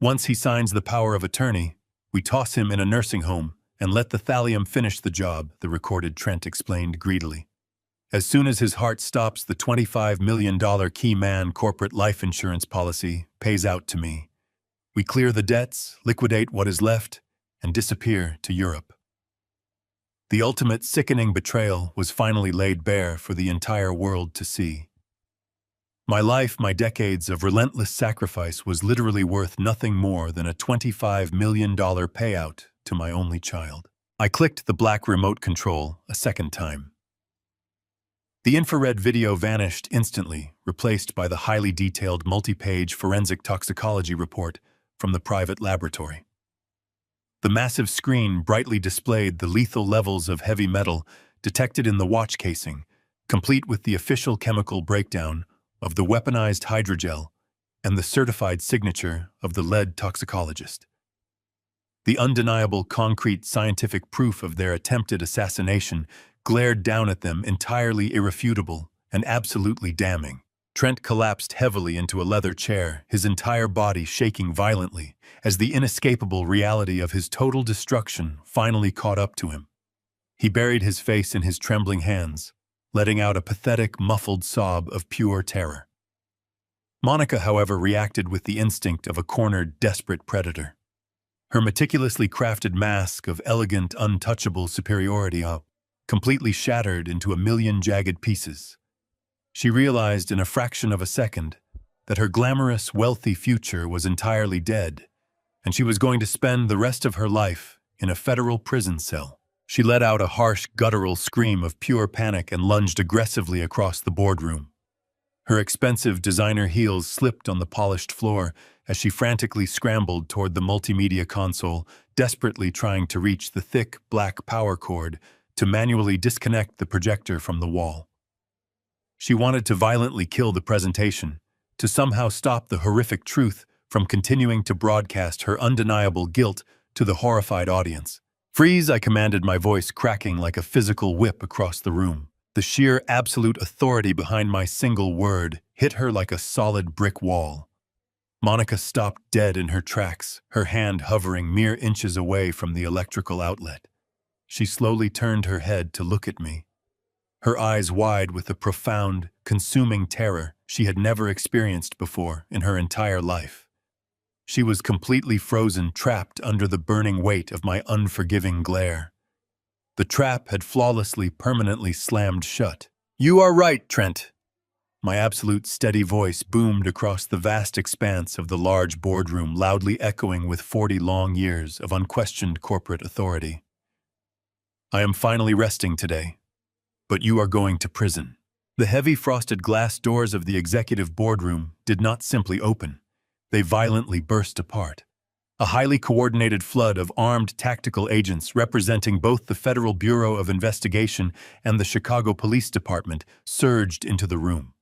Speaker 1: Once he signs the power of attorney, we toss him in a nursing home and let the thallium finish the job, the recorded Trent explained greedily. As soon as his heart stops, the $25 million key man corporate life insurance policy pays out to me. We clear the debts, liquidate what is left, and disappear to Europe. The ultimate sickening betrayal was finally laid bare for the entire world to see. My life, my decades of relentless sacrifice was literally worth nothing more than a $25 million payout to my only child. I clicked the black remote control a second time. The infrared video vanished instantly, replaced by the highly detailed multi-page forensic toxicology report from the private laboratory. The massive screen brightly displayed the lethal levels of heavy metal detected in the watch casing, complete with the official chemical breakdown of the weaponized hydrogel and the certified signature of the lead toxicologist. The undeniable concrete scientific proof of their attempted assassination glared down at them, entirely irrefutable and absolutely damning. Trent collapsed heavily into a leather chair, his entire body shaking violently as the inescapable reality of his total destruction finally caught up to him. He buried his face in his trembling hands, letting out a pathetic, muffled sob of pure terror. Monica, however, reacted with the instinct of a cornered, desperate predator. Her meticulously crafted mask of elegant, untouchable superiority completely shattered into a million jagged pieces. She realized in a fraction of a second that her glamorous, wealthy future was entirely dead, and she was going to spend the rest of her life in a federal prison cell. She let out a harsh, guttural scream of pure panic and lunged aggressively across the boardroom. Her expensive designer heels slipped on the polished floor as she frantically scrambled toward the multimedia console, desperately trying to reach the thick, black power cord to manually disconnect the projector from the wall. She wanted to violently kill the presentation, to somehow stop the horrific truth from continuing to broadcast her undeniable guilt to the horrified audience. "Freeze!" I commanded, my voice cracking like a physical whip across the room. The sheer absolute authority behind my single word hit her like a solid brick wall. Monica stopped dead in her tracks, her hand hovering mere inches away from the electrical outlet. She slowly turned her head to look at me, her eyes wide with a profound, consuming terror she had never experienced before in her entire life. She was completely frozen, trapped under the burning weight of my unforgiving glare. The trap had flawlessly, permanently slammed shut. "You are right, Trent." My absolute steady voice boomed across the vast expanse of the large boardroom, loudly echoing with 40 long years of unquestioned corporate authority. "I am finally resting today, but you are going to prison." The heavy frosted glass doors of the executive boardroom did not simply open. They violently burst apart. A highly coordinated flood of armed tactical agents representing both the Federal Bureau of Investigation and the Chicago Police Department surged into the room.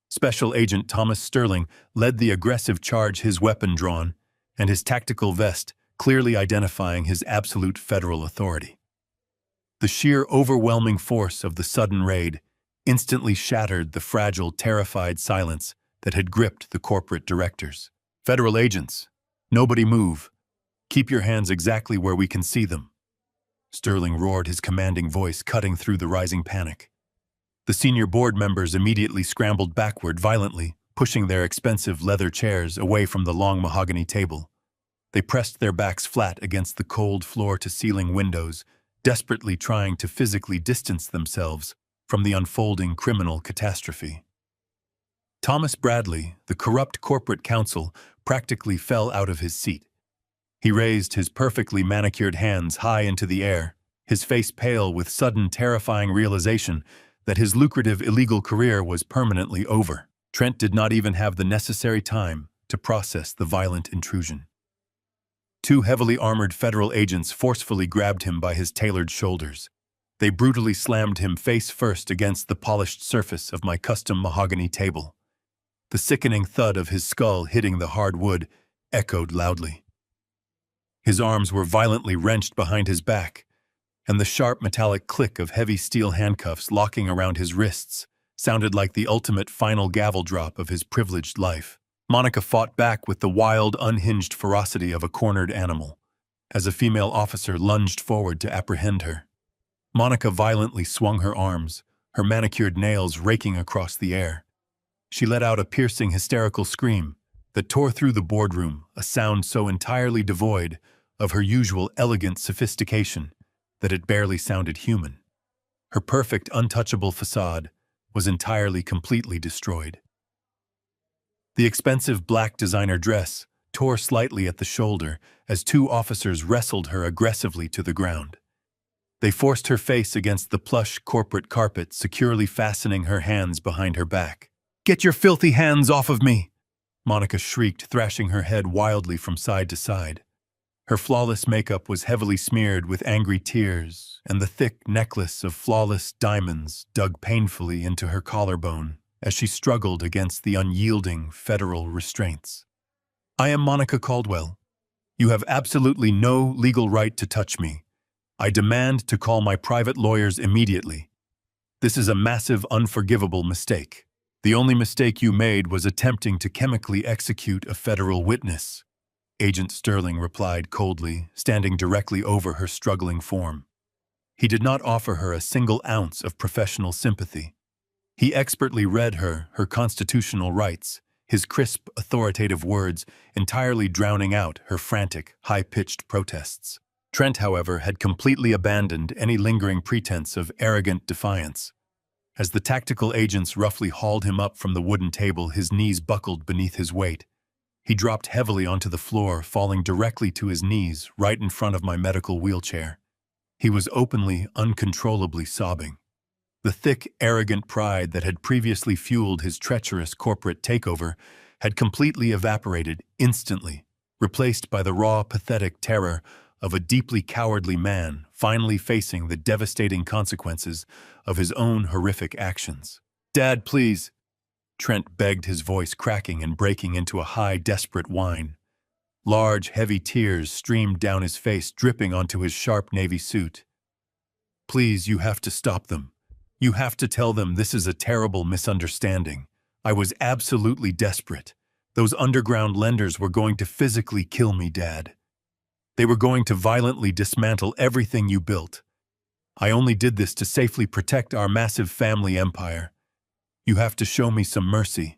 Speaker 1: Special Agent Thomas Sterling led the aggressive charge, his weapon drawn, and his tactical vest clearly identifying his absolute federal authority. The sheer overwhelming force of the sudden raid instantly shattered the fragile, terrified silence that had gripped the corporate directors. "Federal agents, nobody move. Keep your hands exactly where we can see them." Sterling roared, his commanding voice cutting through the rising panic. The senior board members immediately scrambled backward violently, pushing their expensive leather chairs away from the long mahogany table. They pressed their backs flat against the cold floor-to-ceiling windows, desperately trying to physically distance themselves from the unfolding criminal catastrophe. Thomas Bradley, the corrupt corporate counsel, practically fell out of his seat. He raised his perfectly manicured hands high into the air, his face pale with sudden terrifying realization that his lucrative illegal career was permanently over. Trent did not even have the necessary time to process the violent intrusion. Two heavily armored federal agents forcefully grabbed him by his tailored shoulders. They brutally slammed him face first against the polished surface of my custom mahogany table. The sickening thud of his skull hitting the hard wood echoed loudly. His arms were violently wrenched behind his back, and the sharp metallic click of heavy steel handcuffs locking around his wrists sounded like the ultimate final gavel drop of his privileged life. Monica fought back with the wild, unhinged ferocity of a cornered animal, as a female officer lunged forward to apprehend her. Monica violently swung her arms, her manicured nails raking across the air. She let out a piercing, hysterical scream that tore through the boardroom, a sound so entirely devoid of her usual elegant sophistication that it barely sounded human. Her perfect, untouchable facade was entirely, completely destroyed. The expensive black designer dress tore slightly at the shoulder as two officers wrestled her aggressively to the ground. They forced her face against the plush corporate carpet, securely fastening her hands behind her back. "Get your filthy hands off of me!" Monica shrieked, thrashing her head wildly from side to side. Her flawless makeup was heavily smeared with angry tears, and the thick necklace of flawless diamonds dug painfully into her collarbone as she struggled against the unyielding federal restraints. "I am Monica Caldwell. You have absolutely no legal right to touch me. I demand to call my private lawyers immediately. This is a massive, unforgivable mistake. The only mistake you made was attempting to chemically execute a federal witness," Agent Sterling replied coldly, standing directly over her struggling form. He did not offer her a single ounce of professional sympathy. He expertly read her constitutional rights, his crisp, authoritative words entirely drowning out her frantic, high-pitched protests. Trent, however, had completely abandoned any lingering pretense of arrogant defiance. As the tactical agents roughly hauled him up from the wooden table, his knees buckled beneath his weight. He dropped heavily onto the floor, falling directly to his knees right in front of my medical wheelchair. He was openly, uncontrollably sobbing. The thick, arrogant pride that had previously fueled his treacherous corporate takeover had completely evaporated instantly, replaced by the raw, pathetic terror of a deeply cowardly man finally facing the devastating consequences of his own horrific actions. "Dad, please," Trent begged, his voice cracking and breaking into a high, desperate whine. Large, heavy tears streamed down his face, dripping onto his sharp navy suit. "Please, you have to stop them. You have to tell them this is a terrible misunderstanding. I was absolutely desperate. Those underground lenders were going to physically kill me, Dad. They were going to violently dismantle everything you built. I only did this to safely protect our massive family empire. You have to show me some mercy.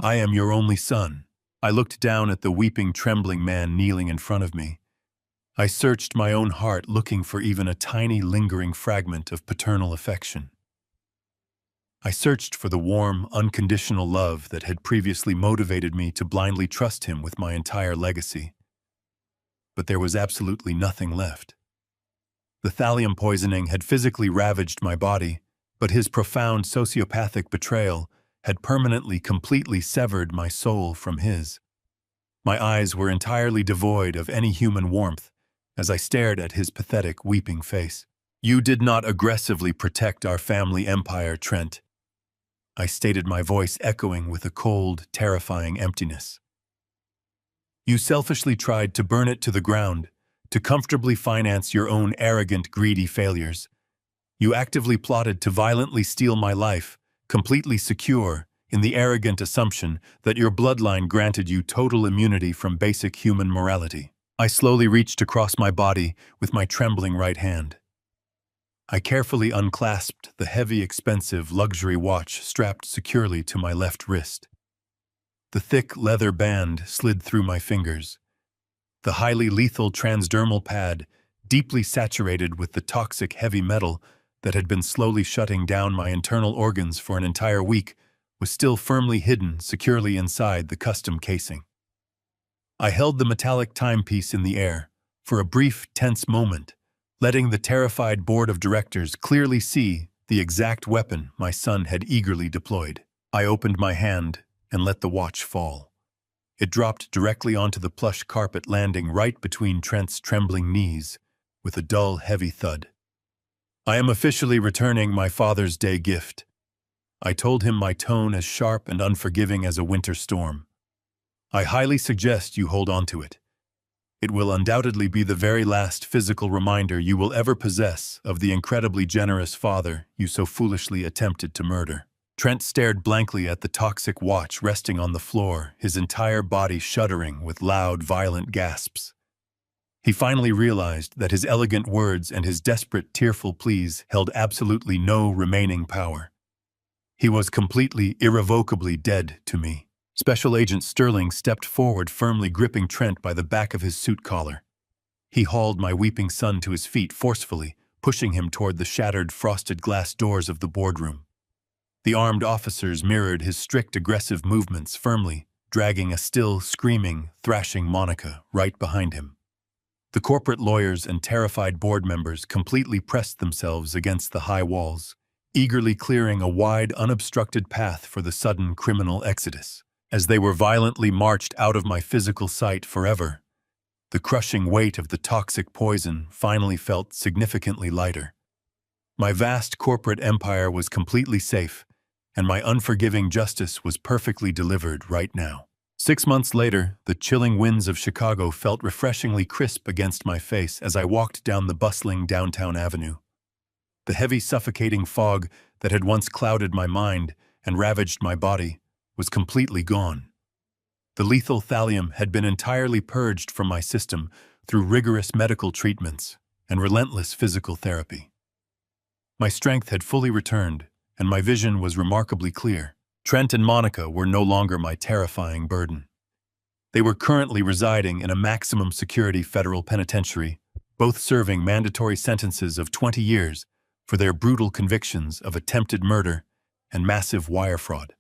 Speaker 1: I am your only son." I looked down at the weeping, trembling man kneeling in front of me. I searched my own heart, looking for even a tiny, lingering fragment of paternal affection. I searched for the warm, unconditional love that had previously motivated me to blindly trust him with my entire legacy. But there was absolutely nothing left. The thallium poisoning had physically ravaged my body, but his profound sociopathic betrayal had permanently, completely severed my soul from his. My eyes were entirely devoid of any human warmth as I stared at his pathetic, weeping face. "You did not aggressively protect our family empire, Trent," I stated, my voice echoing with a cold, terrifying emptiness. "You selfishly tried to burn it to the ground, to comfortably finance your own arrogant, greedy failures. You actively plotted to violently steal my life, completely secure in the arrogant assumption that your bloodline granted you total immunity from basic human morality." I slowly reached across my body with my trembling right hand. I carefully unclasped the heavy, expensive luxury watch strapped securely to my left wrist. The thick leather band slid through my fingers. The highly lethal transdermal pad, deeply saturated with the toxic heavy metal that had been slowly shutting down my internal organs for an entire week, was still firmly hidden securely inside the custom casing. I held the metallic timepiece in the air for a brief, tense moment, letting the terrified board of directors clearly see the exact weapon my son had eagerly deployed. I opened my hand and let the watch fall. It dropped directly onto the plush carpet, landing right between Trent's trembling knees with a dull, heavy thud. "I am officially returning my Father's Day gift," I told him, my tone as sharp and unforgiving as a winter storm. "I highly suggest you hold on to it. It will undoubtedly be the very last physical reminder you will ever possess of the incredibly generous father you so foolishly attempted to murder." Trent stared blankly at the toxic watch resting on the floor, his entire body shuddering with loud, violent gasps. He finally realized that his elegant words and his desperate, tearful pleas held absolutely no remaining power. He was completely, irrevocably dead to me. Special Agent Sterling stepped forward, firmly gripping Trent by the back of his suit collar. He hauled my weeping son to his feet forcefully, pushing him toward the shattered, frosted glass doors of the boardroom. The armed officers mirrored his strict, aggressive movements, firmly dragging a still, screaming, thrashing Monica right behind him. The corporate lawyers and terrified board members completely pressed themselves against the high walls, eagerly clearing a wide, unobstructed path for the sudden criminal exodus. As they were violently marched out of my physical sight forever, the crushing weight of the toxic poison finally felt significantly lighter. My vast corporate empire was completely safe, and my unforgiving justice was perfectly delivered right now. 6 months later, the chilling winds of Chicago felt refreshingly crisp against my face as I walked down the bustling downtown avenue. The heavy, suffocating fog that had once clouded my mind and ravaged my body was completely gone. The lethal thallium had been entirely purged from my system through rigorous medical treatments and relentless physical therapy. My strength had fully returned, and my vision was remarkably clear. Trent and Monica were no longer my terrifying burden. They were currently residing in a maximum security federal penitentiary, both serving mandatory sentences of 20 years for their brutal convictions of attempted murder and massive wire fraud.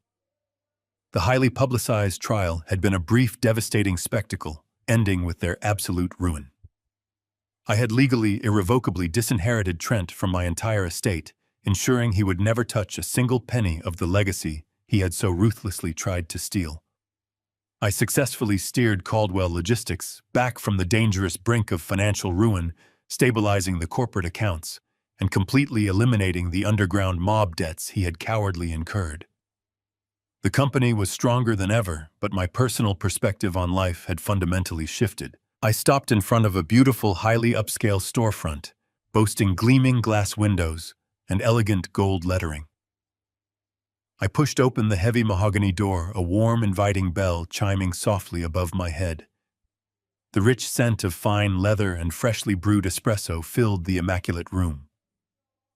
Speaker 1: The highly publicized trial had been a brief, devastating spectacle, ending with their absolute ruin. I had legally, irrevocably disinherited Trent from my entire estate, ensuring he would never touch a single penny of the legacy he had so ruthlessly tried to steal. I successfully steered Caldwell Logistics back from the dangerous brink of financial ruin, stabilizing the corporate accounts and completely eliminating the underground mob debts he had cowardly incurred. The company was stronger than ever, but my personal perspective on life had fundamentally shifted. I stopped in front of a beautiful, highly upscale storefront, boasting gleaming glass windows and elegant gold lettering. I pushed open the heavy mahogany door, a warm, inviting bell chiming softly above my head. The rich scent of fine leather and freshly brewed espresso filled the immaculate room.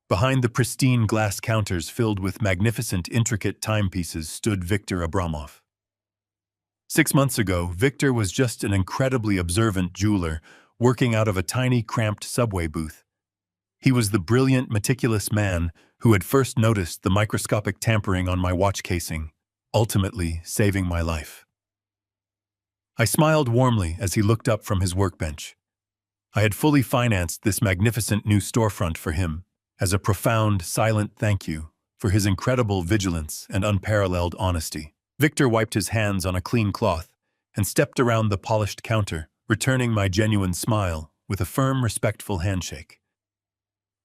Speaker 1: Behind the pristine glass counters filled with magnificent, intricate timepieces stood Viktor Abramov. 6 months ago, Victor was just an incredibly observant jeweler working out of a tiny, cramped subway booth. He was the brilliant, meticulous man who had first noticed the microscopic tampering on my watch casing, ultimately saving my life. I smiled warmly as he looked up from his workbench. I had fully financed this magnificent new storefront for him as a profound, silent thank you for his incredible vigilance and unparalleled honesty. Victor wiped his hands on a clean cloth and stepped around the polished counter, returning my genuine smile with a firm, respectful handshake.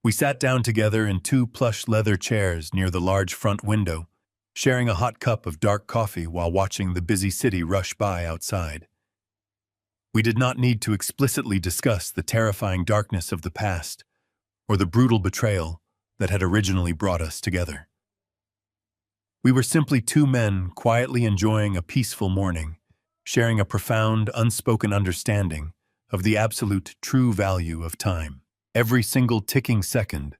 Speaker 1: We sat down together in 2 plush leather chairs near the large front window, sharing a hot cup of dark coffee while watching the busy city rush by outside. We did not need to explicitly discuss the terrifying darkness of the past or the brutal betrayal that had originally brought us together. We were simply 2 men quietly enjoying a peaceful morning, sharing a profound, unspoken understanding of the absolute true value of time. Every single ticking second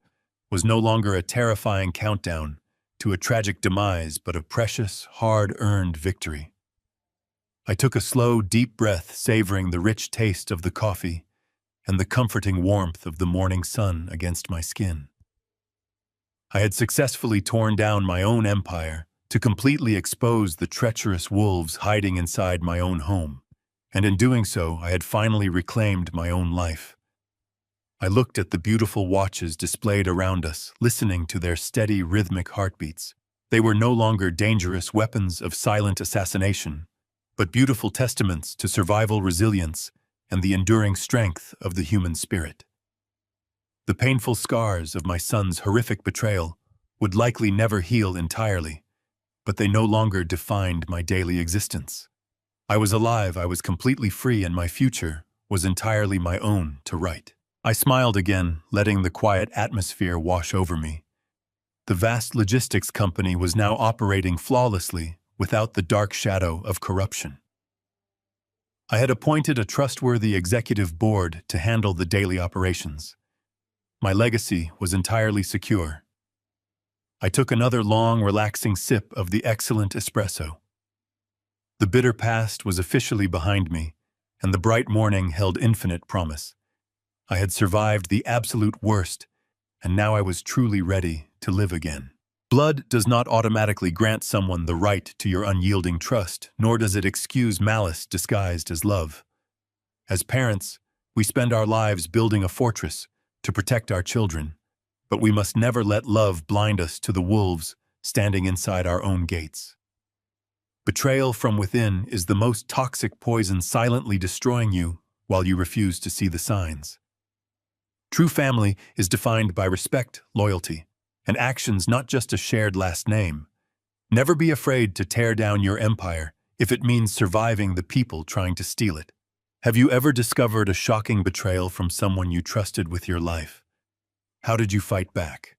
Speaker 1: was no longer a terrifying countdown to a tragic demise, but a precious, hard-earned victory. I took a slow, deep breath, savoring the rich taste of the coffee and the comforting warmth of the morning sun against my skin. I had successfully torn down my own empire to completely expose the treacherous wolves hiding inside my own home, and in doing so, I had finally reclaimed my own life. I looked at the beautiful watches displayed around us, listening to their steady, rhythmic heartbeats. They were no longer dangerous weapons of silent assassination, but beautiful testaments to survival resilience and the enduring strength of the human spirit. The painful scars of my son's horrific betrayal would likely never heal entirely, but they no longer defined my daily existence. I was alive, I was completely free, and my future was entirely my own to write. I smiled again, letting the quiet atmosphere wash over me. The vast logistics company was now operating flawlessly without the dark shadow of corruption. I had appointed a trustworthy executive board to handle the daily operations. My legacy was entirely secure. I took another long, relaxing sip of the excellent espresso. The bitter past was officially behind me, and the bright morning held infinite promise. I had survived the absolute worst, and now I was truly ready to live again. Blood does not automatically grant someone the right to your unyielding trust, nor does it excuse malice disguised as love. As parents, we spend our lives building a fortress to protect our children, but we must never let love blind us to the wolves standing inside our own gates. Betrayal from within is the most toxic poison, silently destroying you while you refuse to see the signs. True family is defined by respect, loyalty, and actions, not just a shared last name. Never be afraid to tear down your empire if it means surviving the people trying to steal it. Have you ever discovered a shocking betrayal from someone you trusted with your life? How did you fight back?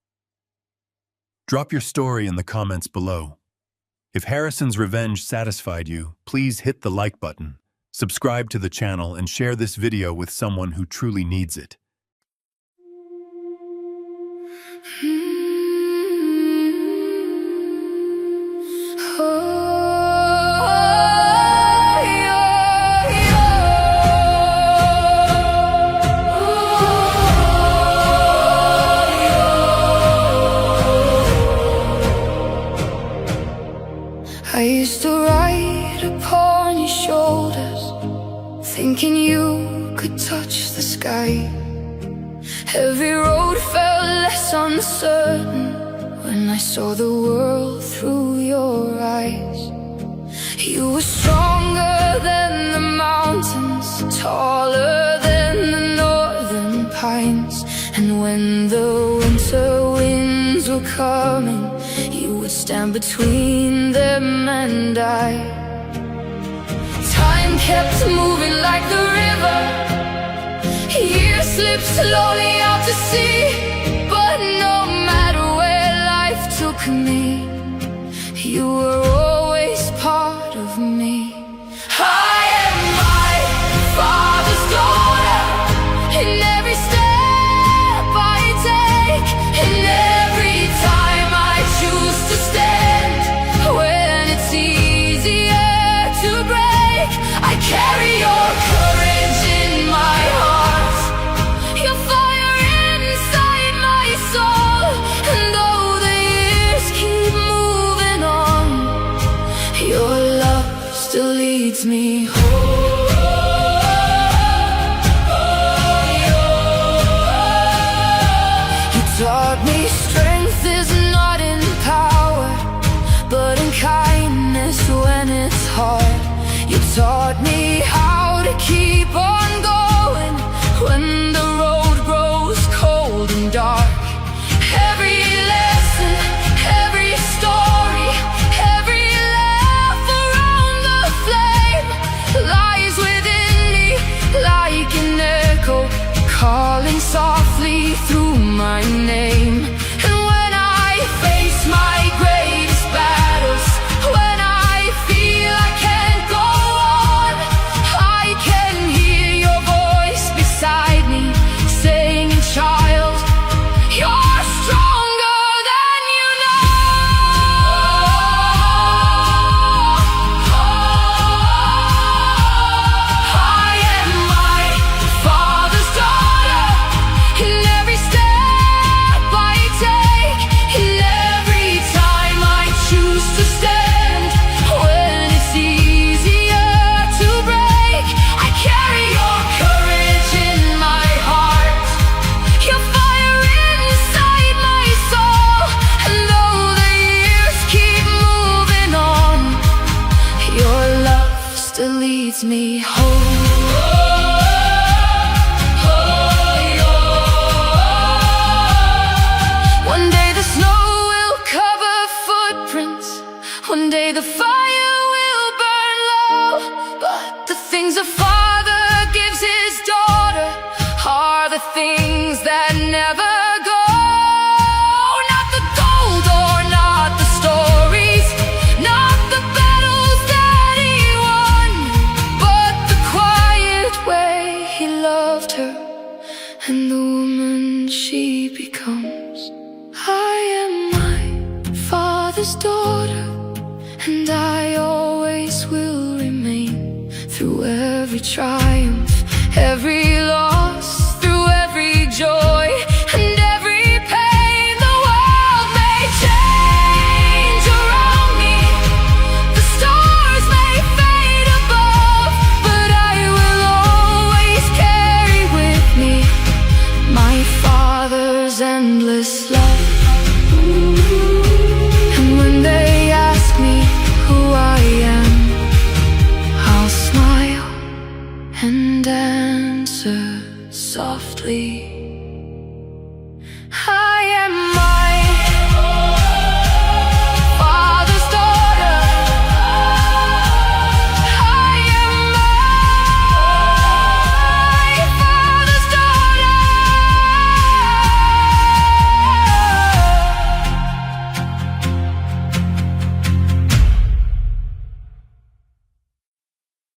Speaker 1: Drop your story in the comments below. If Harrison's revenge satisfied you, please hit the like button, subscribe to the channel, and share this video with someone who truly needs it.
Speaker 2: I used to ride upon your shoulders, thinking you could touch the sky. Every road felt less uncertain when I saw the world through your eyes. You were stronger than the mountains, taller than the northern pines. And when the winter winds were coming, you would stand between them and I. Time kept moving like the river, years slipped slowly out to sea. But no matter where life took me, you were always part of me. I am my father's daughter, in every step I take, in every time I choose to stand. When it's easier to break, taught me how to keep on going when the road grows cold and dark. Every lesson, every story, every laugh around the flame lies within me like an echo, calling softly through my name. And when I face my greatest battles, when I feel I can't go on, I can hear your voice beside me saying, child, you're stronger than you know. I am my Father's daughter, in every step I take, in every time I choose to stand. When it's easier to break, I carry your courage in my heart, your fire inside my soul. And though the years keep moving on, your love still leads me home. One day the snow will cover footprints, one day the fire will burn low, but the things a father gives his daughter are the things that never go. Not the gold or not the stories, not the battles that he won, but the quiet way he loved her and the woman she becomes. I am my Father's daughter, and I always will remain. Through every triumph, every loss, through every joy and every pain, the world may change around me, the stars may fade above, but I will always carry with me my Father's endless love. And when they ask me who I am, I'll smile and answer softly.